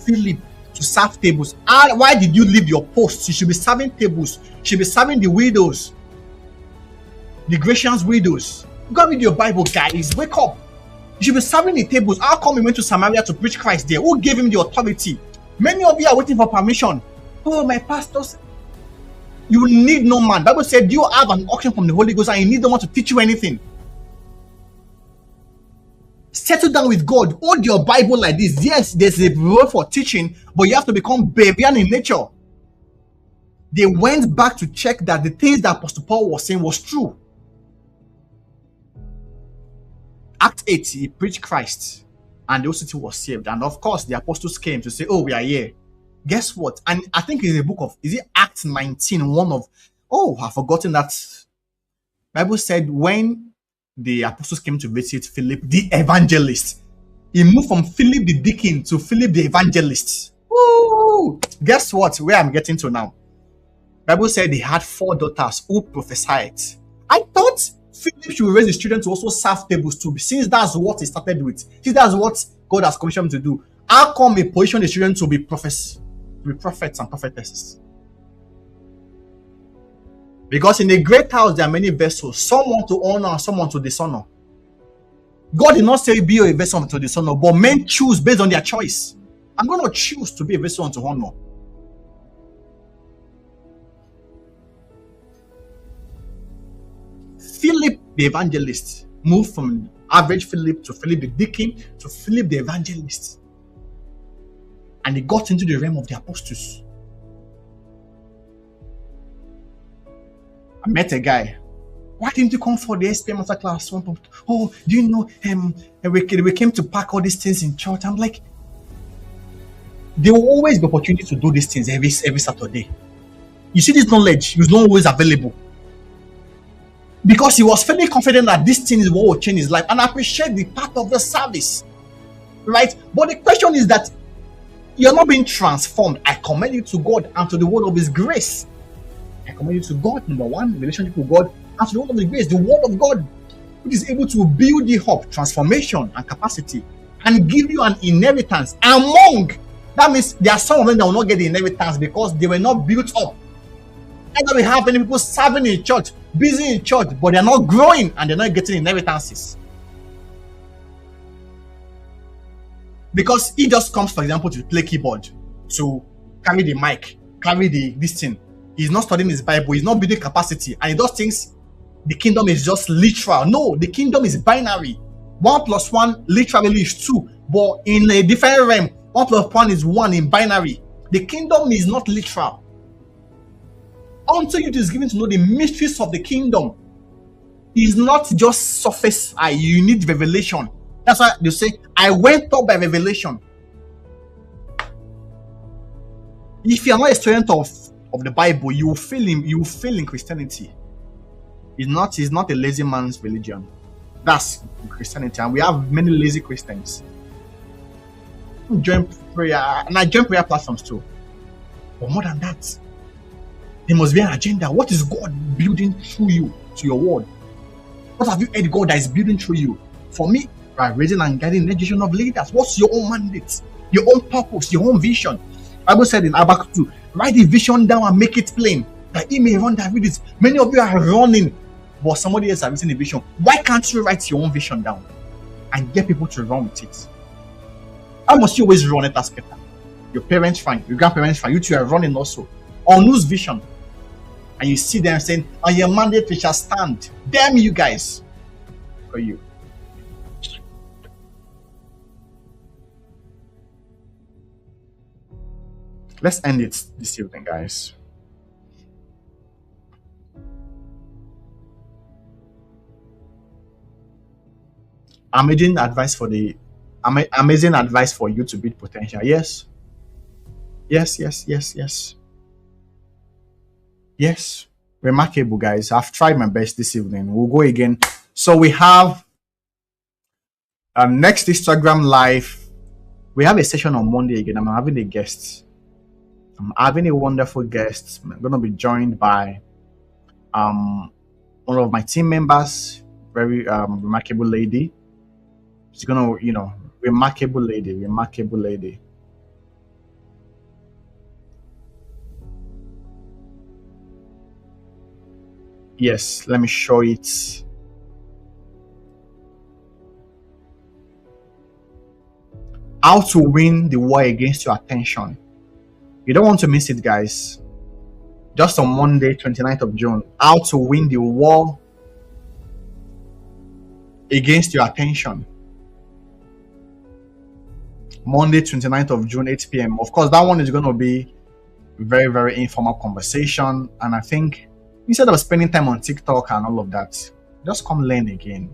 Philip to serve tables. Why did you leave your post? You should be serving tables. You should be serving the widows, the Grecians' widows. Go read your Bible, guys. Wake up. You should be serving the tables. How come he went to Samaria to preach Christ there? Who gave him the authority? Many of you are waiting for permission. Oh, my pastors. You need no man. The Bible said you have an unction from the Holy Ghost and you need no one to teach you anything. Settle down with God. Hold your Bible like this. Yes, there's a role for teaching, but you have to become Berean in nature. They went back to check that the things that Apostle Paul was saying was true. Act 8, he preached Christ and the whole city was saved. And of course, the apostles came to say, oh, we are here. Guess what? And I think in the book of, is it Acts 19, one of, oh, I've forgotten that. Bible said when the apostles came to visit Philip, the evangelist, he moved from Philip the deacon to Philip the evangelist. Woo! Guess what? Where I'm getting to now. Bible said they had 4 daughters who prophesied. I thought Philip should raise his children to also serve tables too, since that's what he started with. Since that's what God has commissioned him to do. How come he positioned his children to be prophets and prophetesses? Because in a great house, there are many vessels. Some want to honor and some want to dishonor. God did not say be a vessel to dishonor, but men choose based on their choice. I'm going to choose to be a vessel unto honor. Philip the evangelist moved from average Philip to Philip the deacon to Philip the evangelist. And he got into the realm of the apostles. I met a guy. Why didn't you come for the SPM master class? Oh, do you know we came to pack all these things in church. I'm like, there will always be opportunity to do these things every Saturday. You see, this knowledge is not always available. Because he was fairly confident that this thing is what will change his life. And I appreciate the part of the service. Right? But the question is that you're not being transformed. I commend you to God and to the word of his grace. I commend you to God, number one, relationship with God, and to the word of his grace, the word of God, which is able to build you up, transformation and capacity, and give you an inheritance among. That means there are some of them that will not get the inheritance because they were not built up. And then we have many people serving in church, busy in church, but they're not growing and they're not getting inheritances. Because he just comes, for example, to play keyboard, to carry the mic, carry this thing. He's not studying his Bible, he's not building capacity, and he does things. The kingdom is just literal. No, the kingdom is binary. 1 + 1 literally is 2, but in a different realm, 1 + 1 is 1 in binary. The kingdom is not literal. Until it is given to know the mysteries of the kingdom, it's not just surface. You need revelation. That's why they say, I went up by revelation. If you are not a student of the Bible, you will fail in Christianity. It's not a lazy man's religion. That's Christianity, and we have many lazy Christians. Join prayer, and I join prayer platforms too. But more than that, there must be an agenda. What is God building through you to your word? What have you heard God that is building through you? For me, by raising and guiding the generation of leaders, what's your own mandate, your own purpose, your own vision? Bible said in Habakkuk 2, write the vision down and make it plain, that he may run that read it. Many of you are running, but somebody else has written the vision. Why can't you write your own vision down and get people to run with it? How must you always run it as better? Your parents fine, your grandparents fine, you two are running also. On whose vision? And you see them saying, on your mandate we shall stand. Damn you guys. For you. Let's end it this evening, guys. Amazing advice for you to build potential. Yes. Yes. Remarkable, guys. I've tried my best this evening. We'll go again. So we have next Instagram live. We have a session on Monday again. I'm having a guest. I'm having a wonderful guest. I'm going to be joined by one of my team members, very remarkable lady. She's going to, remarkable lady. Yes, let me show it. How to win the war against your attention. You don't want to miss it, guys. Just on Monday, 29th of June. How to win the war against your attention. Monday, 29th of June, 8 p.m. Of course, that one is going to be very, very informal conversation. And I think instead of spending time on TikTok and all of that, just come learn again.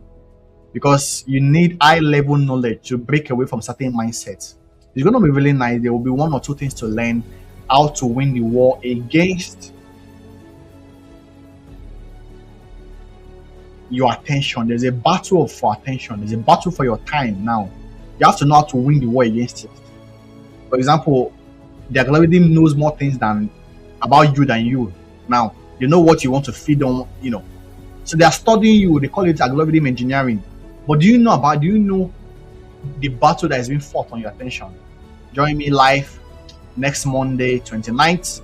Because you need high level knowledge to break away from certain mindsets. It's going to be really nice. There will be one or two things to learn how to win the war against your attention. There's a battle for attention. There's a battle for your time now. You have to know how to win the war against it. For example, the algorithm knows more things about you than you. Now, you know what you want to feed on, So they are studying you. They call it algorithm engineering. But do you know the battle that is being fought on your attention? Join me live next Monday, 29th.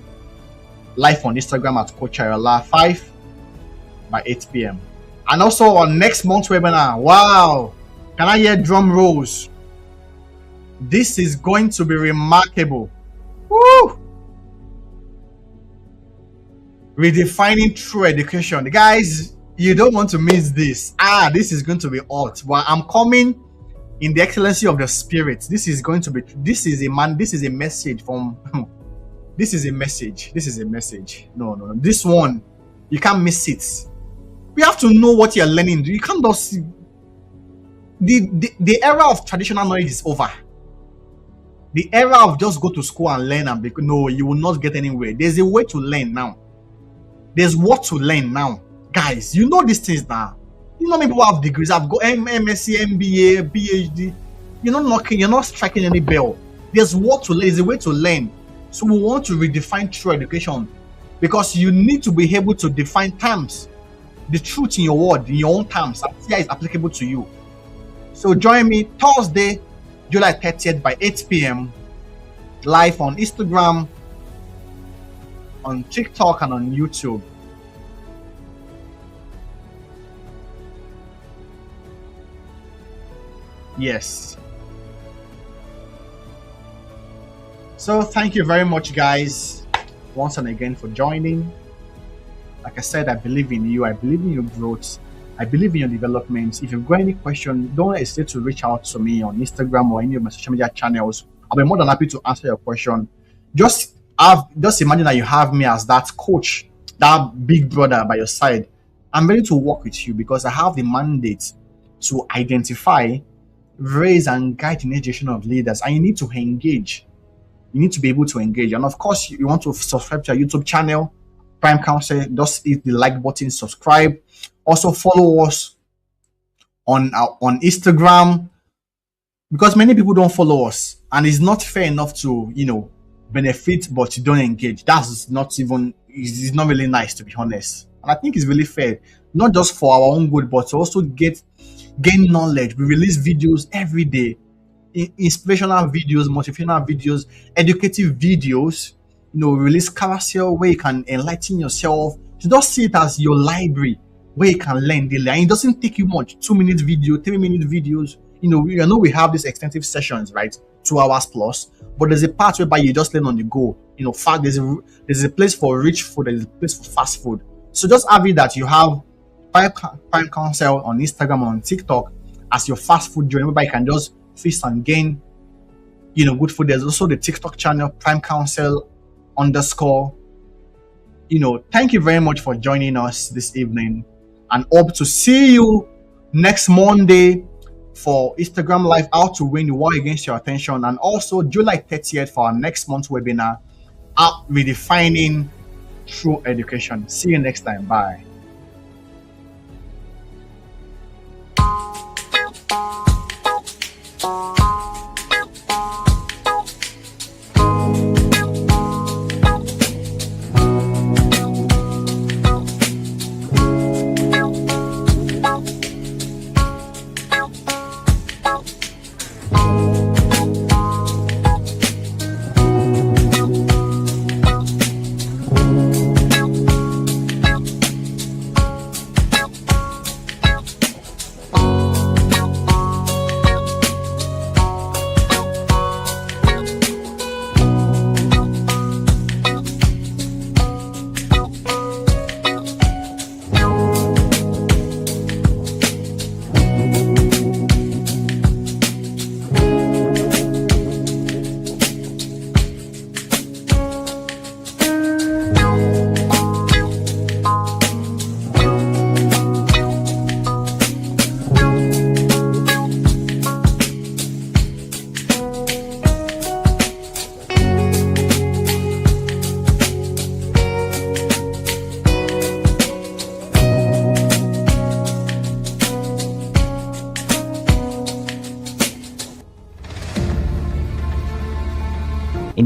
Live on Instagram at Coach Ayola 5 by 8 p.m. And also on next month's webinar. Wow! Can I hear drum rolls? This is going to be remarkable. Woo! Redefining true education. Guys, you don't want to miss this. This is going to be hot. Well, I'm coming in the excellency of the spirit. This is a message from this is a message. No. This one, you can't miss it. We have to know what you're learning. You can't just the era of traditional knowledge is over. The era of just go to school and learn you will not get anywhere. There's a way to learn now. There's what to learn now. Guys, you know these things now. Many people have degrees. I've got MSc, MBA, PhD. You're not striking any bell. There's what to learn. There's a way to learn. So we want to redefine true education because you need to be able to define terms, the truth in your word, in your own terms, and see how it's applicable to you. So join me Thursday, July 30th by 8 p.m. live on Instagram, on TikTok, and on YouTube. Yes. So thank you very much, guys, once and again for joining. Like I said, I believe in you. I believe in your growth. I believe in your development. If you've got any question, don't hesitate to reach out to me on Instagram or any of my social media channels. I'll be more than happy to answer your question. Just imagine that you have me as that coach, that big brother by your side. I'm ready to work with you because I have the mandate to identify, raise, and guide the next generation of leaders. And you need to engage. You need to be able to engage. And of course, you want to subscribe to our YouTube channel, Prime Counsel. Just hit the like button, subscribe. Also follow us on Instagram, because many people don't follow us, and it's not fair enough to benefit but you don't engage. It's not really nice, to be honest. And I think it's really fair, not just for our own good, but to also gain knowledge. We release videos every day, inspirational videos, motivational videos, educative videos. We release carousel where you can enlighten yourself. You don't see it as your library where you can learn daily, and it doesn't take you much. 2-minute video, 3-minute videos. We have these extensive sessions, right? 2 hours plus, but there's a part whereby you just learn on the go. There's a place for rich food, there's a place for fast food. So just have it that you have Prime Counsel on Instagram, on TikTok as your fast food journey, whereby you can just feast and gain, good food. There's also the TikTok channel, Prime Counsel _ Thank you very much for joining us this evening, and hope to see you next Monday for Instagram Live, how to win the war against your attention, and also July 30th for our next month's webinar, redefining true education. See you next time. Bye.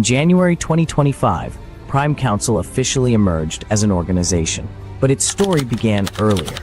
In January 2025, Prime Council officially emerged as an organization, but its story began earlier.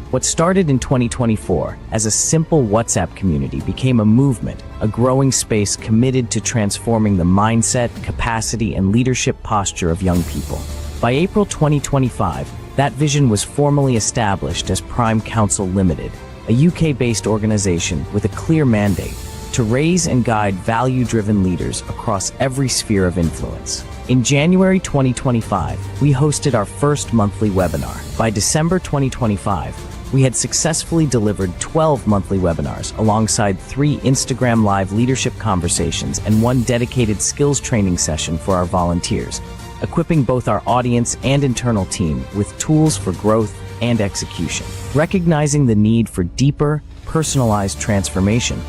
What started in 2024 as a simple WhatsApp community became a movement, a growing space committed to transforming the mindset, capacity, and leadership posture of young people. By April 2025, that vision was formally established as Prime Council Limited, a UK-based organization with a clear mandate to raise and guide value-driven leaders across every sphere of influence. In January 2025, we hosted our first monthly webinar. By December 2025, we had successfully delivered 12 monthly webinars alongside 3 Instagram Live leadership conversations and 1 dedicated skills training session for our volunteers, equipping both our audience and internal team with tools for growth and execution. Recognizing the need for deeper, personalized transformation,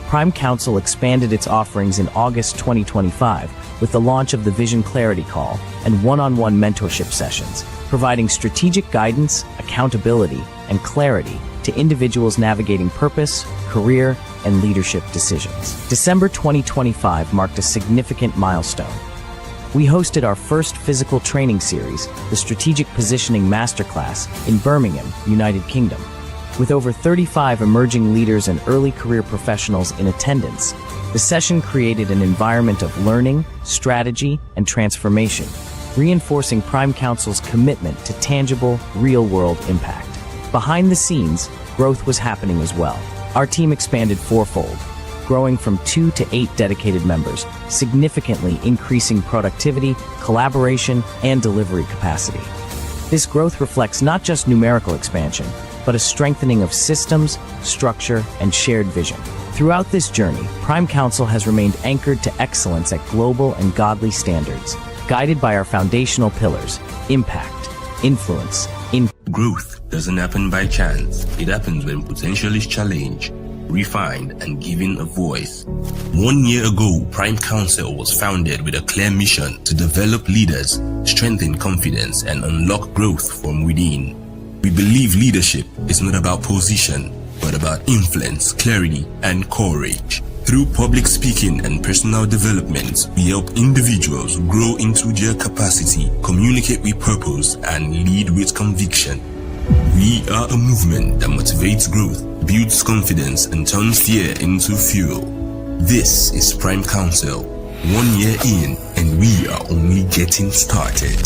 Prime Council expanded its offerings in August 2025 with the launch of the Vision Clarity Call and one-on-one mentorship sessions, providing strategic guidance, accountability, and clarity to individuals navigating purpose, career, and leadership decisions. December 2025 marked a significant milestone. We hosted our first physical training series, the Strategic Positioning Masterclass, in Birmingham, United Kingdom. With over 35 emerging leaders and early career professionals in attendance, the session created an environment of learning, strategy, and transformation, reinforcing Prime Council's commitment to tangible, real-world impact. Behind the scenes, growth was happening as well. Our team expanded fourfold, growing from 2 to 8 dedicated members, significantly increasing productivity, collaboration, and delivery capacity. This growth reflects not just numerical expansion, but a strengthening of systems, structure, and shared vision. Throughout this journey, Prime Council has remained anchored to excellence at global and godly standards, guided by our foundational pillars: impact, influence, Growth doesn't happen by chance. It happens when potential is challenged, refined, and given a voice. 1 year ago, Prime Council was founded with a clear mission to develop leaders, strengthen confidence, and unlock growth from within. We believe leadership is not about position, but about influence, clarity, and courage. Through public speaking and personal development, we help individuals grow into their capacity, communicate with purpose, and lead with conviction. We are a movement that motivates growth, builds confidence, and turns fear into fuel. This is Prime Council, 1 year in, and we are only getting started.